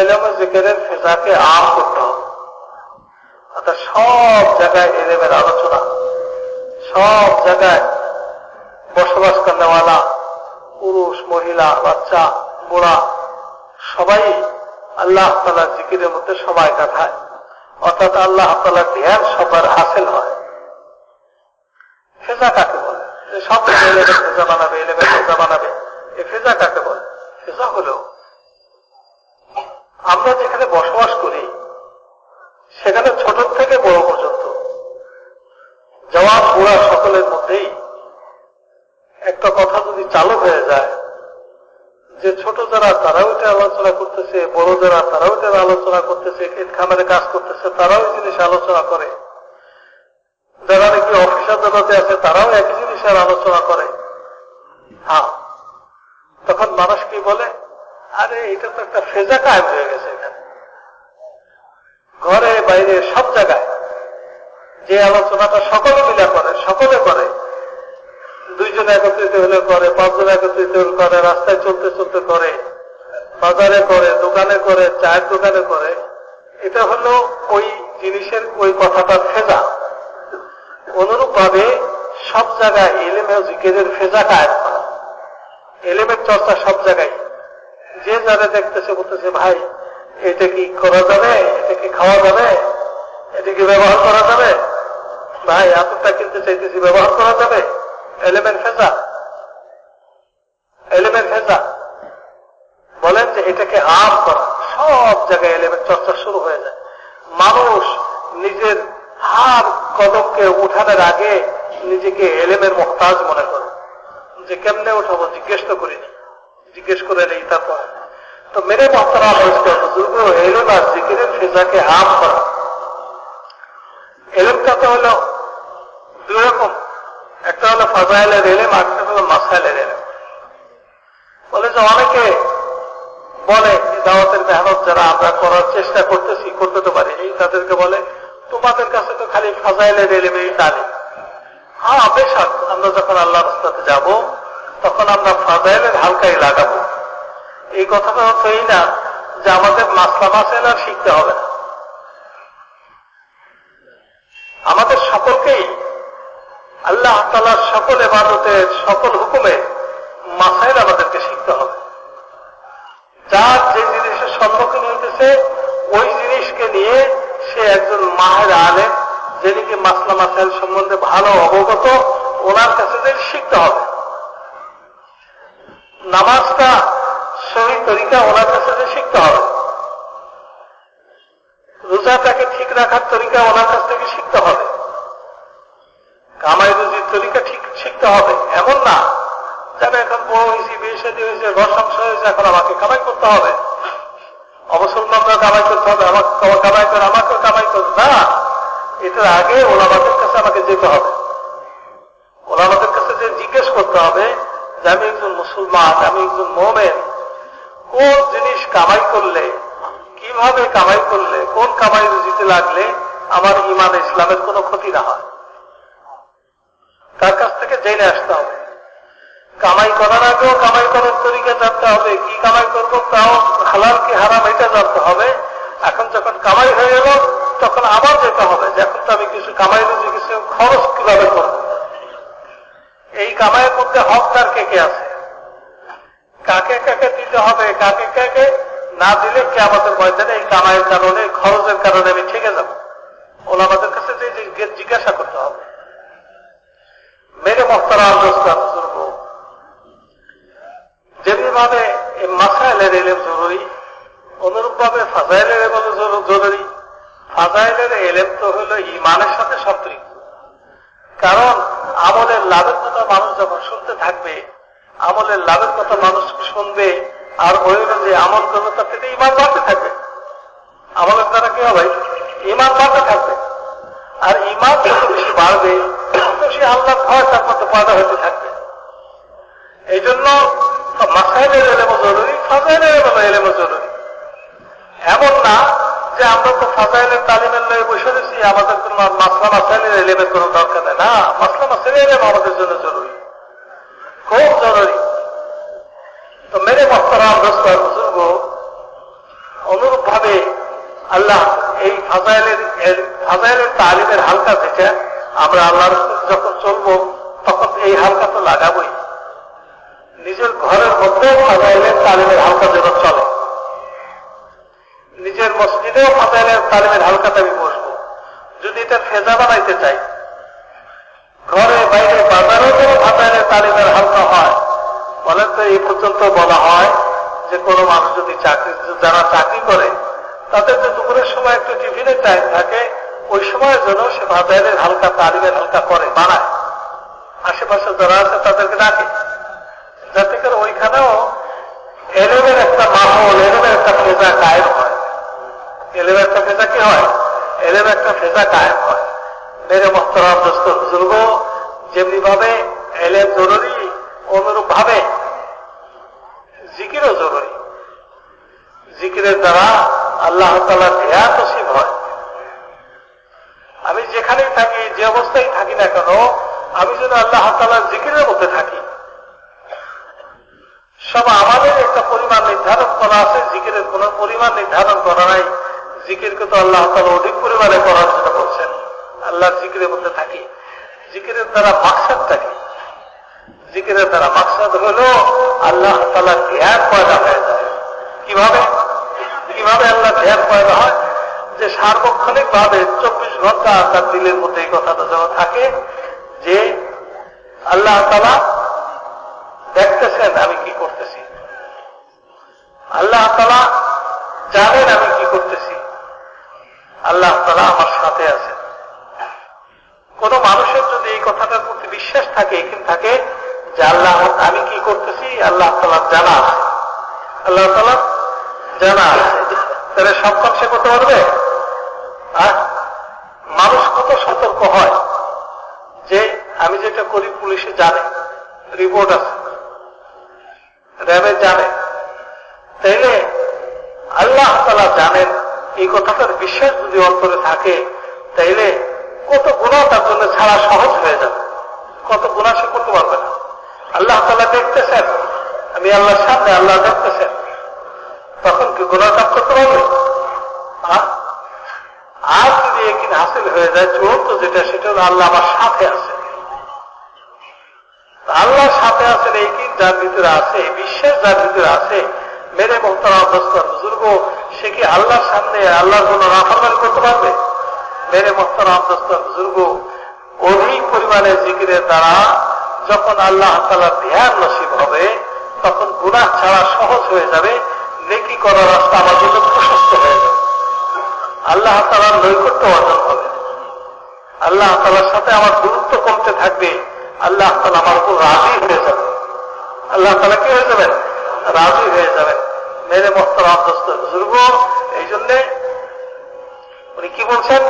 এলেমে জিকিরের ফিজাকে আম করতে হবে। অর্থাৎ সব জায়গায় এলেমের আলোচনা, সব জায়গায় বসবাস করনেওয়ালা পুরুষ, মহিলা, বাচ্চা, বুড়া সবাই আল্লাহ তাআলার জিকিরের মধ্যে সময় কাটায়, অর্থাৎ আল্লাহ তাআলার ধ্যান সবার হাসিল হয়। ফেজা কাকে বলে? সব এলেমের ফেজা বানাবে, এই ফেজা কাকে বলে? ফেজা হলো আমরা যেখানে বসবাস করি সেখানে ছোট থেকে বড় পর্যন্ত জওয়ান বুড়া সকলের মধ্যেই একটা কথা যদি চালু হয়ে যায় যে ছোট যারা তারাও এটা আলোচনা করতেছে, বড় যারা তারাও এটা আলোচনা করতেছে, খামারে কাজ করতেছে তারাও এই জিনিস আলোচনা করে, যারা নাকি অফিস আদালতে আছে তারাও একই জিনিসের আলোচনা করে। হ্যাঁ, তখন মানুষ কি বলে, আরে এটা তো একটা ফেজা কায়েম হয়ে গেছে এখানে। ঘরে বাইরে সব জায়গায় যে আলোচনাটা সকলে মিলে করে, সকলে করে, দুইজন একত্রিত হলে করে, পাঁচজন একত্রিত হলে করে, রাস্তায় চলতে চলতে করে, বাজারে করে, দোকানে করে, চায়ের দোকানে করে, এটা হলো ওই জিনিসের ওই কথাটার ফেজা। অনুরূপ ভাবে সব জায়গায় এলেমে জিকিরের ফেজা কায়েম করা, এলেমের চর্চা সব জায়গায়। যে যারা দেখতেছে বলতেছে, ভাই এটা কি করা যাবে, এটা কি খাওয়া যাবে, এটা কি ব্যবহার করা যাবে, ভাই এতটা কিনতে চাইতেছি ব্যবহার করা যাবে, এলেমের ফেজা বলেন যে এটাকে আম করা। সব জায়গায় এলেমের চর্চা শুরু হয়ে যায়। মানুষ নিজের হার কদমকে উঠানোর আগে নিজেকে এলেমের মুহতাজ মনে করে, যে কেমনে উঠাবো জিজ্ঞেস তো করিনি, জিজ্ঞেস করে নেই তারপর। তো মেরে মোহতারাম বুজুর্গ, এলেম আর জিকিরের ফেজাকে আম করা। এলেমটা তো হলো দুই রকম, একটা হলো ফাজাইলের এলেম, একটা হলো মাসাইলের এলেম। বলে যে অনেকে বলে দাওয়াতের মেহনত যারা আমরা করার চেষ্টা করতেছি, করতে তো পারিনি, তাদেরকে বলে তোমাদের কাছে তো খালি ফাজাইলের এলেমেই তালিম। হ্যাঁ বেশক, আমরা যখন আল্লাহর রাস্তাতে যাব তখন আমরা ফাজাইলের হালকাই লাগাবো। এই কথাটা তো এই না যে আমাদের মাসলা মাসাইল আর শিখতে হবে না। আমাদের সকলকেই আল্লাহ তাআলার সকল ইবাদতের সকল হুকুমে মাসাইল আমাদেরকে শিখতে হবে। যার যে জিনিসের সম্মুখীন হইতেছে ওই জিনিসকে নিয়ে সে একজন মাহের আলেম, যিনি মাসলা মাসাইল সম্বন্ধে ভালো অবগত, ওনার কাছে যে শিখতে হবে। নামাজটা সহি তরিকা ওনার কাছে যে শিখতে হবে। রোজাটাকে ঠিক রাখার তরিকা ওনার কাছ থেকে শিখতে হবে। কামাই রুজির তরিকা ঠিক শিখতে হবে। এমন না যেন এখন বড় হয়েছি, বিয়ে শাদী হয়েছে, ঘর সংসার হয়েছে, এখন আমাকে কামাই করতে হবে, অবসলমানরা কামাই করতে হবে, আমাকে কামাই করে, আমাকেও কামাই করতে না। এটার আগে ওলামাদের কাছে আমাকে যেতে হবে। ওলামাদের কাছে যে জিজ্ঞেস করতে হবে যে আমি একজন মুসলমান, আমি একজন মুমিন, কোন জিনিস কামাই করলে, কিভাবে কামাই করলে, কোন কামাই রুজিতে লাগলে আমার ঈমান ইসলামের কোনো ক্ষতি না হয়, তার কাছ থেকে জেনে আসতে হবে। কামাই করার আগেও কামাই করার তরিকা জানতে হবে, কি কামাই করবো তাও হালাল কি হারাম এটা জানতে হবে। এখন যখন কামাই হয়ে গেল তখন আবার যেতে হবে যে এখন তো আমি কিছু কামাই রুজি কিছু খরচ কিভাবে করবো, এই কামাইয়ের মধ্যে হকদার কে কে আছে, কাকে কাকে দিতে হবে, কাকে কাকে না দিলে কিয়ামতের ময়দানে এই কামাইয়ের কারণে, খরচের কারণে আমি ঠেকে যাব, ওলামাদের কাছে যে জিজ্ঞাসা করতে হবে। মেরে মোহতারাম দোস্তান বুজুর্গ, যেমনি ভাবে এই মাসাইলের এলেম জরুরি, অনুরূপ ভাবে ফাজাইলের এলেম জরুরি। ফাজাইলের এলেম তো হল ঈমানের সাথে সম্পৃক্ত। কারণ আমলের লাভের কথা মানুষ যখন শুনতে থাকবে, আমলের লাভের কথা মানুষ শুনবে, আর ওই অনুযায়ী আমল করবে, তার থেকে ঈমান বাড়তে থাকবে। আমলের দ্বারা কি হবে? ঈমান বাড়তে থাকবে। আর ঈমান যত বেশি বাড়বে, তত বেশি আল্লাহর ভয় তার মধ্যে পয়দা হতে থাকবে। এই জন্য মাসাইলের এলেমও জরুরি, ফাজাইলের এলেমও জরুরি। এমন না যে আমরা তো ফাজাইলের তালিমের লয়ে বসে দিচ্ছি, আমাদের কোন মাসলা মাসাইলের এলেমের কোনো দরকার নেই। না, মাসলা মাসাইলের এলেম আমাদের জন্য জরুরি, খুব জরুরি। তো মেরে মোহতারাম দোস্ত বুজুর্গ, অনুরূপ ভাবে আল্লাহ এই ফাজাইলের তালিমের হালকা যেটা আমরা আল্লাহর যখন চলবো তখন এই হালকা তো লাগাবই। নিজের ঘরের মধ্যে ফাজাইলের তালিমের হালকা যেন চলে, নিজের মসজিদেও ফাজাইলের তালিমের হালকাতে আমি বসবো। যদি এটা ফেজা বানাইতে চাই, ঘরে বাইরে বাজারেও যেন ফাজাইলের তালিমের হালকা হয়। বলেন তো, এই পর্যন্ত বলা হয় যে কোনো মানুষ যদি যারা চাকরি করে তাদের যে দুপুরের সময় একটু টিফিনের টাইম থাকে, ওই সময়ের জন্য সে ফাজাইলের হালকা তালিমের হালকা করে বানায়, আশেপাশে যারা আছে তাদেরকে ডাকে, যাতে করে ওইখানেও এলেমের একটা মাহল, এলেমের একটা ফেজা কায়েম হয়। এলেমের একটা ফেজা কি হয়? এলেমের একটা ফেজা কায়েম হয়। মেরে মোহতারাম দোস্ত বুজুর্গ, যেমনি ভাবে এলেম জরুরি, অনুরূপ ভাবে জিকিরও জরুরি। জিকিরের দ্বারা আল্লাহ তাআলার ধ্যান নসিব হয়। আমি যেখানেই থাকি, যে অবস্থায় থাকি না কেন, আমি যেন আল্লাহ তাআলার জিকিরের মধ্যে থাকি। সব আমাদের একটা পরিমাণ নির্ধারণ করা আছে, জিকিরের কোন পরিমাণ নির্ধারণ করা নাই। জিকিরকে তো আল্লাহ তাআলা অধিক পরিমাণে করার জন্য বলছেন। আল্লাহর জিকিরের মধ্যে থাকি। জিকিরের দ্বারা মাকসাদটা কি? জিকিরের দ্বারা মাকসাদ হল আল্লাহ তাআলার ধ্যান পয়দা হয়ে যায়। কিভাবে কিভাবে আল্লাহ ধ্যান পয়দা হয়? যে সার্বক্ষণিক ভাবে 24 ঘন্টা তার দিলের মধ্যে এই কথাটা যেন থাকে যে আল্লাহ তাআলা দেখতেছেন আমি কি করতেছি, আল্লাহ তাআলা জানেন আমি কি করতেছি, আল্লাহ তাআলা আমার সাথে আছেন। কোন মানুষের যদি এই কথাটার প্রতি বিশ্বাস থাকে, এখানে থাকে যে আল্লাহ আমি কি করতেছি আল্লাহ তাআলা জানা আছে, আল্লাহ তাআলা জানা আছে, তাহলে সক্ষম সে করতে পারবে। আর মানুষ কত সতর্ক হয় যে আমি যেটা করি পুলিশে জানে, রিপোর্ট আছে, র্যাবে জানে, তাইলে আল্লাহ তাআলা জানেন এই কথাটার বিশ্বাস যদি অন্তরে থাকে, তাইলে কত গুনাহ তার জন্য ছাড়া সহজ হয়ে যাবে। কত গুনাহ সে করতে পারবে না। আল্লাহ তাআলা দেখতেছেন, আমি আল্লাহর সামনে, আল্লাহ দেখতেছেন, তখন কি গুনাহ কাজ করতে পারবে? আর যদি একদিন হাসিল হয়ে যায় চূড়ান্ত যেটা, সেটা হলো আল্লাহ আমার সাথে আছে। আল্লাহর সাথে আছেন এই কি যার ভিতরে আছে, বিশ্বাস যার ভিতরে আছে, মেরে মোহতারাম দোস্ত বুজুর্গ, সে কি আল্লাহর সামনে আল্লাহর জন্য নাফরমানি করতে পারবে? মেরে মোহতারাম দোস্ত বুজুর্গ, অধিক পরিমাণে জিকিরের দ্বারা যখন আল্লাহ তাআলার ধ্যান নসিব হবে, তখন গুনাহ ছাড়া সহজ হয়ে যাবে, নেকি করার রাস্তা আমার জন্য প্রশস্ত হয়ে যাবে, আল্লাহ তাআলার নৈকট্য অর্জন হবে, আল্লাহ তাআলার সাথে আমার দূরত্ব কমতে থাকবে, আল্লাহ তাআলা আমার উপর রাজি হয়ে যাবে, আল্লাহ তাআলা কি হয়ে যাবেন? রাজি হয়ে যাবেন। মেরে মোহতারাম দোস্ত বুজুর্গ, এই জন্যে উনি কি বলছেন?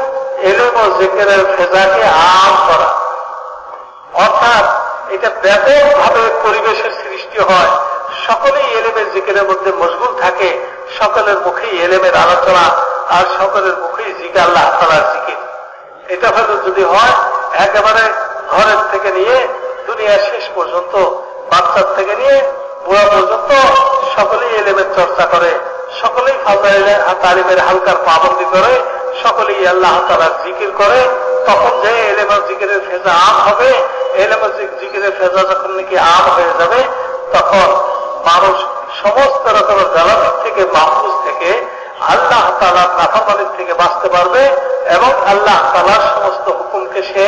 ইলম ও জিকিরের ফেজাকে আম করা, অর্থাৎ এটা ব্যাপকভাবে পরিবেশের সৃষ্টি হয়, সকলেই ইলমের জিকিরের মধ্যে মশগুল থাকে, সকলের মুখেই ইলমের আলোচনা, আর সকলের মুখেই জিকির, আল্লাহ তাআলার জিকির। এটা হয়তো যদি হয় একেবারে ঘরের থেকে নিয়ে দুনিয়ার শেষ পর্যন্ত, বাচ্চার থেকে নিয়ে বুড়া পর্যন্ত সকলেই ইলমের চর্চা করে, সকলেই ফাজাইলের তালিমের হালকার পাবন্দি করে, সকলেই আল্লাহ তাআলার জিকির করে, তখন যে ইলমের জিকিরের ফেজা আম হবে, ইলমের জিকিরের ফেজা যখন নাকি আম হয়ে যাবে, তখন মানুষ সমস্ত রকমের গালামির থেকে, মাহফুজ থেকে, আল্লাহ তাআলার নাফরমানির থেকে বাঁচতে পারবে এবং আল্লাহ তাআলার সমস্ত হুকুমকে সে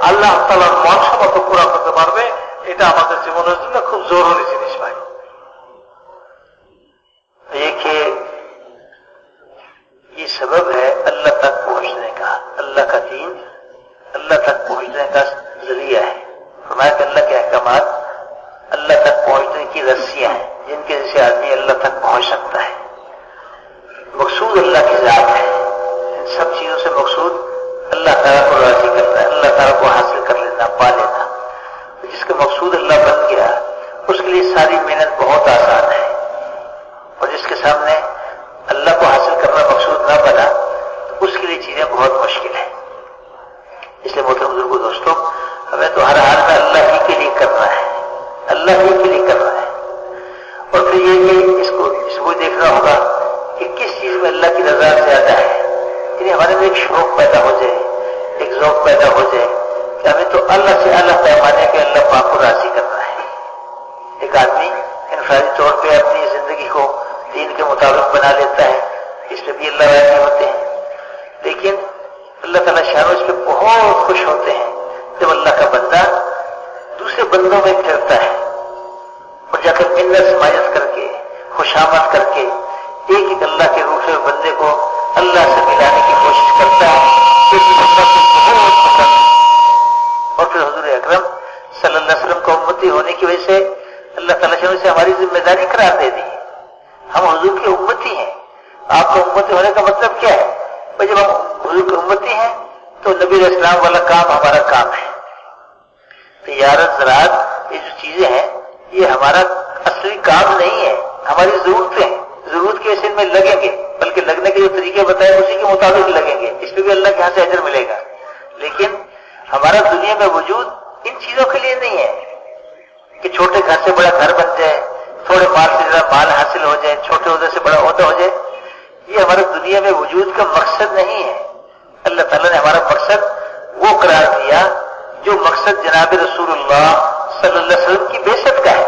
আল্লাহ তাআলার মনসা মতো পুরা করতে পারবে। এটা আমাদের জীবনের জন্য খুব জরুরি জিনিস ভাই। देखिए ये सबब है अल्लाह तक पहुंचने का, अल्लाह का दीन अल्लाह तक पहुंचने का जरिया है। फरमाया कि अल्लाह के अहकामात अल्लाह तक पहुंचने की रस्सियां हैं जिनके जैसे आदमी अल्लाह तक पहुंच सकता है। मकसूद अल्लाह की जात है, इन सब चीजों से मकसूद अल्लाह ताला को राजी करना है, अल्लाह ताला को हासिल कर लेना, पा लेना। जिसका मकसूद अल्लाह बन गया उसके लिए सारी मेहनत बहुत आसान है, और जिसके सामने अल्लाह को हासिल करना मकसूद ना बना तो उसके लिए चीजें बहुत मुश्किल है। इसलिए मोहतरम बुजुर्गों, दोस्तों, हमें तो हर हाल में अल्लाह ही के लिए करना है, अल्लाह ही के लिए करना है। और फिर ये कि इसको देखना होगा कि किस चीज में अल्लाह की रजा ज्यादा है। यानी हमारे में एक शौक पैदा हो जाए, एक ज़ौक़ पैदा हो जाए कि हमें तो अल्लाह से अल्लाह पैमाने के अल्लाह पाक को राजी करना है। एक आदमी इंफरादी तौर पे अपनी जिंदगी को दीन के मुताबिक बना लेता है, इसमें भी अल्लाह राजी होते हैं, लेकिन अल्लाह ताला शान इस पे बहुत खुश होते हैं जब अल्लाह का बंदा दूसरे बंदों में फिरता है और जाकर मिन्नत समायत करके, खुशामद करके एक एक अल्लाह के रूठे हुए बंदे को अल्लाह से मिलाने की कोशिश करता है, क्योंकि अल्लाह को बहुत पसंद है। और फिर हुजूर अकरम सल्लल्लाहु अलैहि वसल्लम का उम्मती होने की वजह से अल्लाह ताला से हमारी जिम्मेदारी करार दे दी। हम हुजूर के उम्मती हैं। आपका उम्मती होने का मतलब क्या है? भाई जब हम हुजूर के उम्मती हैं तो नबी अलैहिस्सलाम वाला काम हमारा काम है। तिजारत, ज़राअत, ये जो चीजें हैं ये हमारा असली काम नहीं है, हमारी जरूरतें, जरूरत के इनमें लगेंगे, बल्कि लगने के जो तरीके बताए उसी के मुताबिक लगेंगे, इसमें भी अल्लाह के यहाँ से अजर मिलेगा। लेकिन हमारा दुनिया में वजूद इन चीजों के लिए नहीं है कि छोटे घर से बड़ा घर बन जाए, थोड़े माल से ज्यादा माल हासिल हो जाए, छोटे ओहदे से बड़ा ओहदा हो जाए। ये हमारे दुनिया में वजूद का मकसद नहीं है। अल्लाह ताला ने हमारा मकसद वो करार दिया जो मकसद जनाब रसूलुल्लाह सल्लल्लाहु अलैहि वसल्लम की बेइज्जत का है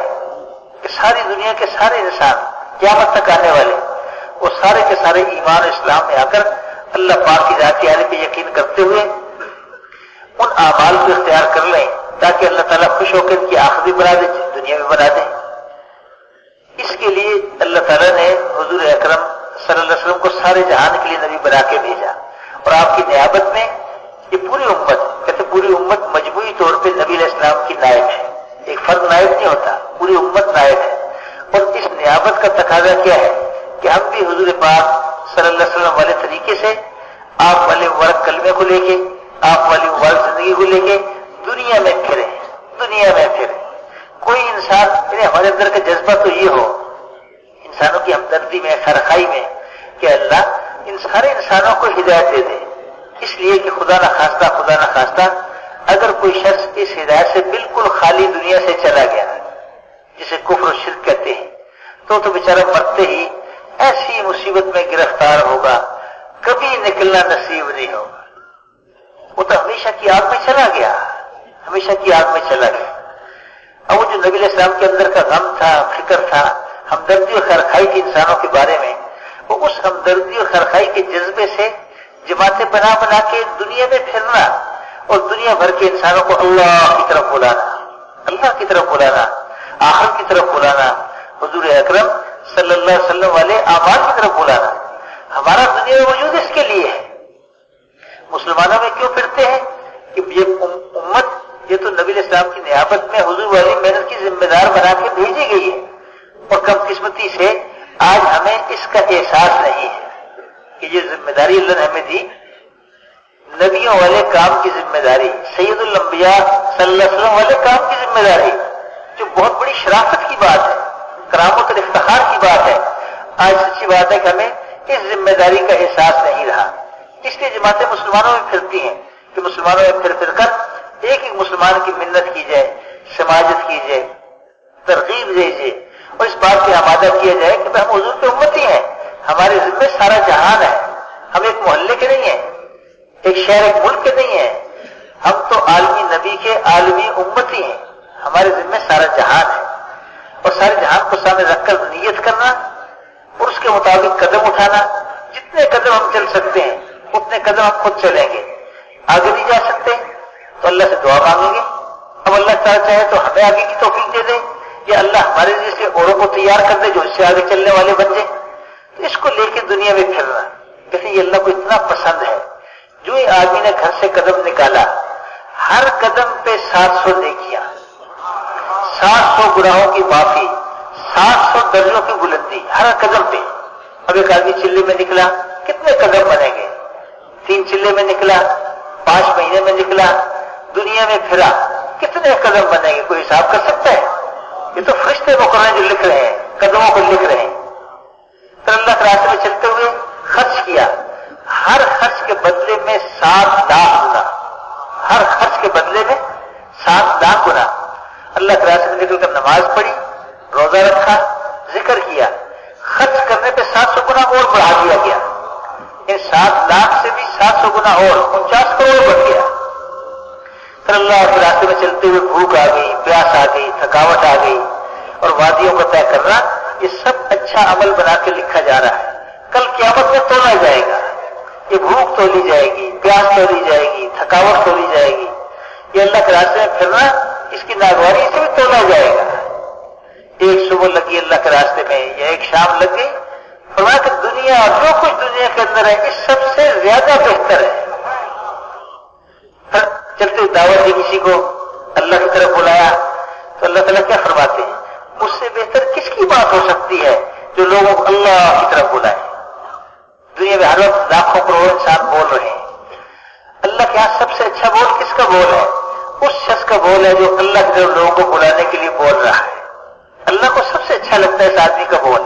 कि सारी दुनिया के सारे इंसान क़यामत तक आने वाले वो सारे के सारे ईमान इस्लाम में आकर अल्लाह पाक की ज़ात आने पे यकीन करते हुए उन आमाल को इख्तियार कर लें ताकि अल्लाह ताला खुश होकर इनकी आखिर भी बना दे, दुनिया में बना दे। इसके लिए अल्लाह ताला ने हुजूर अकरम सल्लल्लाहु अलैहि वसल्लम को सारे जहान के लिए नबी बना के भेजा, और आपकी नियाबत में ये पूरी उम्मत, कहते पूरी उम्मत मजबूरी तौर पे नबी अलैहिस्सलाम की नायब है। एक फर्द नायब नहीं होता, पूरी उम्मत नायब है। और इस नियाबत का तकाजा क्या है कि हम भी हुजूर पाक सल्लल्लाहु अलैहि वसल्लम वाले तरीके से आप वाले मुबारक कलमे को लेके, आप वाली मुबारक जिंदगी को लेके दुनिया में फिरे, दुनिया में फिरे। कोई इंसान, हमारे अंदर का जज्बा तो ये हो इंसानों की हमदर्दी में, खैरखाई में, कि अल्लाह इन सारे इंसानों को हिदायत दे दे। इसलिए कि खुदा न खास्ता अगर कोई शख्स इस हिदायत से बिल्कुल खाली दुनिया से चला गया, जिसे कुफ्र और शिर्क कहते हैं, तो बेचारा मरते ही ऐसी मुसीबत में गिरफ्तार होगा, कभी निकलना नसीब नहीं होगा। वो तो हमेशा की आग में चला गया, हमेशा की आग में चला गया। अब वो जो नबी अलैहिस्सलाम के अंदर का गम था, फिक्र था, हमदर्दी और खैरखाई के इंसानों के बारे में, वो उस हमदर्दी और खैरखाई के जज्बे से जमातें बना बना के दुनिया में फिरना और दुनिया भर के इंसानों को अल्लाह की तरफ बुलाना, अल्लाह की तरफ बुलाना, आखिरत की तरफ बुलाना, हुजूर अकरम सल्लल्लाहु अलैहि वसल्लम वाले आमाल की तरफ बुलाना। हमारा दुनिया में वजूद इसके लिए है। मुसलमानों में क्यों फिरते हैं कि ये उम्मत, ये तो नबी अलैहिस्सलाम की नियाबत में हुजूर वाली मेहनत की जिम्मेदार बना के भेजी गई है, और कम किस्मती से आज हमें इसका एहसास नहीं है कि ये जिम्मेदारी अल्लाह ने हमें दी, नबियों वाले काम की जिम्मेदारी, सैयदुल अंबिया सल्लल्लाहु अलैहि वसल्लम वाले काम की जिम्मेदारी, जो बहुत बड़ी शराफत की बात है, करामत और इफ्तिखार की बात है। आज सच्ची बात है कि हमें इस जिम्मेदारी का एहसास नहीं रहा। इसलिए जमातें मुसलमानों में फिरती हैं कि मुसलमानों में फिर फिर कर एक एक मुसलमान की मिन्नत की जाए, समाजत की जाए, तरगीब दी जाए, और इस बात की आमादा किया जाए कि हम हुजूर के उम्मती हैं, हमारे जिम्मे सारा जहान है। हम एक मोहल्ले के नहीं हैं, एक शहर, एक मुल्क के नहीं हैं, हम तो आलमी नबी के आलमी उम्मती हैं, हमारे जिम्मे सारा जहान है। اور سارے جہان کو سامنے رکھ کر نیت کرنا اور اس کے مطابق قدم اٹھانا. جتنے قدم ہم چل سکتے ہیں اتنے قدم ہم خود چلیں گے. آگے نہیں جا سکتے تو اللہ سے دعا مانگیں گے. اب اللہ تعالیٰ چاہے تو ہمیں آگے کی توفیق دے دے یا اللہ ہمارے جیسے اوروں کو تیار کر دے جو اس سے آگے چلنے والے بن جائیں. تو اس کو لے کے دنیا میں پھرنا کہتے یہ اللہ کو اتنا پسند ہے. جو ہی آدمی نے گھر سے قدم نکالا ہر قدم پہ 700 نیکیاں, 700 گناہوں کی معافی, 700 درجوں کی بلندی ہر قدم پہ. اب ایک آدمی چلے میں نکلا کتنے قدم بنیں گے؟ 3 چلے میں نکلا, 5 مہینے میں نکلا, دنیا میں پھرا کتنے قدم بنیں گے؟ کوئی حساب کر سکتا ہے؟ یہ تو فرشتے مقرر جو لکھ رہے ہیں, قدموں کو لکھ رہے ہیں. پھر اللہ کے راستے میں چلتے ہوئے خرچ کیا, ہر خرچ کے بدلے میں 7 لاکھ گنا, ہر خرچ کے بدلے میں 7 لاکھ گنا. اللہ کے راستے میں نکل کر نماز پڑھی, روزہ رکھا, ذکر کیا, خرچ کرنے پہ 700 گنا اور بڑھا دیا گیا. ان 7 لاکھ سے بھی 700 گنا اور 49 کروڑ بڑھ گیا. پھر اللہ کے راستے میں چلتے ہوئے بھوک آ گئی, پیاس آ گئی, تھکاوٹ آ گئی اور وادیوں کو طے کرنا, یہ سب اچھا عمل بنا کے لکھا جا رہا ہے. کل قیامت میں تولا جائے گا. یہ بھوک تولی جائے گی, پیاس تولی جائے گی, تھکاوٹ تولی جائے گی. یہ اللہ کے راستے میں پھرنا اس کی ناگواری سے بھی تولا جائے گا. ایک صبح لگی اللہ کے راستے میں یا ایک شام لگ گئی, فرمایا کہ دنیا جو کچھ دنیا کے اندر ہے اس سب سے زیادہ بہتر ہے. چلتے دعوت دی کسی کو, اللہ کی طرف بلایا تو اللہ تعالیٰ کیا فرماتے ہیں؟ اس سے بہتر کس کی بات ہو سکتی ہے جو لوگوں کو اللہ کی طرف بلائے. دنیا میں ہر وقت لاکھوں کروڑوں انسان بول رہے ہیں. اللہ کے یہاں سب سے اچھا بول کس کا بول ہے؟ اس شخص کا بول ہے جو اللہ کی طرف لوگوں کو بلانے کے لیے بول رہا ہے. اللہ کو سب سے اچھا لگتا ہے اس آدمی کا بول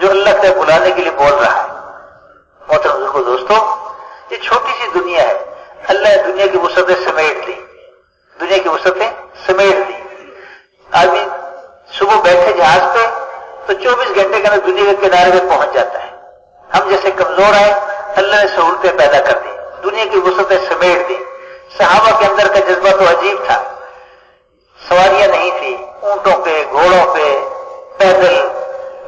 جو اللہ کی طرف بلانے کے لیے بول رہا ہے. محترم بزرگوں دوستوں, یہ چھوٹی سی دنیا ہے. اللہ نے دنیا کی وسعتیں سمیٹ دی, دنیا کی وسعتیں سمیٹ دی. آدمی صبح بیٹھے جہاز پہ تو 24 گھنٹے کے اندر دنیا کے کنارے میں پہنچ جاتا ہے. ہم جیسے کمزور آئے اللہ نے سہولتیں پیدا کر دی, دنیا کی وسعتیں سمیٹ دی. صحابہ کے اندر کا جذبہ تو عجیب تھا. سواریاں نہیں تھی, اونٹوں پہ, گھوڑوں پہ, پیدل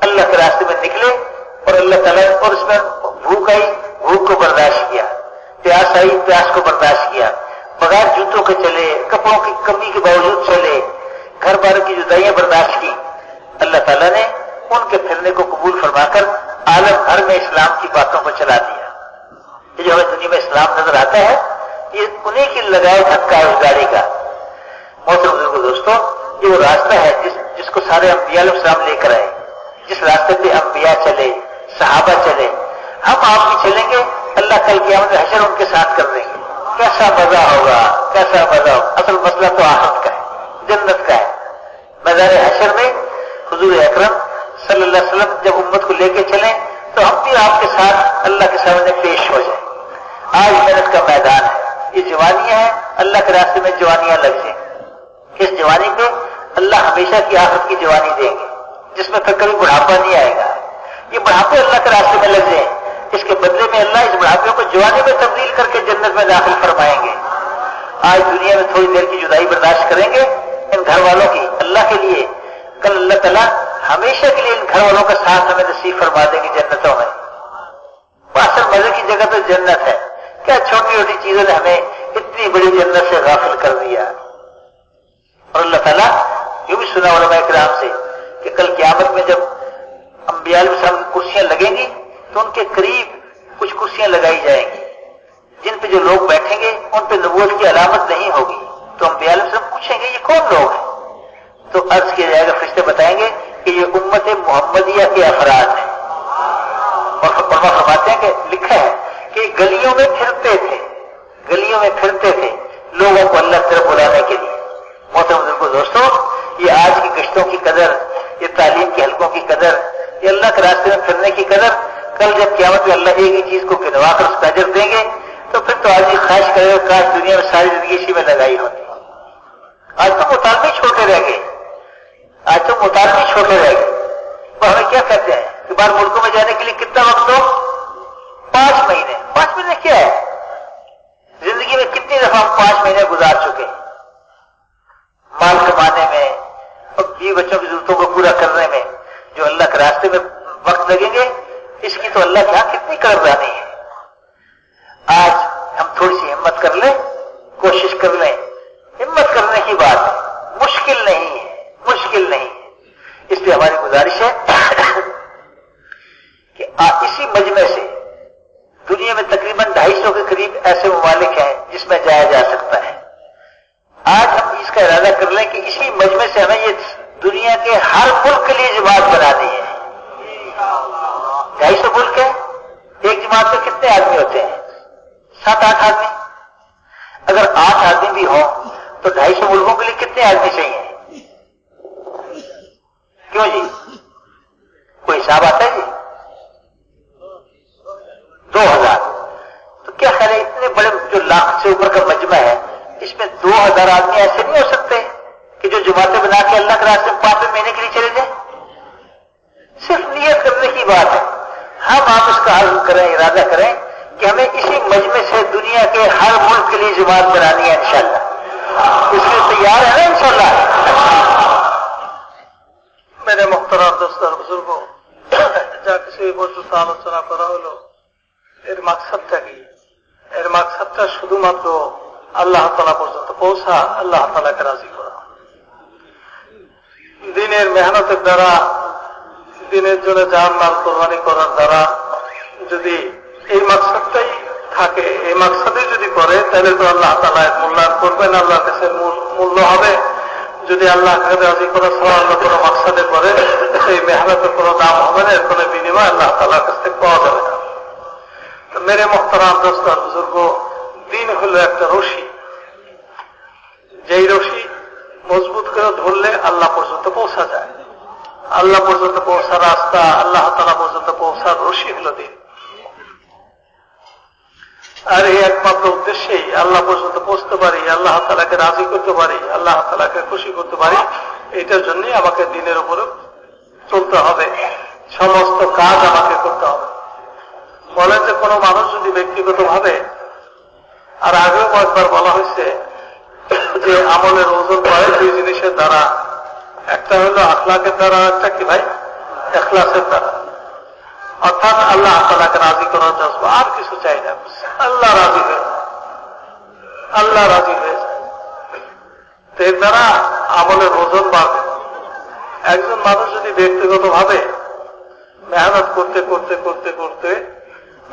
اللہ کے راستے میں نکلے اور اللہ تعالیٰ, اور اس میں بھوک آئی, بھوک کو برداشت کیا, پیاس آئی, پیاس کو برداشت کیا, بغیر جوتوں کے چلے, کپڑوں کی کمی کے باوجود چلے, گھر بار کی جدائیاں برداشت کی. اللہ تعالیٰ نے ان کے پھرنے کو قبول فرما کر عالم بھر میں اسلام کی باتوں کو چلا دیا. یہ جو ہمیں دنیا میں اسلام نظر آتا ہے یہ انہیں کی لگائے دھکا ہے اس گاڑی کا. محترم بزرگوں دوستوں, یہ وہ راستہ ہے جس کو سارے انبیاء علیہ السلام لے کر آئے, جس راستے پہ انبیاء چلے, صحابہ چلے. ہم آپ بھی چلیں گے, اللہ کل قیامت میں حشر ان کے ساتھ کر دیں گے. کیسا مزہ ہوگا, کیسا مزہ ہوگا. اصل مسئلہ تو آخرت کا ہے, جنت کا ہے. میدان حشر میں حضور اکرم صلی اللہ علیہ وسلم جب امت کو لے کے چلیں تو ہم بھی آپ کے ساتھ اللہ کے سامنے پیش ہو جائیں. آج محنت کا میدان ہے, یہ جوانیاں ہیں, اللہ کے راستے میں جوانیاں لگ جائیں. اس جوانی پہ اللہ ہمیشہ کی آخرت کی جوانی دیں گے جس میں پھر کبھی بڑھاپا نہیں آئے گا. یہ بڑھاپے اللہ کے راستے میں لگ جائیں, اس کے بدلے میں اللہ اس بڑھاپے کو جوانی میں تبدیل کر کے جنت میں داخل فرمائیں گے. آج دنیا میں تھوڑی دیر کی جدائی برداشت کریں گے ان گھر والوں کی اللہ کے لیے, کل اللہ تعالیٰ ہمیشہ کے لیے ان گھر والوں کا ساتھ ہمیں نصیب فرما دیں گے جنتوں میں. اصل مزے کی جگہ تو جنت ہے. کیا چھوٹی چھوٹی چیزوں نے ہمیں اتنی بڑی جنت سے غافل کر دیا. اور اللہ تعالیٰ یہ بھی سنا علماء کرام سے کہ کل قیامت میں جب انبیاء علیہ السلام کی کرسیاں لگیں گی تو ان کے قریب کچھ کرسیاں لگائی جائیں گی جن پہ جو لوگ بیٹھیں گے ان پہ نبوت کی علامت نہیں ہوگی. تو انبیاء علیہ السلام پوچھیں گے یہ کون لوگ ہیں؟ تو عرض کیا جائے گا, فرشتے بتائیں گے کہ یہ امت محمدیہ کے افراد ہیں. اور فرماتے ہیں کہ لکھا ہے کہ گلیوں میں پھرتے تھے, گلیوں میں پھرتے تھے لوگوں کو اللہ کی طرف بلانے کے لیے. محترم بزرگوں دوستوں, یہ آج کی گشتوں کی قدر, یہ تعلیم کے حلقوں کی قدر, یہ اللہ کے راستے میں پھرنے کی قدر, کل جب قیامت میں اللہ ایک ہی چیز کو گنوا کر اس کا اجر دیں گے تو پھر تو آج یہ خواہش کرے گا کاش دنیا میں ساری زندگی اسی میں لگائی ہوتی. آج تو مطالبے چھوٹے رہ گئے, آج تو مطالبے چھوٹے رہ گئے. وہ ہمیں کیا کہتے ہیں کہ باہر ملکوں میں جانے کے لیے کتنا وقت دو؟ 5 مہینے. 5 مہینے کیا ہے؟ زندگی میں کتنی دفعہ ہم 5 مہینے گزار چکے مال کمانے میں اور بیوی بچوں کی ضرورتوں کو پورا کرنے अल्लाह के यहां कितनी कदरदानी है। आज हम थोड़ी सी हिम्मत कर लें, कोशिश कर लें, हिम्मत करने की बात है, मुश्किल नहीं है, मुश्किल नहीं है। इसलिए हमारी गुजारिश है कि इसी मजमे से दुनिया में तकरीबन 250 के करीब ऐसे ममालिक हैं जिसमें जाया जा सकता है। आज हम इसका इरादा कर लें कि इसी मजमे से हमें ये दुनिया के हर मुल्क के लिए जमात बनानी है। 250 मुल्क है, एक जमात में कितने आदमी होते हैं? 7-8 आदमी। अगर 8 आदमी भी हो तो 250 मुल्कों के लिए कितने आदमी चाहिए? क्यों जी, कोई हिसाब आता है जी? 2000। तो क्या ख्याल है, इतने बड़े जो लाख से ऊपर का मजमा है, इसमें 2000 आदमी ऐसे नहीं हो सकते कि जो जमातें बना के अल्लाह के रास्ते में 5 महीने के लिए चले जाए? सिर्फ नियत करने की बात है। हम आप इसका हल करें, इरादा करें कि हमें इसी मजमे से दुनिया के हर मुल्क के लिए जमात बनानी है इंशाअल्लाह। इसलिए तैयार है ना इंशाअल्लाह? मेरे मुख्तराम दोस्त और बुजुर्गों, যা কিছু এই পর্যন্ত আলোচনা করা হলো এর মাকসাদটা কি? এর মাকসাদটা শুধুমাত্র আল্লাহ তাআলা পর্যন্ত পৌঁছা, আল্লাহ তাআলাকে রাজি করা। দিনের মেহনতের দ্বারা, দিনের জন্য জান মাল কোরবানি করার দ্বারা যদি এই মাকসাদটাই থাকে, এই মাকসাদে যদি করে, তাহলে তো আল্লাহ তাআলা মূল্যায়ন করবেন, আল্লাহর কাছে মূল্য হবে। যদি আল্লাহকে রাজি করা ছাড়া অন্য কোনো মাকসাদে করে, সেই মেহনতের কোনো দাম হবে না, এর কোনো বিনিময় আল্লাহ তাআলার কাছ থেকে পাওয়া যাবে না। তো মেরে মুহতারাম দোস্ত আর বুজুর্গ, দিন হলো একটা রশি, যেই রশি মজবুত করে ধরলে আল্লাহ পর্যন্ত পৌঁছা যায়। আল্লাহ পর্যন্ত পৌঁছার রাস্তা, আল্লাহ তাআলা পর্যন্ত পৌঁছার রশি হলো দিন। আর এই একমাত্র উদ্দেশ্যেই আল্লাহ পর্যন্ত পৌঁছতে পারি, আল্লাহ তাআলাকে রাজি করতে পারি, আল্লাহ তাআলাকে খুশি করতে পারি, এইটার জন্যই আমাকে দিনের উপরে চলতে হবে, সমস্ত কাজ আমাকে করতে হবে। বলেন যে কোনো মানুষ যদি ব্যক্তিগতভাবে, আর আগেও কয়েকবার বলা হয়েছে যে আমলের ওজন পায় 2 জিনিসের দ্বারা, একটা হলো আখলাকের দ্বারা, একটা কি ভাই? ইখলাসের দ্বারা। অর্থাৎ আল্লাহ তাআলাকে রাজি করার জন্য আর কিছু চাই না, আল্লাহ রাজি হয়ে, আল্লাহ রাজি হয়ে যায়, তো এর দ্বারা আমলের ওজন বাড়বে। একজন মানুষ যদি ব্যক্তিগতভাবে মেহনত করতে করতে করতে করতে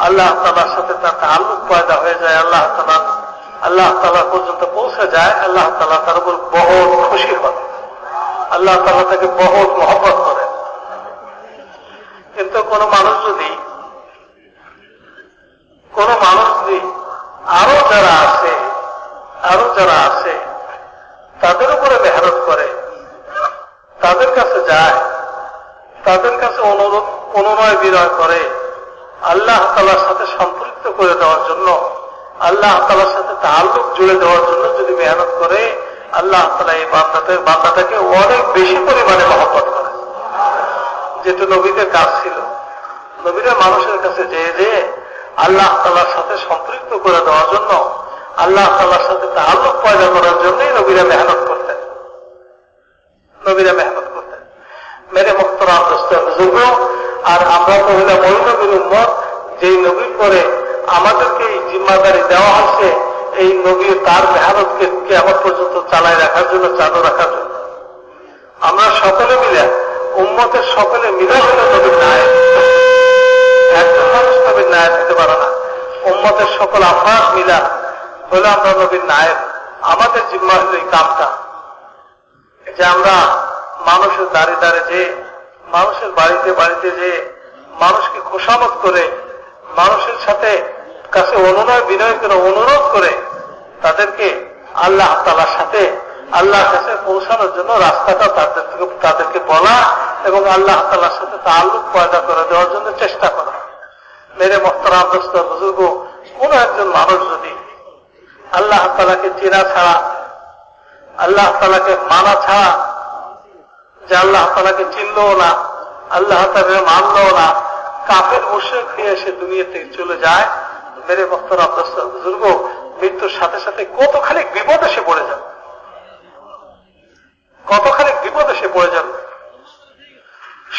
আল্লাহ তাআলার সাথে তার তাআল্লুক পয়দা হয়ে যায়, আল্লাহ তাআলা পর্যন্ত পৌঁছে যায়, আল্লাহ তাআলা তার উপর বহুত খুশি হন, আল্লাহ তাআলা তাকে বহুত মহব্বত করেন। কিন্তু কোনো মানুষ যদি আরো যারা আছে তাদের উপরে মেহনত করে, তাদের কাছে যায়, তাদের কাছে অনুনয় বিনয় করে, আল্লাহ তাআলার সাথে সম্পৃক্ত করে দেওয়ার জন্য, আল্লাহ তাআলার সাথে তাআল্লুক জুড়ে দেওয়ার জন্য যদি মেহনত করে, আল্লাহ তাআলা এই বান্দাটাকে অনেক বেশি পরিমাণে মহব্বত করে। যেটা নবীদের কাজ ছিল, নবীরা মানুষের কাছে যেয়ে আল্লাহ তাআলার সাথে সম্পৃক্ত করে দেওয়ার জন্য, আল্লাহ তাআলার সাথে তাআল্লুক পয়দা করার জন্যই নবীরা মেহনত করতেন। মেরে মুহতারাম দোস্ত বুজুর্গ, আর আমরা তো হইলাম ওই নবীর উম্মত, যেই নবীর পরে আমাদেরকে এই জিম্মাদারি দেওয়া হয়েছে এই নবী তার মেহনতকে কিয়ামত পর্যন্ত চালায় রাখার জন্য, চালু রাখার জন্য। আমরা সকলে মিলে, উম্মতের সকলে মিলে হলো নবীর নায়েব। একজন মানুষ নবীর নায়েব হতে পারে না, উম্মতের সকল আফরাদ মিলা হলো আমরা নবীর নায়েব। আমাদের জিম্মা হলো এই কামটা যে আমরা মানুষের দাঁড়ে যে, মানুষের বাড়িতে বাড়িতে যে মানুষকে খোশামত করে, মানুষের সাথে কাছে অনুনয় বিনয় করে, অনুরোধ করে তাদেরকে আল্লাহ তাআলার সাথে, আল্লাহর কাছে পৌঁছানোর জন্য রাস্তাটা তাদেরকে বলা এবং আল্লাহ তাআলার সাথে তাআল্লুক পয়দা করে দেওয়ার জন্য চেষ্টা করা। মেরে মুহতারাম দোস্ত বুজুর্গ, কোন একজন মানুষ যদি আল্লাহ তাআলাকে চেনা ছাড়া, আল্লাহ তাআলাকে মানা ছাড়া, যে আল্লাহ তাআলাকে চিনল না, আল্লাহ তাআলাকে মানল না, কাফের মুশরিক হয়ে সে দুনিয়া থেকে চলে যায়, মেরে মুহতারাম দোস্ত বুজুর্গ, মৃত্যুর সাথে সাথে কতখানি বিপদে সে পড়ে যাবে, কতখানি বিপদে সে পড়ে যাবে,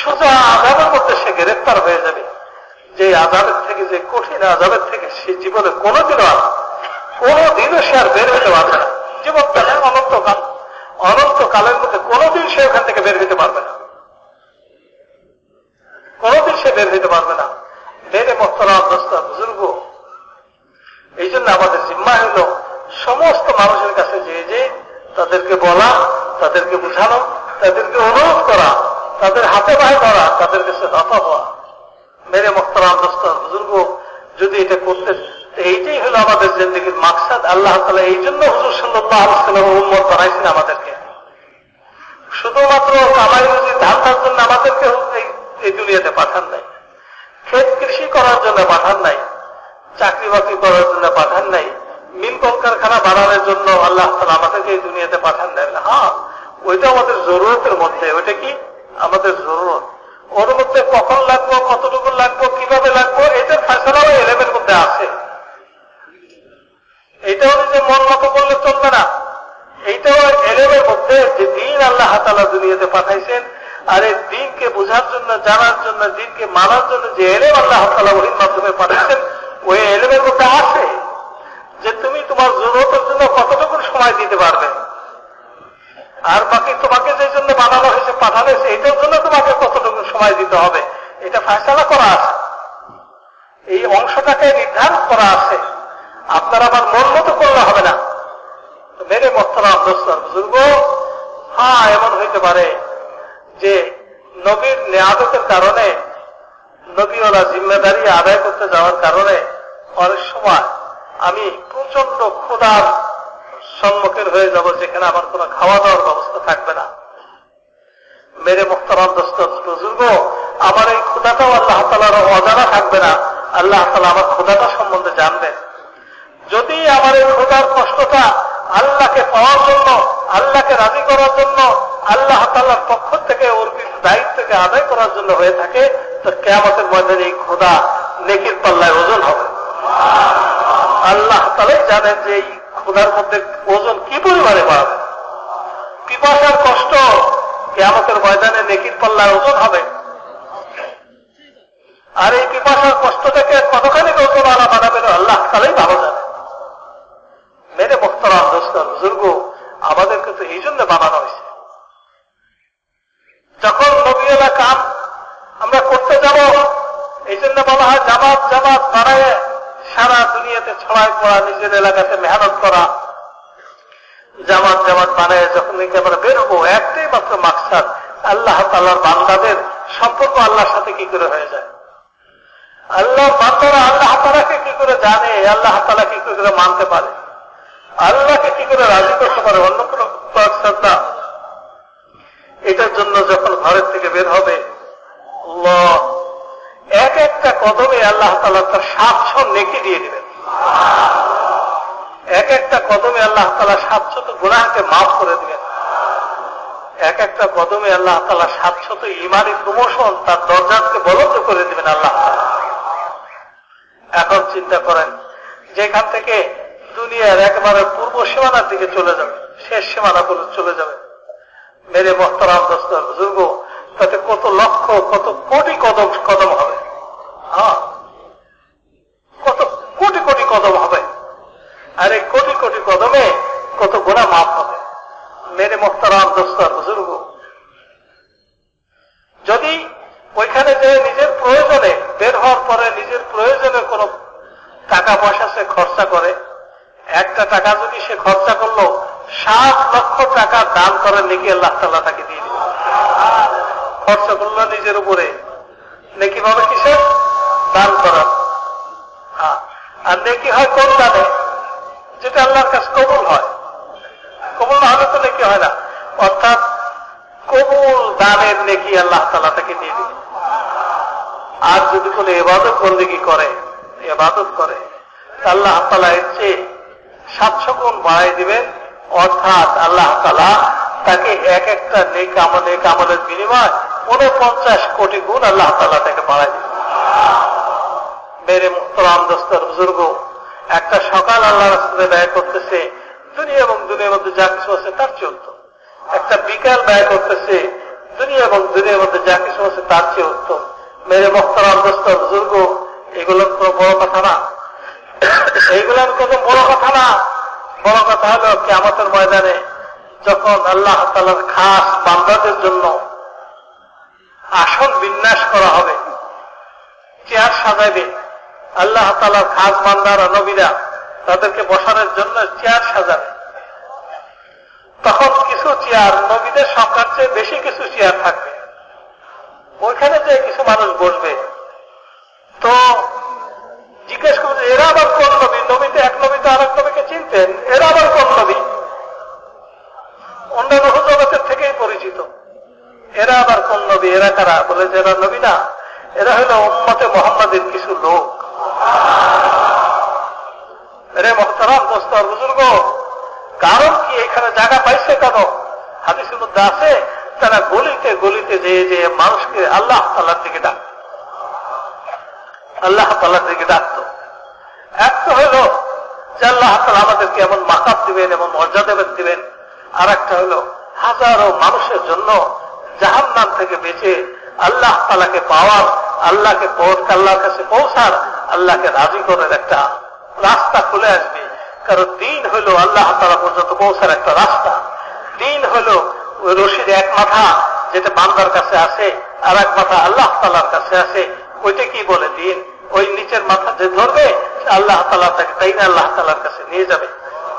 সোজা আযাবের মধ্যে সে গ্রেফতার হয়ে যাবে। যে আযাবের থেকে, যে কঠিন আযাবের থেকে সে জীবনে কোনোদিনও সে আর বের হতে পারবে না। জীবনকালে অনন্তকালের মধ্যে কোনোদিন সে ওখান থেকে বের হতে পারবে না, কোনোদিন সে বের হতে পারবে না। মেরে মোহতারাম দোস্ত বুজুর্গ, এই জন্য আমাদের জিম্মা হলো সমস্ত মানুষের কাছে যে তাদেরকে বলা, তাদেরকে বুঝানো, তাদেরকে অনুরোধ করা, তাদের হাতে পায়ে ধরা, তাদের কাছে নত হওয়া। মেরে মোহতারাম দোস্ত বুজুর্গ, যদি এটা করতে, এইটাই হলো আমাদের জিন্দেগির মাকসাদ। আল্লাহ তাআলা এই জন্য হুজুর সাল্লাল্লাহু আলাইহি ওয়াসাল্লাম উম্মত বানাইছেন আমাদেরকে। শুধুমাত্র কামাই রুজি ধান্দার জন্য আমাদেরকে এই দুনিয়াতে পাঠান নাই, ক্ষেত কৃষি করার জন্য পাঠান নাই, চাকরি বাকরি করার জন্য পাঠান নাই, মিল কলকারখানা বানানোর জন্য আল্লাহ তাআলা আমাদেরকে এই দুনিয়াতে পাঠান নাই। হ্যাঁ, ওইটা আমাদের জরুরতের মধ্যে। ওইটা কি আমাদের জরুরত? ওর মধ্যে কখন লাগবো, কতটুকু লাগবো, কিভাবে লাগবো, এটার ফয়সালাও এলেমের মধ্যে আছে। এইটাও যে মন মতো করলে চলবে না, এইটাও এলেমের মধ্যে যে দিন আল্লাহ তাআলা দুনিয়াতে পাঠাইছেন, আর এই দিনকে বোঝার জন্য, জানার জন্য, দিনকে মানার জন্য যে এলেম আল্লাহ তাআলা ওহির মাধ্যমে পাঠাইছেন, ওই এলেমের মধ্যে আছে যে তুমি তোমার জরুরতের জন্য কতটুকু সময় দিতে পারবে, আর বাকি তোমাকে যে জন্য বানানো হয়েছে, পাঠানো হয়েছে, এটার জন্য তোমাকে কতটুকু সময় দিতে হবে, এটা ফয়সালা করা আছে। এই অংশটাকে নির্ধারণ করা আছে। আপনার আবার মন মতো করলে হবে না। মেরে মোহতারাম দোস্ত বুজুর্গ, হ্যাঁ, এমন হইতে পারে যে নবীর নিয়ামতের কারণে, নবীওয়ালা জিম্মেদারি আদায় করতে যাওয়ার কারণে অনেক সময় আমি প্রচন্ড ক্ষুধার সম্মুখীন হয়ে যাব, যেখানে আমার কোনো খাওয়া দাওয়ার ব্যবস্থা থাকবে না। মেরে মোহতারাম দোস্ত বুজুর্গ, আমার এই ক্ষুধাটাও আল্লাহ তাআলার অজানা থাকবে না। আল্লাহ তাআলা আমার ক্ষুধাটা সম্বন্ধে জানবেন। যদি আমার এই ক্ষুধার কষ্টটা আল্লাহকে পাওয়ার জন্য, আল্লাহকে রাজি করার জন্য, আল্লাহ তাআলার পক্ষ থেকে অর্পিত দায়িত্বকে আদায় করার জন্য হয়ে থাকে, তো কিয়ামতের ময়দানে এই ক্ষুধা নেকির পাল্লায় ওজন হবে। আল্লাহ তাআলাই জানেন যে এই ক্ষুধার মধ্যে ওজন কি পরিমাণে পাবে। পিপাসার কষ্ট কিয়ামতের ময়দানে নেকির পাল্লায় ওজন হবে। আর এই পিপাসার কষ্টটাকে কতখানি ওজন আলা বানাবেন আল্লাহ তাআলাই ভালো জানেন। মেরে মোহতারাম দোস্ত বুজুর্গ, আমাদেরকে তো এই জন্য বানানো হয়েছে। যখন নবীওয়ালা কাম আমরা করতে যাব, এই জন্য বলা হয় জামাত জামাত বানায় সারা দুনিয়াতে ছড়াই পড়া, নিজের এলাকাতে মেহনত করা। জামাত জামাত বানায় যখন আমরা বেরোবো, একটাই মাত্র মাকসাদ, আল্লাহ তাআলার বান্দাদের সম্পর্ক আল্লাহর সাথে কি করে হয়ে যায়, আল্লাহর বান্দারা আল্লাহ তাআলাকে কি করে জানে, আল্লাহ তাআলা কি করে মানতে পারে, আল্লাহকে কি করে রাজি করতে পারে, অন্য কোন মাকসাদ না। এটার জন্য যখন ঘরের থেকে বের হবে, আল্লাহ এক একটা কদমে আল্লাহ তাআলা তার 700 নেকি দিয়ে দিবেন। এক একটা কদমে আল্লাহ তাআলা 700 গুনাহকে মাফ করে দিবেন। এক একটা কদমে আল্লাহ তাআলা 700 ঈমানি প্রমোশন, তার দরজাকে বলন্দ করে দিবেন আল্লাহ তাআলা। এখন চিন্তা করেন, যেখান থেকে দুনিয়ার একেবারে পূর্ব সীমানার দিকে চলে যাবে, শেষ সীমানা পর্যন্ত চলে যাবে, মেরে মোহতারাম দোস্ত বুজুর্গ, তাতে কত লক্ষ, কত কোটি কদম হবে। হ্যাঁ, কত কোটি কোটি কদম হবে। আর এই কোটি কোটি কদমে কত গুনাহ মাফ হবে। মেরে মোহতারাম দোস্ত বুজুর্গ, যদি ওইখানে যে নিজের প্রয়োজনে বের হওয়ার পরে নিজের প্রয়োজনে কোন টাকা পয়সা সে খরচা করে, একটা টাকা যদি সে খরচা করলো, 7 লক্ষ টাকা দান করার নেকি আল্লাহ তাআলা তাকে দিয়ে দিবে। খরচা করলো নিজের উপরে, নেকি ভাবে কিসের? দান করার। আর নেকি হয় কোন দানে? যেটা আল্লাহর কাছে কবুল হয়। কবুল না হলে তো নেকি হয় না। অর্থাৎ কবুল দানের নেকি আল্লাহ তাআলা তাকে দিয়ে দিবে। আর যদি কোনো ইবাদত বন্দেগী করে, ইবাদত করে, আল্লাহ তাআলা এর চেয়ে 700 গুণ বাড়াই দিবেন। অর্থাৎ আল্লাহ তাআলা তাকে এক একটা নেক আমলের বিনিময় 49 কোটি গুণ আল্লাহ তাআলা তাকে বাড়াই দিবেন। মেরে মুহতারাম দোস্তর বুজুর্গ, একটা সকাল আল্লাহর রাস্তায় ব্যয় করতেছে, দুনিয়া এবং দুনিয়ার মধ্যে যা কিছু আছে তার চেয়ে উত্তম। একটা বিকাল ব্যয় করতেছে, দুনিয়া এবং দুনিয়ার মধ্যে যা কিছু আছে তার চেয়ে উত্তম। মেরে মুহতারাম দোস্তর বুজুর্গ, এগুলোর কোনো বড় কথা না, এইগুলোর কোনো বড় কথা না। বড় কথা হলো কিয়ামতের ময়দানে যখন আল্লাহ তাআলার খাস বান্দাদের জন্য আসন বিন্যাস করা হবে, চেয়ার সাজাইবে আল্লাহ তাআলার খাস বান্দারা নবীরা, তাদেরকে বসানোর জন্য চেয়ার সাজাবে। তখন কিছু চেয়ার নবীদের সংখ্যার চেয়ে বেশি কিছু চেয়ার থাকবে, ওইখানে যে কিছু মানুষ বসবে। তো জিজ্ঞেস করবে এরা আবার কোন নবী? নবীতে এক নবী তো আরেক নবীকে চিনতেন, এরা আবার কোন নবী? অন্যান্য জগতের থেকেই পরিচিত, এরা আবার কোন নবী? এরা কারা? বলে যে এরা নবী না, এরা হলো উম্মতে মুহাম্মাদের কিছু লোক। রে মুহতারাম দোস্ত আর বুজুর্গ, কারণ কি এখানে জায়গা পাইছে কেন? হাদিসের মধ্যে আছে তারা গলিতে গলিতে যেয়ে যে মানুষকে আল্লাহ তাআলার দিকে ডাক, আল্লাহ তাআলার দিকে ডাকতো। এক তো হইল যে আল্লাহ তাআলা আমাদেরকে এমন মাকাম দিবেন, এমন মর্যাদা দিবেন। আর একটা হইল হাজারো মানুষের জন্য জাহান্নাম থেকে বেঁচে আল্লাহ তাআলাকে পাওয়ার, আল্লাহর কাছে পৌঁছার, আল্লাহকে রাজি করার একটা রাস্তা খুলে আসবে। কারণ দিন হইল আল্লাহ তাআলা পর্যন্ত পৌঁছার একটা রাস্তা। দিন হইল ওই রশির এক মাথা যেটা বান্দার কাছে আছে, আর এক মাথা আল্লাহ তাআলার কাছে আছে। ওইটা কি বলে দিন? ওই নিচের মাথা যে ধরবে আল্লাহ তাআলা তাকে তাই না আল্লাহ তাআলার কাছে নিয়ে যাবে।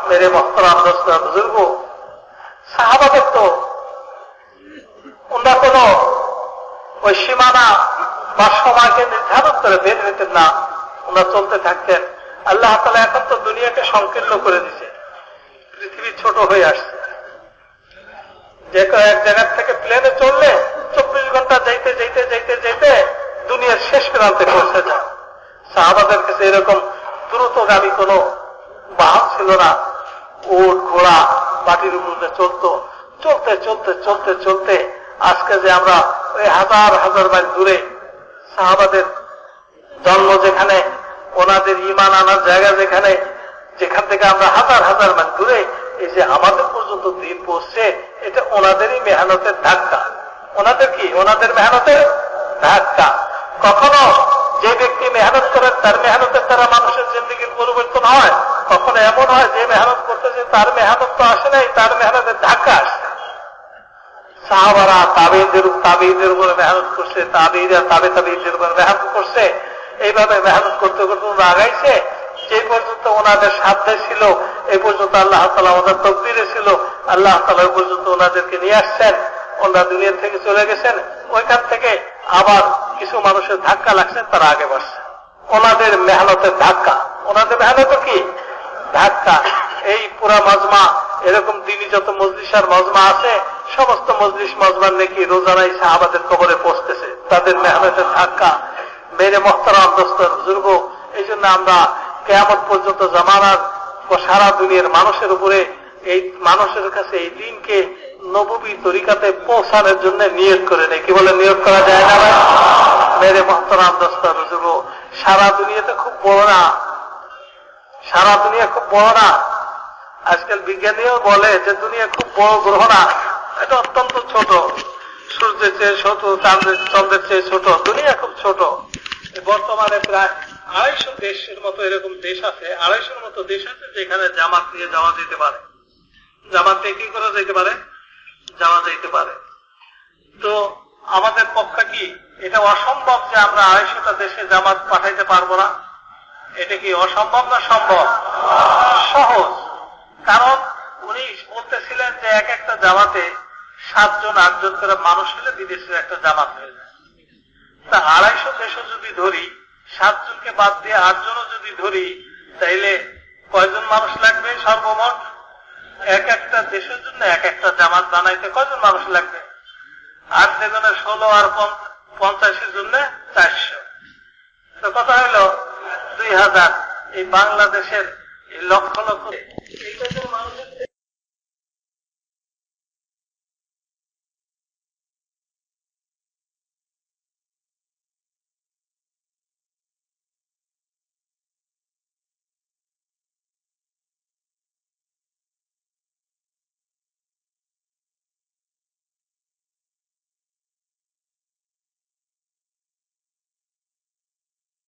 মেরে মুহতারাম দোস্ত বুজুর্গ, সাহাবাদের তো ওনারা কোন ওই সীমানা বা সময়কে নির্ধারণ করে বের হইতেন না, ওনারা চলতে থাকতেন। আল্লাহ তাআলা এখন তো দুনিয়াকে সংকীর্ণ করে দিছে, পৃথিবী ছোট হয়ে আসছে। যে এক জায়গার থেকে প্লেনে চললে 24 ঘন্টা যাইতে যাইতে যাইতে যাইতে দুনিয়ার শেষ প্রান্তে পৌঁছে যায়। সাহাবাদের কাছে এরকম দ্রুতগামী কোন বাহন ছিল না, উট ঘোড়া মাটির উপরে চলতো। চলতে চলতে চলতে চলতে আজকে যে আমরা ওই হাজার হাজার মাইল দূরে, সাহাবাদের জন্ম যেখানে, ওনাদের ঈমান আনার জায়গা যেখানে, যেখান থেকে আমরা হাজার হাজার মাইল দূরে, এই যে আমাদের পর্যন্ত দিন পৌঁছছে, এটা ওনাদেরই মেহনতের ধাক্কা। ওনাদের কি? ওনাদের মেহনতের ধাক্কা। কখনো যে ব্যক্তি মেহনত করেন তার মেহনতের দ্বারা মানুষের জিন্দেগির পরিবর্তন হয়, কখনো এমন হয় যে মেহনত করতেছে তার মেহনত তো আসে নাই, তার মেহনতের ধাক্কা আসে। সাহাবারা তাবেঈদের উপরে মেহনত করছে, তাবেঈরা তাবেঈদের উপরে মেহনত করছে। এইভাবে মেহনত করতে করতে ওরা আগাইছে। যে পর্যন্ত ওনাদের সাধ্যে ছিল এই পর্যন্ত আল্লাহ তাআলা ওনাদের তকদিরে ছিল, আল্লাহ তাআলা ওই পর্যন্ত ওনাদেরকে নিয়ে আসছেন। ওনারা দুনিয়া থেকে চলে গেছেন, ওইখান থেকে আবার কিছু মানুষের ধাক্কা লাগছে, তারা আগে বাড়ছে। ওনাদের মেহনতের ধাক্কা, ওনাদের মেহনত কি ধাক্কা। এই পুরা মজমা, এরকম দিনই যত মজলিস আর মজমা আছে, সমস্ত মজলিস মজমার নেকি রোজানাই সাহাবাদের কবরে পৌঁছতেছে, তাদের মেহনতের ধাক্কা। মেরে মুহতারাম দোস্ত বুজুর্গ, এই জন্য আমরা কিয়ামত পর্যন্ত জামানার ও সারা দুনিয়ার মানুষের উপরে, এই মানুষের কাছে এই দিনকে নববী তরিকাতে পৌঁছানোর জন্য নিয়োগ করে নেই। কি বলে নিয়োগ করা যায় না ভাই? মেরে মুহতারাম দোস্ত বুজুর্গ, সারা দুনিয়াতে খুব বড় না, সারা দুনিয়া খুব বড় না। আজকাল বিজ্ঞানীও বলে যে দুনিয়া খুব বড় গ্রহ না, এটা অত্যন্ত ছোট, সূর্যের চেয়ে ছোট, চন্দ্রের চেয়ে ছোট, দুনিয়া খুব ছোট। বর্তমানে প্রায় 250 দেশের মতো এরকম দেশ আছে, 250 মতো দেশ আছে যেখানে জামাত নিয়ে যাওয়া যেতে পারে। জামাত নিয়ে কি করা যেতে পারে? যাওয়া যেতে পারে। তো আমাদের পক্ষে কি এটা অসম্ভব যে আমরা 250টা দেশে জামাত পাঠাইতে পারবো না? এটা কি অসম্ভব না সম্ভব? সহজ। কারণ উনি বলতেছিলেন যে এক একটা জামাতে 7 জন 8 জন করে মানুষ হলে বিদেশের একটা জামাত হয়ে যায়। তা 250 দেশও যদি ধরি, 7 জনকে বাদ দিয়ে 8 জনও যদি ধরি, তাইলে কয়জন মানুষ লাগবে সর্বমোট? এক একটা দেশের জন্য এক একটা জামাত বানাইতে কয়জন মানুষ লাগবে? 8 দ্বিগুণে 16 আর 50 জন্য 400। তো কথা হলো 2000। এই বাংলাদেশের এই লক্ষ লক্ষ